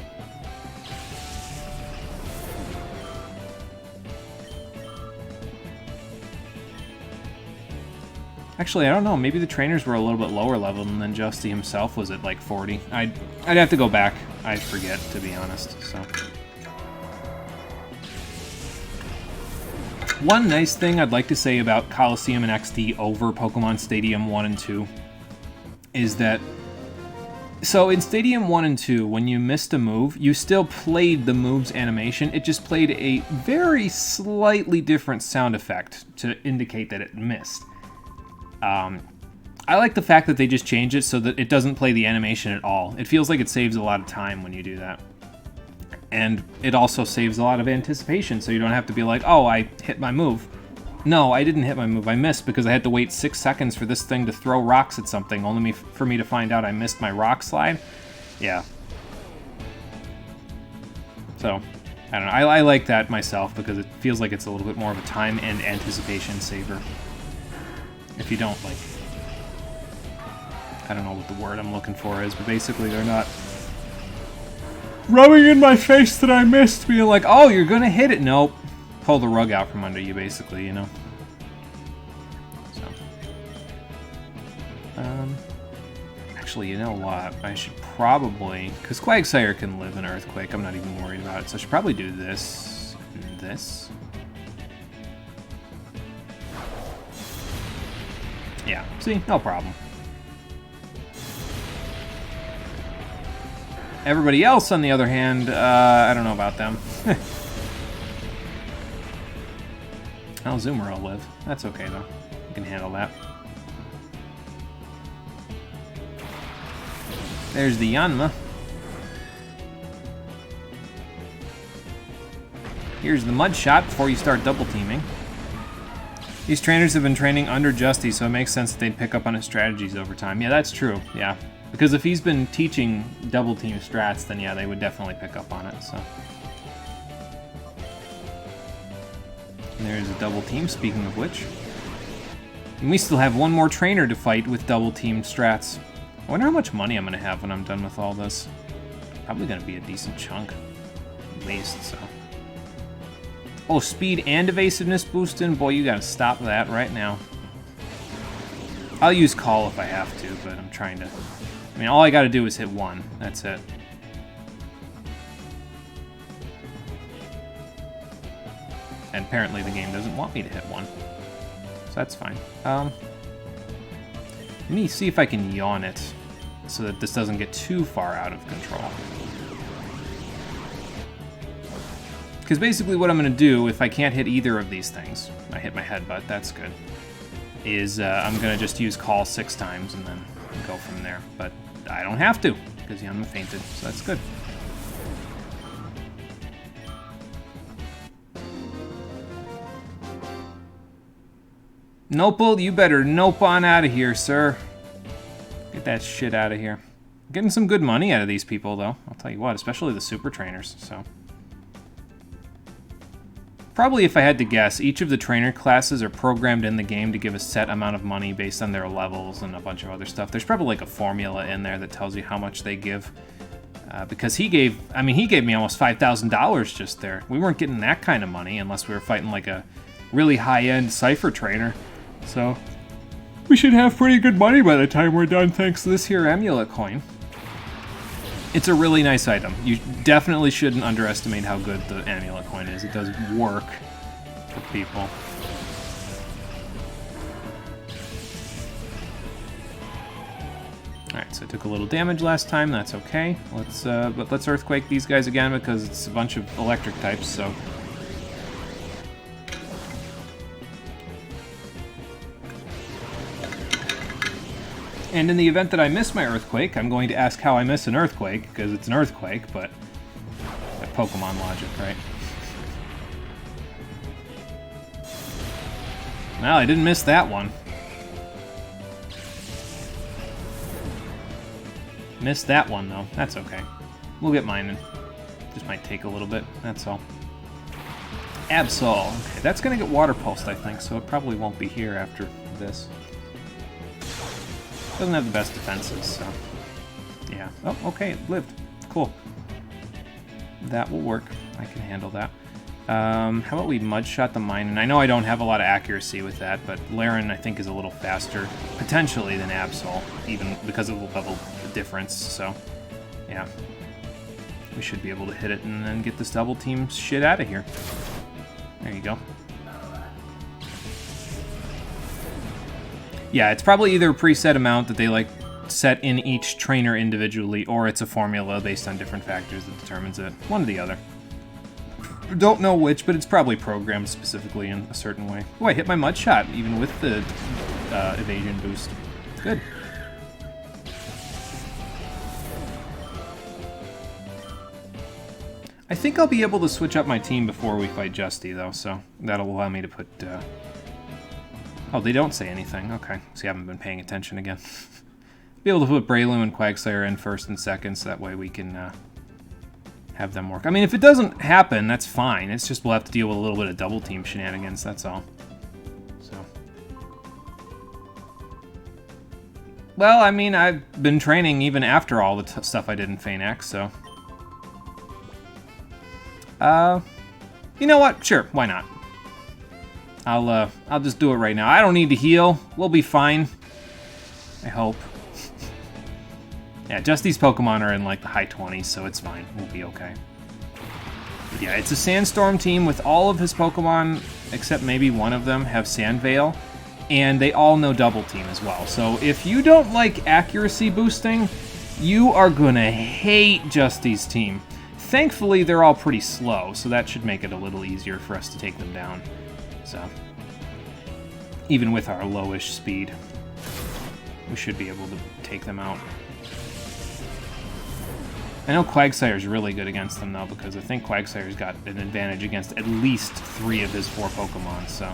Actually, I don't know. Maybe the trainers were a little bit lower level, and then Justy himself was at like 40. I'd have to go back. I forget, to be honest. So, one nice thing I'd like to say about Coliseum and XD over Pokemon Stadium 1 and 2 is that, so in Stadium 1 and 2, when you missed a move, you still played the move's animation. It just played a very slightly different sound effect to indicate that it missed. I like the fact that they just change it so that it doesn't play the animation at all. It feels like it saves a lot of time when you do that. And it also saves a lot of anticipation, so you don't have to be like, oh, I hit my move. No, I didn't hit my move. I missed because I had to wait 6 seconds for this thing to throw rocks at something, only for me to find out I missed my rock slide. Yeah. So, I don't know. I like that myself because it feels like it's a little bit more of a time and anticipation saver. If you don't, like, I don't know what the word I'm looking for is, but basically they're not rubbing in my face that I missed, being like, oh, you're gonna hit it. Nope. Pull the rug out from under you, basically, you know? So. Actually, you know what? I should probably, because Quagsire can live in Earthquake, I'm not even worried about it, so I should probably do this and this. Yeah, see? No problem. Everybody else, on the other hand, I don't know about them. Alzoomer will live. That's okay, though. You can handle that. There's the Yanma. Here's the Mud Shot before you start double teaming. These trainers have been training under Justy, so it makes sense that they'd pick up on his strategies over time. Yeah, that's true, yeah. Because if he's been teaching double team strats, then yeah, they would definitely pick up on it, so. And there's a double team, speaking of which. And we still have one more trainer to fight with double team strats. I wonder how much money I'm going to have when I'm done with all this. Probably going to be a decent chunk, at least, so. Oh, speed and evasiveness boosting? Boy, you gotta stop that right now. I'll use Call if I have to, but I'm trying to... I mean, all I gotta do is hit 1. That's it. And apparently the game doesn't want me to hit 1. So that's fine. Let me see if I can yawn it so that this doesn't get too far out of control. Because basically what I'm going to do, if I can't hit either of these things, I hit my headbutt, that's good, is I'm going to just use Call 6 times and then go from there. But I don't have to, because Yanma fainted, so that's good. Nopal, you better nope on out of here, sir. Get that shit out of here. I'm getting some good money out of these people, though. I'll tell you what, especially the super trainers, so... Probably, if I had to guess, each of the trainer classes are programmed in the game to give a set amount of money based on their levels and a bunch of other stuff. There's probably like a formula in there that tells you how much they give. Because he gave me almost $5,000 just there. We weren't getting that kind of money unless we were fighting like a really high-end Cypher trainer. So, we should have pretty good money by the time we're done thanks to this here amulet coin. It's a really nice item. You definitely shouldn't underestimate how good the amulet coin is. It does work for people. Alright, so I took a little damage last time, that's okay. But let's Earthquake these guys again because it's a bunch of electric types, so... And in the event that I miss my Earthquake, I'm going to ask how I miss an Earthquake, because it's an Earthquake, but... that Pokemon logic, right? Well, I didn't miss that one. Missed that one, though. That's okay. We'll get mine in. Just might take a little bit, that's all. Absol. Okay, that's going to get Water Pulsed, I think, so it probably won't be here after this. Doesn't have the best defenses, so... Yeah. Oh, okay, it lived. Cool. That will work. I can handle that. How about we Mud Shot the Mine? And I know I don't have a lot of accuracy with that, but Laren, I think, is a little faster, potentially, than Absol, even because of the level difference, so... Yeah. We should be able to hit it and then get this double team shit out of here. There you go. Yeah, it's probably either a preset amount that they like set in each trainer individually, or it's a formula based on different factors that determines it. One or the other. Don't know which, but it's probably programmed specifically in a certain way. Oh, I hit my Mud Shot, even with the evasion boost. Good. I think I'll be able to switch up my team before we fight Justy, though, so that'll allow me to put... Oh, they don't say anything. Okay, so you haven't been paying attention again. Be able to put Breloom and Quagsire in first and second, so that way we can have them work. I mean, if it doesn't happen, that's fine. It's just we'll have to deal with a little bit of double team shenanigans, that's all. So. Well, I mean, I've been training even after all the stuff I did in Feign X, so... You know what? Sure, why not? I'll just do it right now. I don't need to heal. We'll be fine. I hope. Yeah, just these Pokemon are in like the high 20s, so it's fine. We'll be okay. But yeah, it's a Sandstorm team with all of his Pokemon, except maybe one of them, have Sand Veil, and they all know Double Team as well. So if you don't like accuracy boosting, you are gonna hate Justy's team. Thankfully, they're all pretty slow, so that should make it a little easier for us to take them down. So, even with our lowish speed, we should be able to take them out. I know Quagsire's really good against them, though, because I think Quagsire's got an advantage against at least 3 of his 4 Pokemon, so...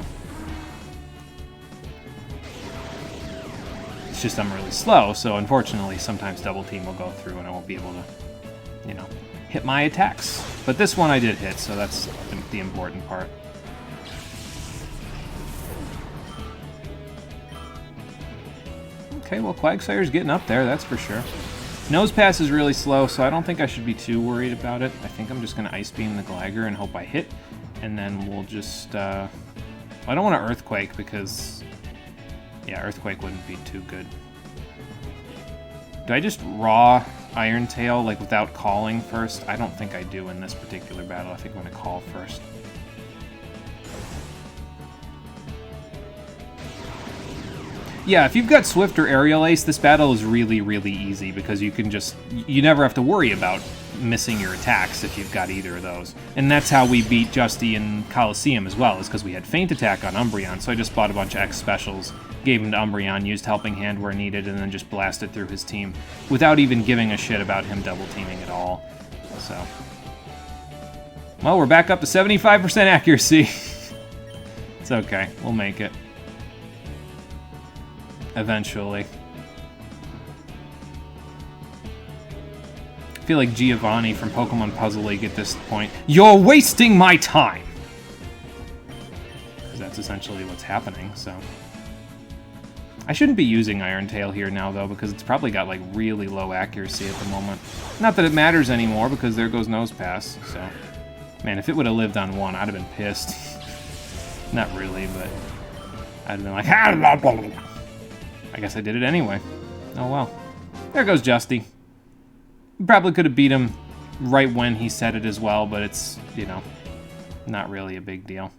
It's just I'm really slow, so unfortunately, sometimes Double Team will go through and I won't be able to, you know... hit my attacks. But this one I did hit, so that's the important part. Okay, well, Quagsire's getting up there, that's for sure. Nosepass is really slow, so I don't think I should be too worried about it. I think I'm just going to Ice Beam the Gligar and hope I hit. And then we'll just... I don't want to Earthquake because... Yeah, Earthquake wouldn't be too good. Do I just raw Iron Tail, like, without calling first? I don't think I do in this particular battle. I think I'm going to call first. Yeah, if you've got Swift or Aerial Ace, this battle is really, really easy because you can just... You never have to worry about missing your attacks if you've got either of those. And that's how we beat Justy in Coliseum as well, is because we had Feint Attack on Umbreon, so I just bought a bunch of X specials, gave him to Umbreon, used Helping Hand where needed, and then just blasted through his team without even giving a shit about him double teaming at all. So... Well, we're back up to 75% accuracy. It's okay. We'll make it. Eventually. I feel like Giovanni from Pokemon Puzzle League at this point. You're wasting my time! Because that's essentially what's happening, so... I shouldn't be using Iron Tail here now, though, because it's probably got, like, really low accuracy at the moment. Not that it matters anymore, because there goes Nosepass, so... Man, if it would have lived on 1, I'd have been pissed. Not really, but... I'd have been like... I guess I did it anyway. Oh well. There goes Justy. Probably could have beat him right when he said it as well, but it's, you know, not really a big deal.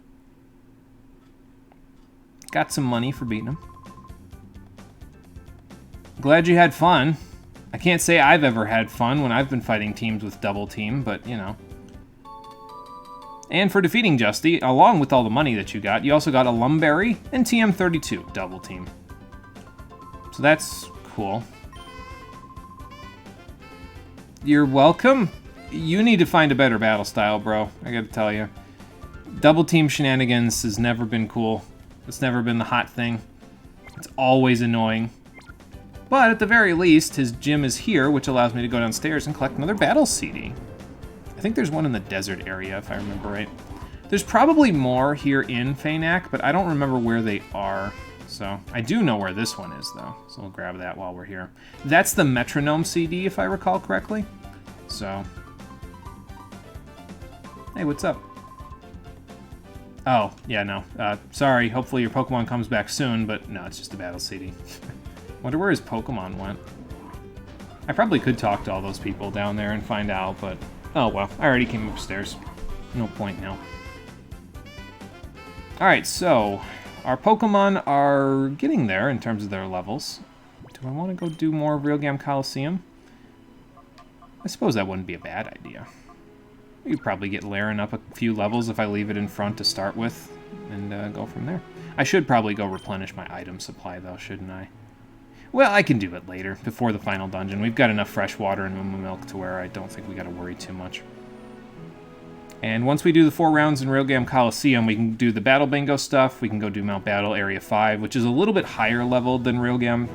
Got some money for beating him. Glad you had fun. I can't say I've ever had fun when I've been fighting teams with Double Team, but, you know. And for defeating Justy, along with all the money that you got, you also got a Lumberry and TM32 Double Team. So that's cool. You're welcome. You need to find a better battle style, bro. I gotta tell you. Double team shenanigans has never been cool. It's never been the hot thing. It's always annoying. But at the very least, his gym is here, which allows me to go downstairs and collect another battle CD. I think there's one in the desert area, if I remember right. There's probably more here in Feynac, but I don't remember where they are. So I do know where this one is, though. So we'll grab that while we're here. That's the Metronome CD, if I recall correctly. So... Hey, what's up? Oh, yeah, no. Sorry, hopefully your Pokemon comes back soon, but no, it's just a battle CD. Wonder where his Pokemon went. I probably could talk to all those people down there and find out, but... Oh, well, I already came upstairs. No point now. Alright, so... Our Pokemon are getting there in terms of their levels. Do I want to go do more of Realgam Coliseum? I suppose that wouldn't be a bad idea. We could probably get Laren up a few levels if I leave it in front to start with, and go from there. I should probably go replenish my item supply, though, shouldn't I? Well, I can do it later, before the final dungeon. We've got enough fresh water and Moo Milk to where I don't think we got to worry too much. And once we do the 4 rounds in Realgam Coliseum, we can do the Battle Bingo stuff. We can go do Mount Battle Area 5, which is a little bit higher level than Realgam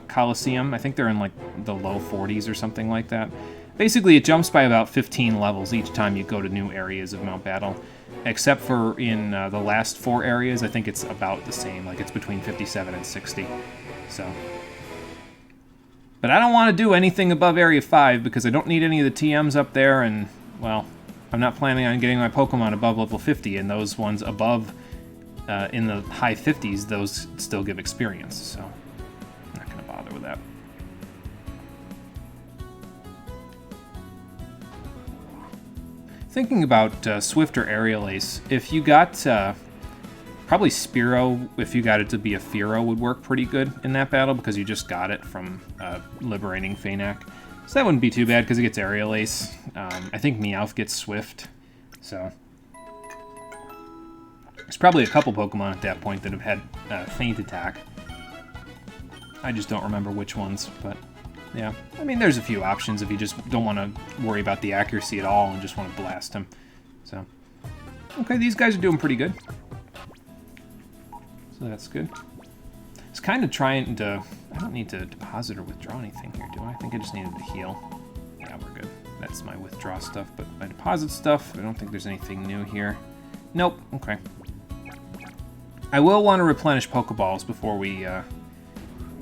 Coliseum. I think they're in, like, the low 40s or something like that. Basically, it jumps by about 15 levels each time you go to new areas of Mount Battle. Except for in the last 4 areas, I think it's about the same. Like, it's between 57 and 60. So... But I don't want to do anything above Area 5 because I don't need any of the TMs up there, and, well, I'm not planning on getting my Pokemon above level 50, and those ones above in the high 50s, those still give experience, so I'm not going to bother with that. Thinking about Swift or Aerial Ace, if you got... Probably Spearow, if you got it to be a Fearow, would work pretty good in that battle because you just got it from liberating Feynac. So that wouldn't be too bad because it gets Aerial Ace. I think Meowth gets Swift. So there's probably a couple Pokemon at that point that have had Feint Attack. I just don't remember which ones, but yeah. I mean, there's a few options if you just don't want to worry about the accuracy at all and just want to blast him. So, okay, these guys are doing pretty good. So that's good. It's kind of trying to... I don't need to deposit or withdraw anything here, do I? I think I just needed to heal. Yeah, we're good. That's my withdraw stuff, but my deposit stuff, I don't think there's anything new here. Nope, okay. I will want to replenish Pokeballs before we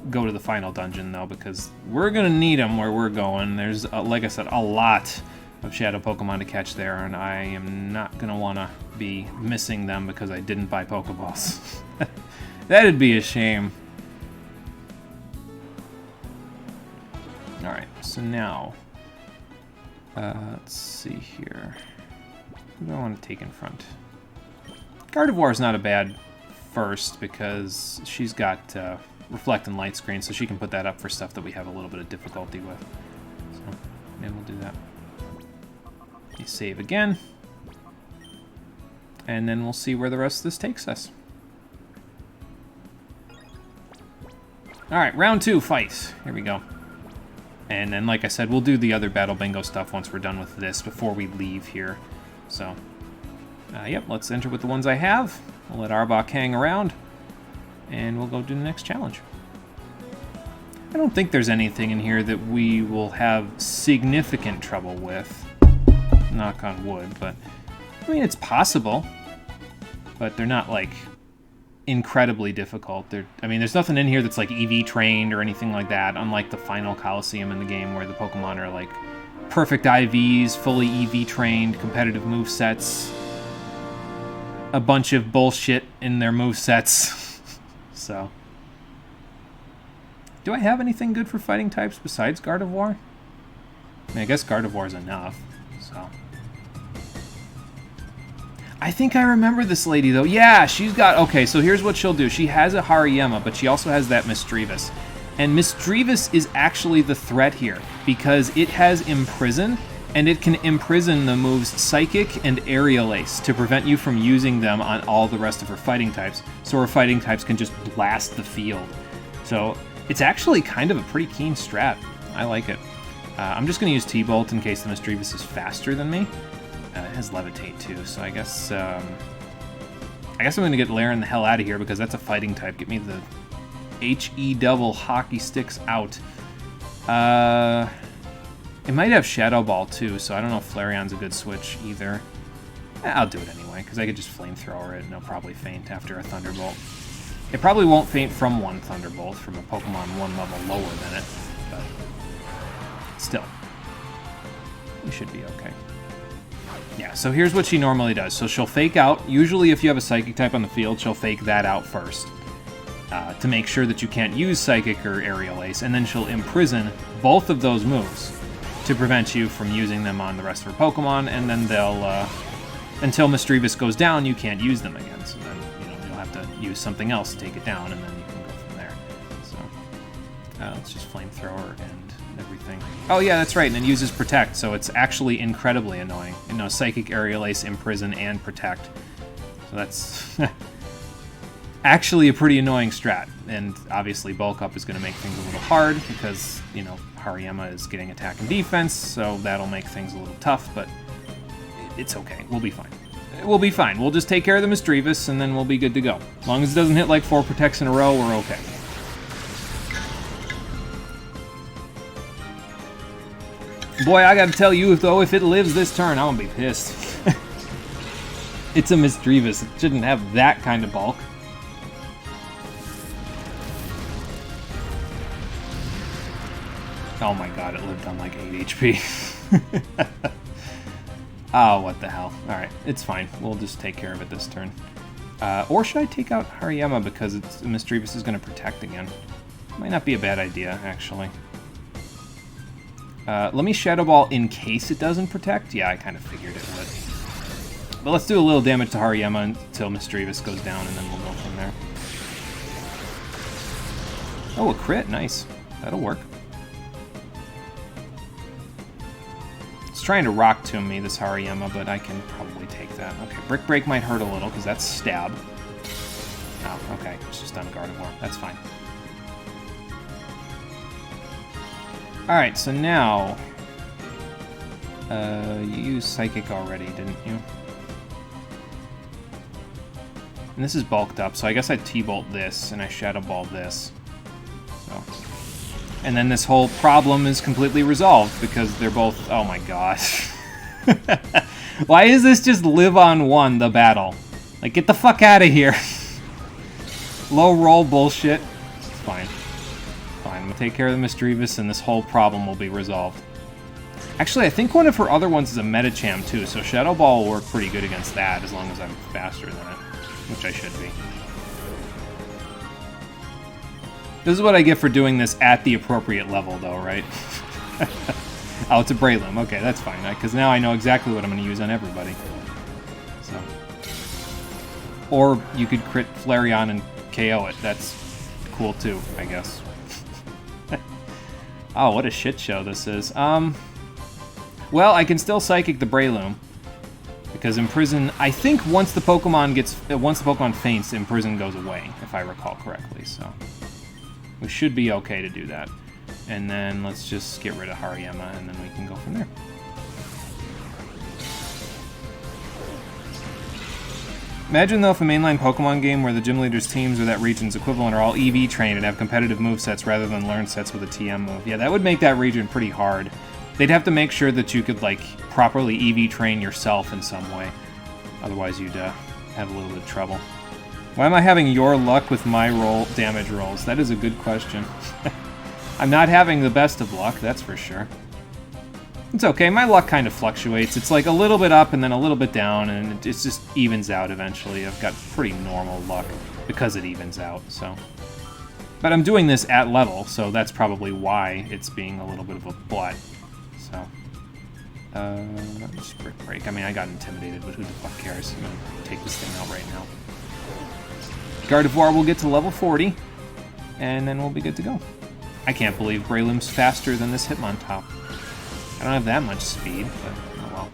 go to the final dungeon, though, because we're going to need them where we're going. There's, like I said, a lot of Shadow Pokemon to catch there, and I am not going to want to be missing them because I didn't buy Pokeballs. That'd be a shame. Alright, so now, let's see here. Who do I want to take in front? Gardevoir is not a bad first because she's got Reflect and Light Screen, so she can put that up for stuff that we have a little bit of difficulty with. So, maybe we'll do that. You save again. And then we'll see where the rest of this takes us. Alright, round 2, fight. Here we go. And then, like I said, we'll do the other Battle Bingo stuff once we're done with this before we leave here. So, yep, let's enter with the ones I have. We'll let Arbok hang around. And we'll go do the next challenge. I don't think there's anything in here that we will have significant trouble with. Knock on wood, but... I mean, it's possible. But they're not, like... incredibly difficult. I mean, there's nothing in here that's like EV trained or anything like that, unlike the final Coliseum in the game where the Pokemon are like perfect IVs, fully EV trained, competitive movesets, a bunch of bullshit in their movesets. So, do I have anything good for fighting types besides Gardevoir? I mean, I guess Gardevoir's enough, so... I think I remember this lady, though. Yeah, she's got... Okay, so here's what she'll do. She has a Hariyama, but she also has that Misdreavus. And Misdreavus is actually the threat here, because it has Imprison, and it can imprison the moves Psychic and Aerial Ace to prevent you from using them on all the rest of her fighting types, so her fighting types can just blast the field. So it's actually kind of a pretty keen strat. I like it. I'm just going to use T-Bolt in case the Misdreavus is faster than me. It has Levitate too, so I guess I'm going to get Laren the hell out of here because that's a fighting type. Get me the HE double hockey sticks out. It might have Shadow Ball too, so I don't know if Flareon's a good switch either. I'll do it anyway, because I could just flamethrower it and it'll probably faint after a Thunderbolt. It probably won't faint from one Thunderbolt, from a Pokemon one level lower than it, but still. We should be okay. Yeah, so here's what she normally does. So she'll fake out. Usually if you have a Psychic type on the field, she'll fake that out first to make sure that you can't use Psychic or Aerial Ace, and then she'll imprison both of those moves to prevent you from using them on the rest of her Pokemon, and then they'll, until Misdreavus goes down, you can't use them again. So then, you'll have to use something else to take it down, and then you can go from there. So, let's just Flamethrower and everything. Oh yeah, that's right, and it uses Protect, so it's actually incredibly annoying. Psychic, Aerial Ace, Imprison, and Protect. So that's actually a pretty annoying strat, and obviously Bulk Up is going to make things a little hard, because, Hariyama is getting attack and defense, so that'll make things a little tough, but it's okay. We'll be fine. We'll be fine. We'll just take care of the Misdreavus, and then we'll be good to go. As long as it doesn't hit like 4 Protects in a row, we're okay. Boy, I gotta tell you, though, if it lives this turn, I'm gonna be pissed. It's a Misdreavus. It shouldn't have that kind of bulk. Oh my god, it lived on like 8 HP. Oh, what the hell. Alright, it's fine. We'll just take care of it this turn. Or should I take out Hariyama because Misdreavus is going to protect again? Might not be a bad idea, actually. Let me Shadow Ball in case it doesn't protect. Yeah, I kind of figured it would. But let's do a little damage to Hariyama until Misdreavus goes down, and then we'll go from there. Oh, a crit. Nice. That'll work. It's trying to Rock Tomb me, this Hariyama, but I can probably take that. Okay, Brick Break might hurt a little, because that's Stab. Oh, okay. It's just on Gardevoir. That's fine. Alright, so now... you used Psychic already, didn't you? And this is bulked up, so I guess I T-Bolt this, and I Shadow Ball this. So... And then this whole problem is completely resolved, because they're both... Oh my gosh. Why is this just live on one, the battle? Like, get the fuck out of here. Low roll bullshit. It's fine. Fine, I'm gonna take care of the Misdreavus, and this whole problem will be resolved. Actually, I think one of her other ones is a Medicham, too, so Shadow Ball will work pretty good against that, as long as I'm faster than it. Which I should be. This is what I get for doing this at the appropriate level, though, right? Oh, it's a Breloom. Okay, that's fine, because now I know exactly what I'm going to use on everybody. So. Or you could crit Flareon and KO it. That's cool, too, I guess. Oh, what a shit show this is. Well, I can still Psychic the Breloom. Because Imprison, I think once the Pokemon faints, Imprison goes away, if I recall correctly, so... We should be okay to do that. And then let's just get rid of Hariyama, and then we can go from there. Imagine, though, if a mainline Pokemon game where the gym leaders' teams or that region's equivalent are all EV trained and have competitive movesets rather than learn sets with a TM move. Yeah, that would make that region pretty hard. They'd have to make sure that you could, like, properly EV train yourself in some way. Otherwise, you'd have a little bit of trouble. Why am I having your luck with my damage rolls? That is a good question. I'm not having the best of luck, that's for sure. It's okay, my luck kind of fluctuates. It's like a little bit up and then a little bit down, and it just evens out eventually. I've got pretty normal luck because it evens out, so... But I'm doing this at level, so that's probably why it's being a little bit of a butt. So... just Brick Break. I mean, I got intimidated, but who the fuck cares? I'm gonna take this thing out right now. Gardevoir will get to level 40, and then we'll be good to go. I can't believe Breloom's faster than this Hitmontop. I don't have that much speed, but oh well.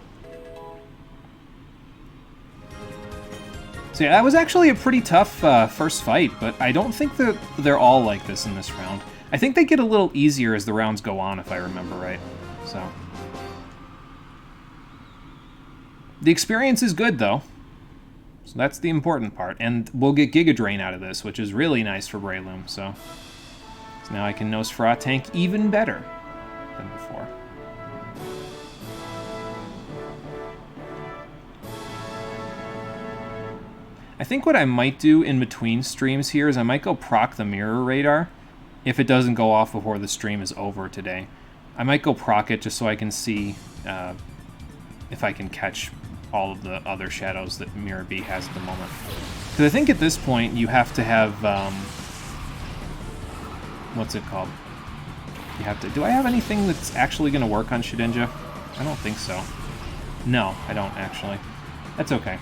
So yeah, that was actually a pretty tough first fight, but I don't think that they're all like this in this round. I think they get a little easier as the rounds go on, if I remember right. So the experience is good, though. So that's the important part. And we'll get Giga Drain out of this, which is really nice for Breloom. So now I can Nosferatu tank even better than before. I think what I might do in between streams here is I might go proc the mirror radar if it doesn't go off before the stream is over today. I might go proc it just so I can see if I can catch all of the other shadows that Mirror B has at the moment. Because I think at this point you have to have, what's it called? You have to, do I have anything that's actually going to work on Shedinja? I don't think so. No, I don't actually. That's okay.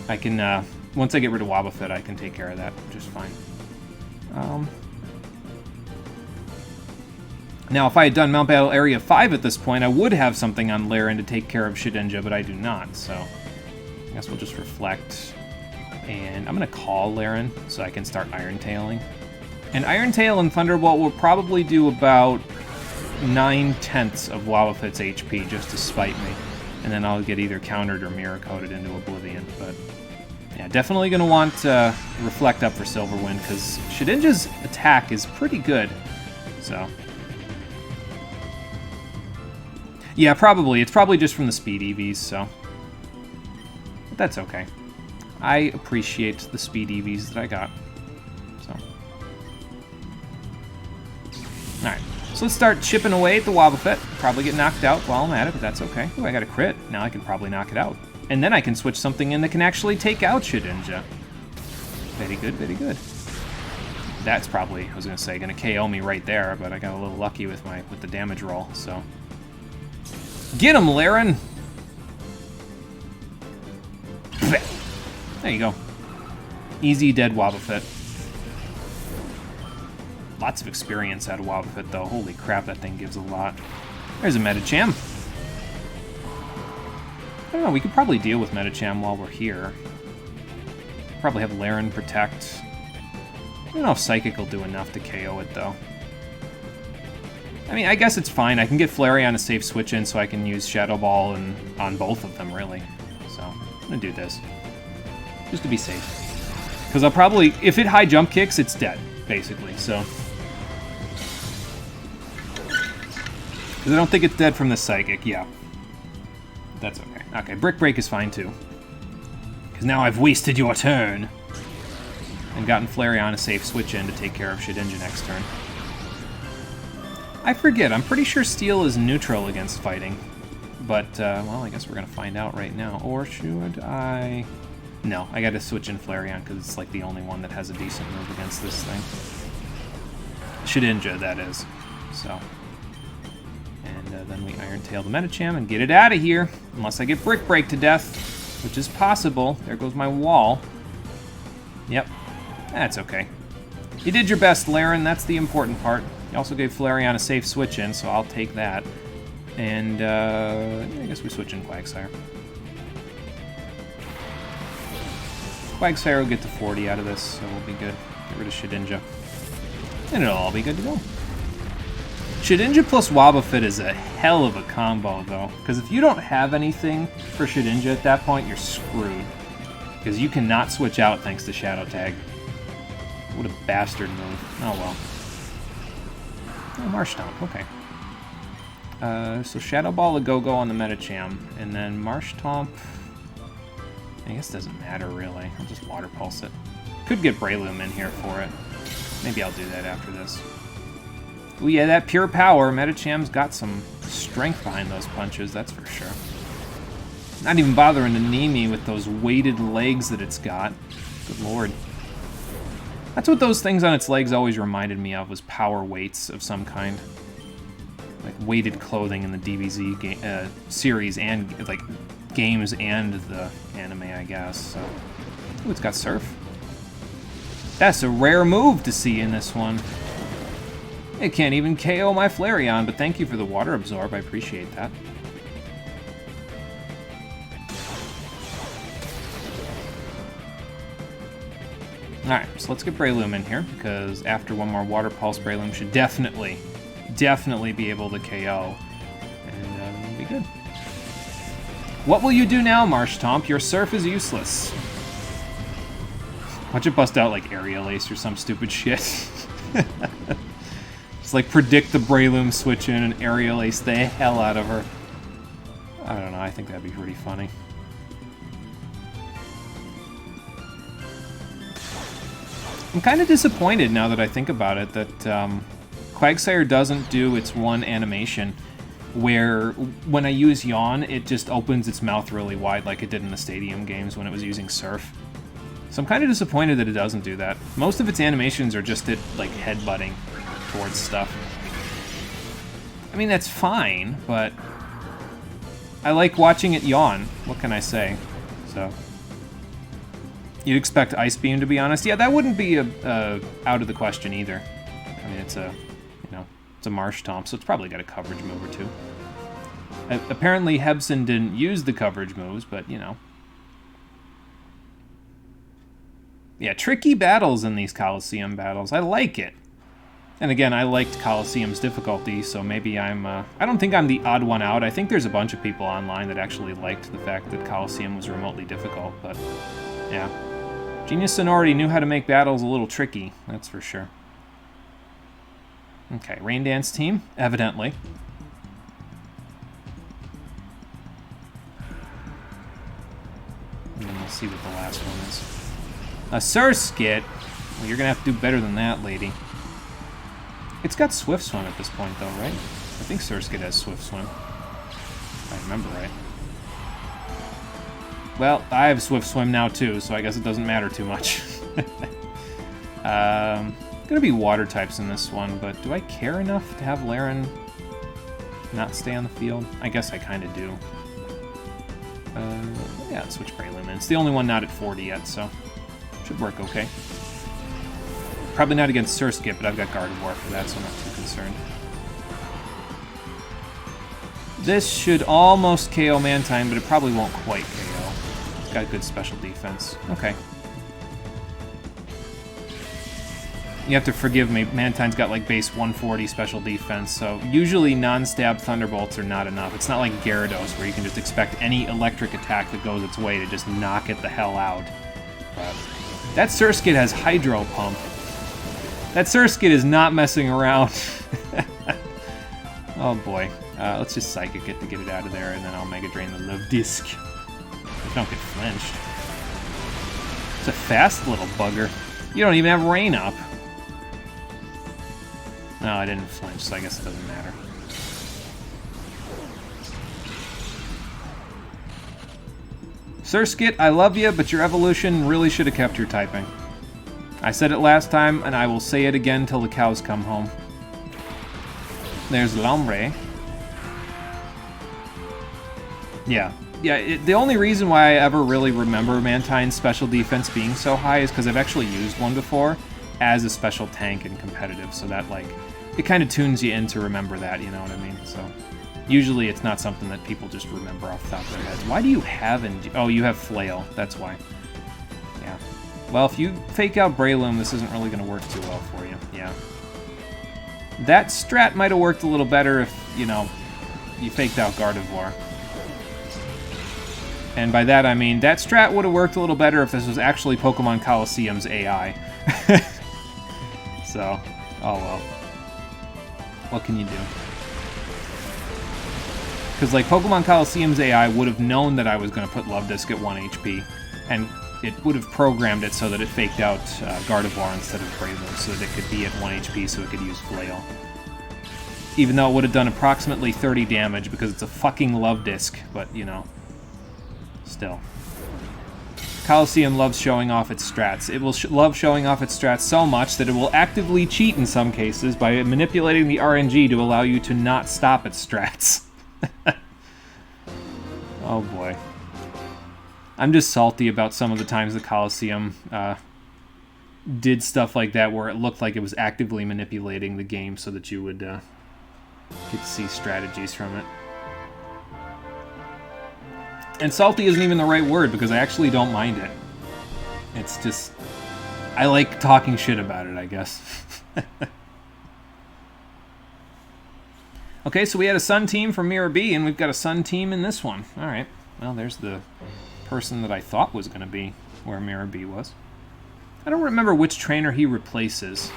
I can, once I get rid of Wobbuffet, I can take care of that just fine. Now, if I had done Mount Battle Area 5 at this point, I would have something on Laren to take care of Shedinja, but I do not, so I guess we'll just reflect. And I'm going to call Laren so I can start Iron Tailing. And Iron Tail and Thunderbolt will probably do about 9/10 of Wobbuffet's HP just to spite me. And then I'll get either countered or mirror coated into oblivion. But yeah, definitely going to want Reflect up for Silverwind because Shedinja's attack is pretty good. So yeah, probably. It's probably just from the speed EVs, so. But that's okay. I appreciate the speed EVs that I got. So. Alright, so let's start chipping away at the Wobbuffet. Probably get knocked out while I'm at it, but that's okay. Ooh, I got a crit. Now I can probably knock it out. And then I can switch something in that can actually take out Shedinja. Very good, very good. That's probably, I was going to say, going to KO me right there, but I got a little lucky with the damage roll, so. Get him, Laren! There you go. Easy dead Wobbuffet. Lots of experience out of Wobbuffet, though. Holy crap, that thing gives a lot. There's a Medicham. I don't know, we could probably deal with Medicham while we're here. Probably have Laren protect. I don't know if Psychic will do enough to KO it, though. I mean, I guess it's fine. I can get Flareon a safe switch in so I can use Shadow Ball on both of them, really. So, I'm going to do this. Just to be safe. Because I'll probably... If it high jump kicks, it's dead, basically, so... Because I don't think it's dead from the Psychic, yeah. That's okay. Okay, Brick Break is fine, too. Because now I've wasted your turn. And gotten Flareon a safe switch in to take care of Shedinja next turn. I forget, I'm pretty sure Steel is neutral against fighting. But, well, I guess we're going to find out right now. Or should I... No, I got to switch in Flareon because it's like the only one that has a decent move against this thing. Shedinja, that is. So. And then we Iron Tail the Medicham and get it out of here. Unless I get Brick Break to death, which is possible. There goes my wall. Yep. That's okay. You did your best, Laren. That's the important part. You also gave Flareon a safe switch in, so I'll take that. And, I guess we switch in Quagsire. Quagsire will get to 40 out of this, so we'll be good. Get rid of Shedinja. And it'll all be good to go. Shedinja plus Wobbuffet is a hell of a combo, though. Because if you don't have anything for Shedinja at that point, you're screwed. Because you cannot switch out thanks to Shadow Tag. What a bastard move. Oh, well. Oh, Marsh Stomp, okay. So Shadow Ball a Go-Go on the Medicham, and then Marsh Stomp... I guess it doesn't matter, really. I'll just Water Pulse it. Could get Breloom in here for it. Maybe I'll do that after this. Ooh, yeah, that pure power. Medicham's got some strength behind those punches, that's for sure. Not even bothering to knee me with those weighted legs that it's got. Good lord. That's what those things on its legs always reminded me of, was power weights of some kind. Like weighted clothing in the DBZ series and like games and the anime, I guess. So, ooh, it's got Surf. That's a rare move to see in this one. It can't even KO my Flareon, but thank you for the Water Absorb. I appreciate that. Alright, so let's get Breloom in here, because after one more Water Pulse, Breloom should definitely be able to KO. And it'll be good. What will you do now, Marsh Stomp? Your Surf is useless. Watch it bust out like Aerial Ace or some stupid shit. Just like predict the Breloom switch in and Aerial Ace the hell out of her. I don't know, I think that'd be pretty funny. I'm kind of disappointed now that I think about it that Quagsire doesn't do its one animation where when I use Yawn, it just opens its mouth really wide like it did in the Stadium games when it was using Surf. So I'm kind of disappointed that it doesn't do that. Most of its animations are just it, like, headbutting towards stuff. I mean, that's fine, but I like watching it yawn. What can I say? So you'd expect Ice Beam, to be honest. Yeah, that wouldn't be out of the question either. I mean, it's a, you know, it's a Marsh Tomp, so it's probably got a coverage move or two. Apparently, Hebson didn't use the coverage moves, but, you know. Yeah, tricky battles in these Coliseum battles. I like it. And again, I liked Coliseum's difficulty, so maybe I'm... I don't think I'm the odd one out. I think there's a bunch of people online that actually liked the fact that Coliseum was remotely difficult, but yeah. Genius Sonority knew how to make battles a little tricky, that's for sure. Okay, Rain Dance team, evidently. And then we'll see what the last one is. A Surskit? Well, you're gonna have to do better than that, lady. It's got Swift Swim at this point, though, right? I think Surskit has Swift Swim. If I remember right. Well, I have Swift Swim now, too, so I guess it doesn't matter too much. Gonna be water types in this one, but do I care enough to have Laren not stay on the field? I guess I kind of do. Yeah, switch Breloom in. It's the only one not at 40 yet, so should work okay. Probably not against Surskit, but I've got Gardevoir for that, so I'm not too concerned. This should almost KO Mantine, but it probably won't quite KO. It's got good special defense. Okay. You have to forgive me, Mantine's got like base 140 special defense, so usually non-stab Thunderbolts are not enough. It's not like Gyarados, where you can just expect any electric attack that goes its way to just knock it the hell out. But that Surskit has Hydro Pump. That Surskit is not messing around. Oh boy. Let's just Psychic it to get it out of there, and then I'll Mega Drain the Live Disc. Just don't get flinched. It's a fast little bugger. You don't even have Rain up. No, I didn't flinch, so I guess it doesn't matter. Surskit, I love you, but your evolution really should have kept your typing. I said it last time, and I will say it again till the cows come home. There's Lombre. Yeah. Yeah, the only reason why I ever really remember Mantine's special defense being so high is because I've actually used one before as a special tank in competitive, so that, like, it kind of tunes you in to remember that, you know what I mean? So usually it's not something that people just remember off the top of their heads. Why do you have... Oh, you have Flail. That's why. Yeah. Well, if you fake out Breloom, this isn't really going to work too well for you. Yeah. That strat might have worked a little better if, you know, you faked out Gardevoir. And by that I mean, that strat would have worked a little better if this was actually Pokemon Coliseum's AI. So, oh well. What can you do? Because, like, Pokemon Coliseum's AI would have known that I was going to put Love Disc at 1 HP, and it would have programmed it so that it faked out Gardevoir instead of Breloom, so that it could be at 1 HP so it could use Flail. Even though it would have done approximately 30 damage because it's a fucking Love Disc, but, you know, still. Coliseum loves showing off its strats. It will love showing off its strats so much that it will actively cheat in some cases by manipulating the RNG to allow you to not stop its strats. Oh boy. I'm just salty about some of the times the Coliseum did stuff like that where it looked like it was actively manipulating the game so that you would get to see strategies from it. And salty isn't even the right word because I actually don't mind it. It's just... I like talking shit about it, I guess. Okay, so we had a Sun team from Mirror B, and we've got a Sun team in this one. Alright, well, there's the person that I thought was going to be where Mirror B was. I don't remember which trainer he replaces.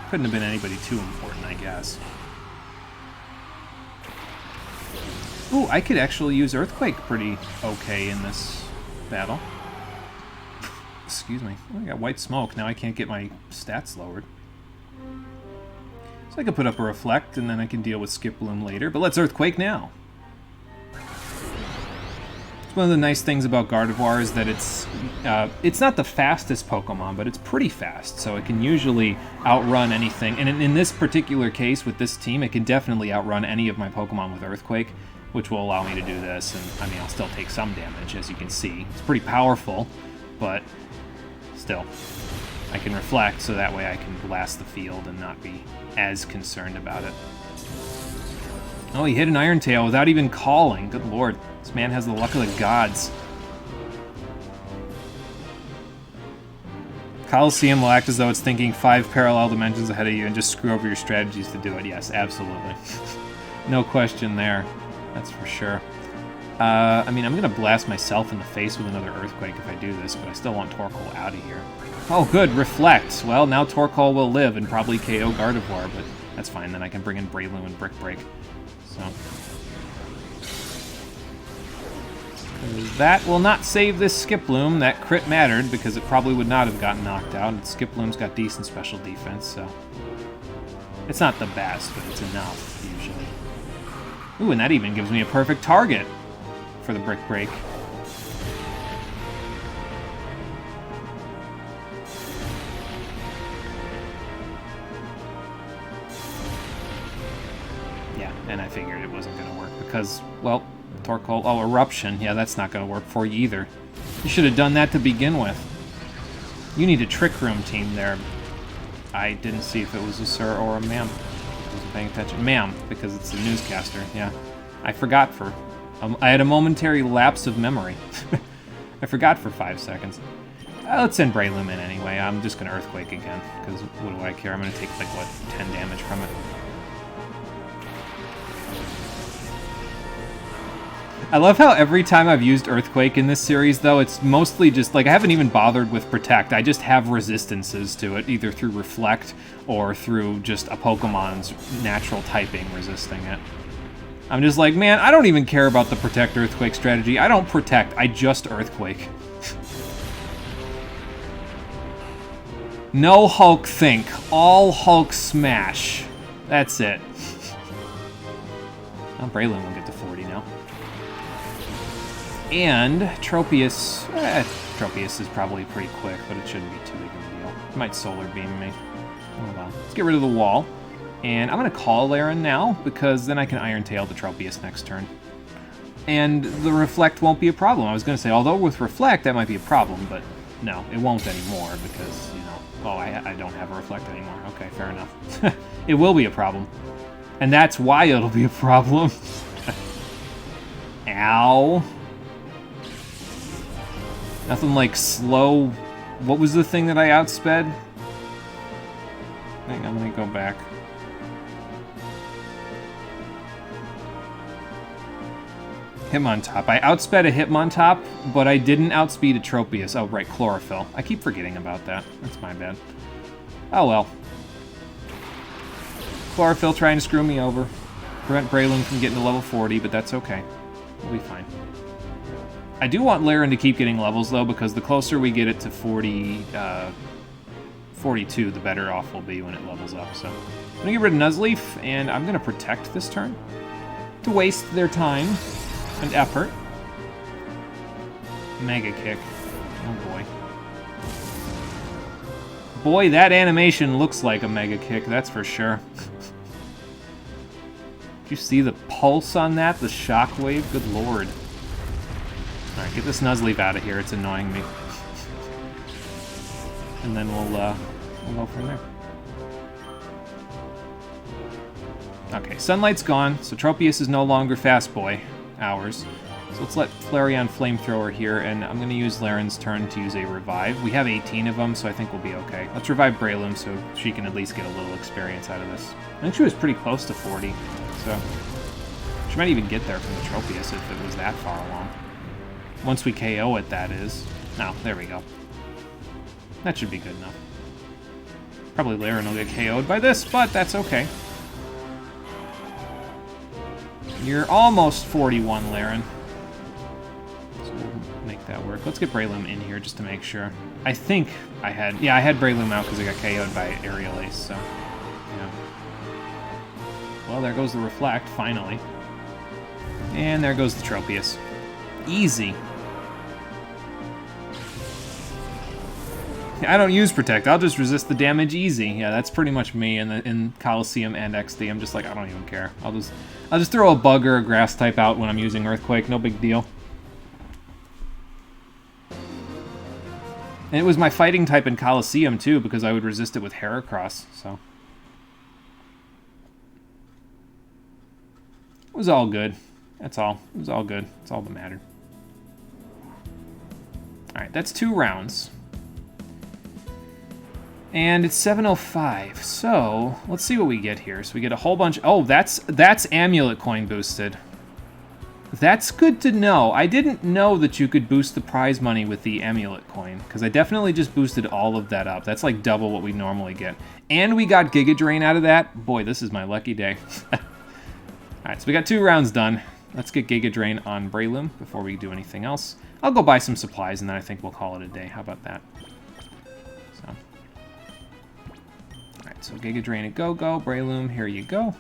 Couldn't have been anybody too important, I guess. Ooh, I could actually use Earthquake pretty okay in this battle. excuse me. Oh, I got white smoke. Now I can't get my stats lowered. So I can put up a Reflect, and then I can deal with Skip Bloom later. But let's Earthquake now. One of the nice things about Gardevoir is that it's not the fastest Pokemon, but it's pretty fast, so it can usually outrun anything. And in this particular case, with this team, it can definitely outrun any of my Pokemon with Earthquake, which will allow me to do this. And I mean, I'll still take some damage, as you can see. It's pretty powerful, but still, I can Reflect, so that way I can blast the field and not be as concerned about it. Oh, he hit an Iron Tail without even calling. Good lord. This man has the luck of the gods. Coliseum will act as though it's thinking 5 parallel dimensions ahead of you and just screw over your strategies to do it. Yes, absolutely. No question there. That's for sure. I mean, I'm going to blast myself in the face with another Earthquake if I do this, but I still want Torkoal out of here. Oh, good. Reflect. Well, now Torkoal will live and probably KO Gardevoir, but that's fine. Then I can bring in Breloom and Brick Break. So that will not save this Skip Bloom. That crit mattered because it probably would not have gotten knocked out. And Skip Bloom's got decent special defense, so it's not the best, but it's enough usually. Ooh, and that even gives me a perfect target for the Brick Break. Yeah, and I figured it wasn't going to work because, well, Torkoal... Oh, Eruption. Yeah, that's not going to work for you either. You should have done that to begin with. You need a Trick Room team there. I didn't see if it was a sir or a ma'am. I wasn't paying attention. Ma'am, because it's a newscaster. Yeah. I forgot for... I had a momentary lapse of memory. I forgot for 5 seconds. Let's send Breloom in anyway. I'm just going to Earthquake again, because what do I care? I'm going to take, like, what, 10 damage from it. I love how every time I've used Earthquake in this series, though, it's mostly just, like, I haven't even bothered with Protect. I just have resistances to it, either through Reflect or through just a Pokemon's natural typing resisting it. I'm just like, man, I don't even care about the Protect Earthquake strategy. I don't Protect, I just Earthquake. No Hulk Think, all Hulk Smash. That's it. Well, Breloom will get to 40 now. And Tropius, Tropius is probably pretty quick, but it shouldn't be too big of a deal. It might Solar Beam me. Oh well. Let's get rid of the wall. And I'm going to call Laren now, because then I can Iron Tail the Tropius next turn. And the Reflect won't be a problem. I was going to say, although with Reflect that might be a problem, but no, it won't anymore, because, you know, oh, I don't have a Reflect anymore. Okay, fair enough. It will be a problem. And that's why it'll be a problem. Ow. Nothing like slow... What was the thing that I outsped? I think I'm gonna go back. Hitmontop. I outsped a Hitmontop, but I didn't outspeed a Tropius. Oh, right, Chlorophyll. I keep forgetting about that. That's my bad. Oh, well. Chlorophyll trying to screw me over. Prevent Breloom from getting to level 40, but that's okay. We'll be fine. I do want Laren to keep getting levels, though, because the closer we get it to 42, the better off we'll be when it levels up. So I'm going to get rid of Nuzleaf, and I'm going to Protect this turn to waste their time and effort. Mega Kick. Oh, boy. Boy, that animation looks like a Mega Kick, that's for sure. Did you see the pulse on that? The shockwave? Good lord. Alright, get this Nuzleaf out of here. It's annoying me. And then we'll go from there. Okay, Sunlight's gone, so Tropius is no longer Fast Boy hours. So let's let Flareon Flamethrower here, and I'm going to use Laren's turn to use a Revive. We have 18 of them, so I think we'll be okay. Let's revive Breloom so she can at least get a little experience out of this. I think she was pretty close to 40, so she might even get there from the Tropius if it was that far along. Once we KO it, that is. No, there we go. That should be good enough. Probably Laren will get KO'd by this, but that's okay. You're almost 41, Laren. So we'll make that work. Let's get Breloom in here just to make sure. I think I had... Yeah, I had Breloom out because I got KO'd by Aerial Ace, so... Yeah. Well, there goes the Reflect, finally. And there goes the Tropius. Easy. I don't use Protect. I'll just resist the damage easy. Yeah, that's pretty much me in Coliseum and XD. I'm just like, I don't even care. I'll just throw a Bug or a Grass type out when I'm using Earthquake. No big deal. And it was my fighting type in Coliseum too, because I would resist it with Heracross. So it was all good. That's all. It was all good. That's all that mattered. All right, that's 2 rounds. And it's 7:05, so let's see what we get here. So we get a whole bunch... Oh, that's Amulet Coin boosted. That's good to know. I didn't know that you could boost the prize money with the Amulet Coin, because I definitely just boosted all of that up. That's like double what we normally get. And we got Giga Drain out of that. Boy, this is my lucky day. Alright, so we got 2 rounds done. Let's get Giga Drain on Breloom before we do anything else. I'll go buy some supplies, and then I think we'll call it a day. How about that? So Giga Drain a go-go, Breloom, here you go.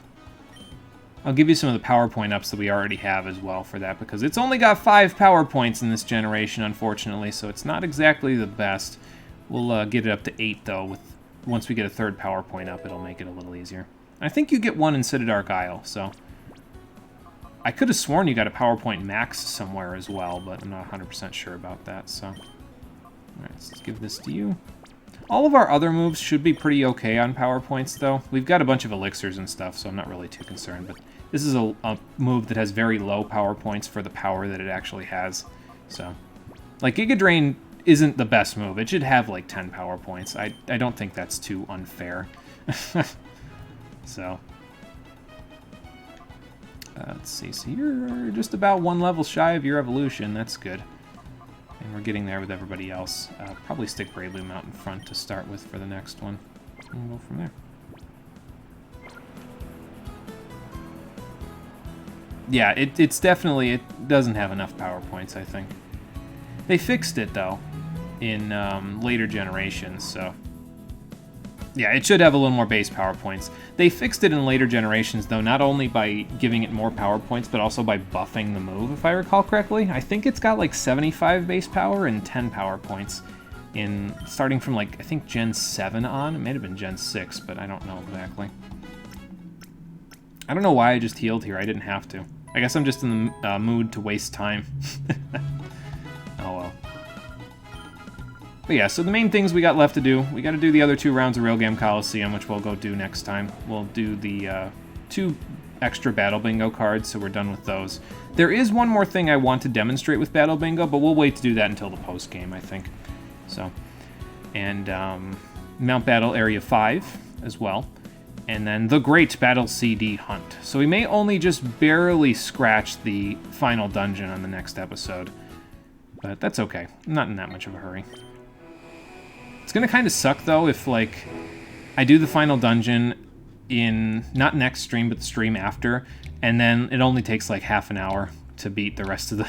I'll give you some of the power point ups that we already have as well for that, because it's only got 5 power points in this generation, unfortunately, so it's not exactly the best. We'll get it up to 8, though. Once we get a 3rd power point up, it'll make it a little easier. I think you get 1 in Dark Isle, so... I could have sworn you got a power point max somewhere as well, but I'm not 100% sure about that, so... Alright, let's give this to you. All of our other moves should be pretty okay on power points, though. We've got a bunch of elixirs and stuff, so I'm not really too concerned. But this is a move that has very low power points for the power that it actually has. So, like, Giga Drain isn't the best move. It should have, like, 10 power points. I don't think that's too unfair. So, let's see. So you're just about 1 level shy of your evolution. That's good. And we're getting there with everybody else. Probably stick Breloom out in front to start with for the next one. And we'll go from there. Yeah, it's definitely... It doesn't have enough power points, I think. They fixed it, though, in later generations, so... Yeah, it should have a little more base power points. They fixed it in later generations, though, not only by giving it more power points, but also by buffing the move, if I recall correctly. I think it's got like 75 base power and 10 power points in starting from, like, I think Gen 7 on. It may have been Gen 6, but I don't know exactly. I don't know why I just healed here. I didn't have to. I guess I'm just in the mood to waste time. Oh well. But yeah, so the main things we got left to do, we got to do the other 2 rounds of Real Game Coliseum, which we'll go do next time. We'll do the 2 extra Battle Bingo cards, so we're done with those. There is one more thing I want to demonstrate with Battle Bingo, but we'll wait to do that until the post-game, I think. So, and Mount Battle Area 5 as well. And then the Great Battle CD Hunt. So we may only just barely scratch the final dungeon on the next episode. But that's okay. I'm not in that much of a hurry. It's going to kind of suck, though, if, like, I do the final dungeon in, not next stream, but the stream after, and then it only takes, like, half an hour to beat the rest of the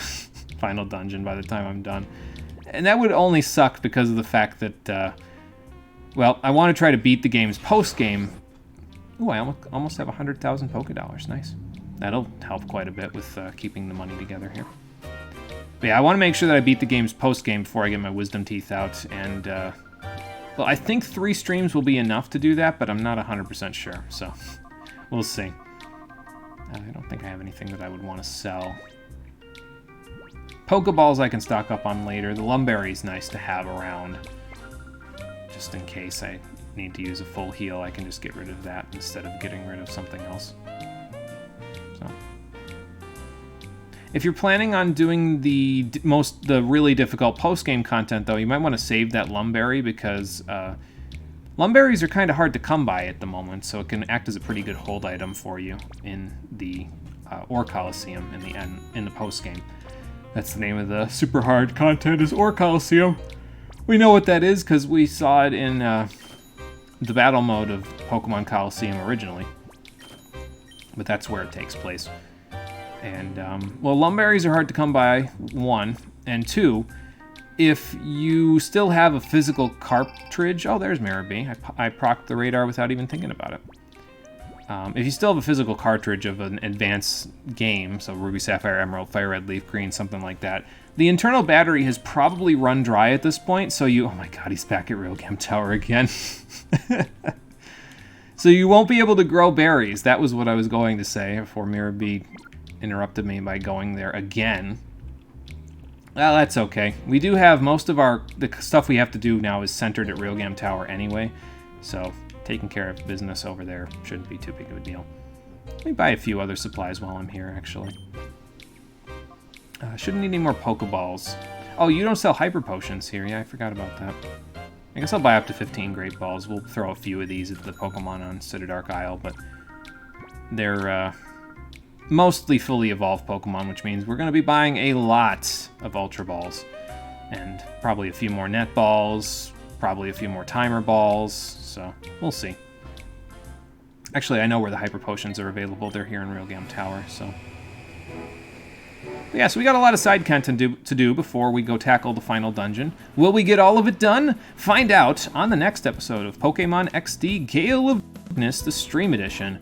final dungeon by the time I'm done. And that would only suck because of the fact that, well, I want to try to beat the game's post-game. Ooh, I almost have 100,000 Pokédollars. Nice. That'll help quite a bit with keeping the money together here. But yeah, I want to make sure that I beat the game's post-game before I get my wisdom teeth out, and, well, I think 3 streams will be enough to do that, but I'm not 100% sure, so we'll see. I don't think I have anything that I would want to sell. Pokeballs I can stock up on later. The Lumberry's nice to have around, just in case I need to use a full heal. I can just get rid of that instead of getting rid of something else. So, if you're planning on doing the really difficult post-game content, though, you might want to save that Lumberry because Lumberries are kind of hard to come by at the moment, so it can act as a pretty good hold item for you in the Ore Coliseum in the post-game. That's the name of the super hard content, is Ore Coliseum. We know what that is because we saw it in the battle mode of Pokemon Coliseum originally, but that's where it takes place. And, well, Lumberries are hard to come by, 1, and 2, if you still have a physical cartridge... Oh, there's Maribee. I procced the radar without even thinking about it. If you still have a physical cartridge of an advanced game, so Ruby, Sapphire, Emerald, Fire Red, Leaf Green, something like that, the internal battery has probably run dry at this point, so you... Oh my god, he's back at Railgam Tower again. So you won't be able to grow berries. That was what I was going to say before Maribee interrupted me by going there again. Well, that's okay. We do have most of the stuff we have to do now is centered at Railgam Tower anyway, so taking care of business over there shouldn't be too big of a deal. Let me buy a few other supplies while I'm here, actually. Shouldn't need any more Pokeballs. Oh, you don't sell Hyper Potions here. Yeah, I forgot about that. I guess I'll buy up to 15 Great Balls. We'll throw a few of these at the Pokemon on Citydark Isle, but they're mostly fully evolved Pokemon, which means we're going to be buying a lot of Ultra Balls. And probably a few more Net Balls, probably a few more Timer Balls, so we'll see. Actually, I know where the Hyper Potions are available. They're here in Railgam Tower, so... But yeah, so we got a lot of side content to do before we go tackle the final dungeon. Will we get all of it done? Find out on the next episode of Pokemon XD Gale of Darkness, the Stream Edition,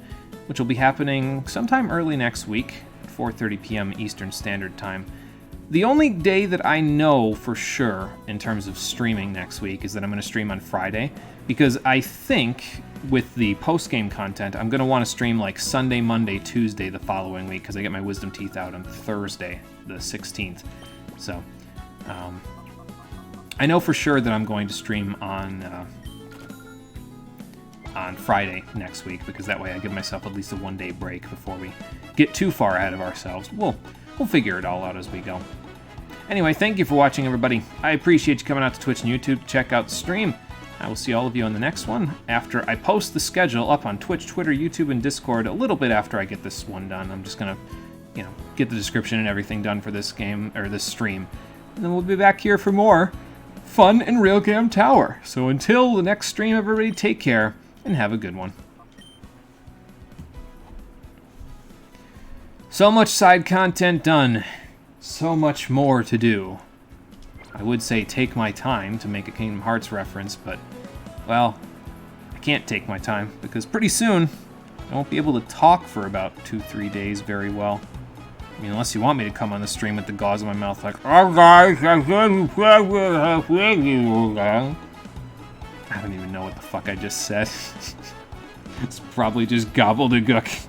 which will be happening sometime early next week at 4:30 p.m. Eastern Standard Time. The only day that I know for sure in terms of streaming next week is that I'm going to stream on Friday, because I think with the post-game content, I'm going to want to stream like Sunday, Monday, Tuesday the following week, because I get my Wisdom Teeth out on Thursday, the 16th. So, I know for sure that I'm going to stream on Friday next week, because that way I give myself at least a one-day break before we get too far ahead of ourselves. We'll figure it all out as we go. Anyway, thank you for watching, everybody. I appreciate you coming out to Twitch and YouTube to check out the stream. I will see all of you on the next one after I post the schedule up on Twitch, Twitter, YouTube, and Discord a little bit after I get this one done. I'm just going to, get the description and everything done for this game, or this stream. And then we'll be back here for more fun in Railgam Tower. So until the next stream, everybody take care and have a good one. So much side content done. So much more to do. I would say take my time to make a Kingdom Hearts reference, but, well, I can't take my time, because pretty soon I won't be able to talk for about 2-3 days very well. I mean, unless you want me to come on the stream with the gauze in my mouth like, "Oh guys, I'm going to play with you." I don't even know what the fuck I just said. It's probably just gobbledygook.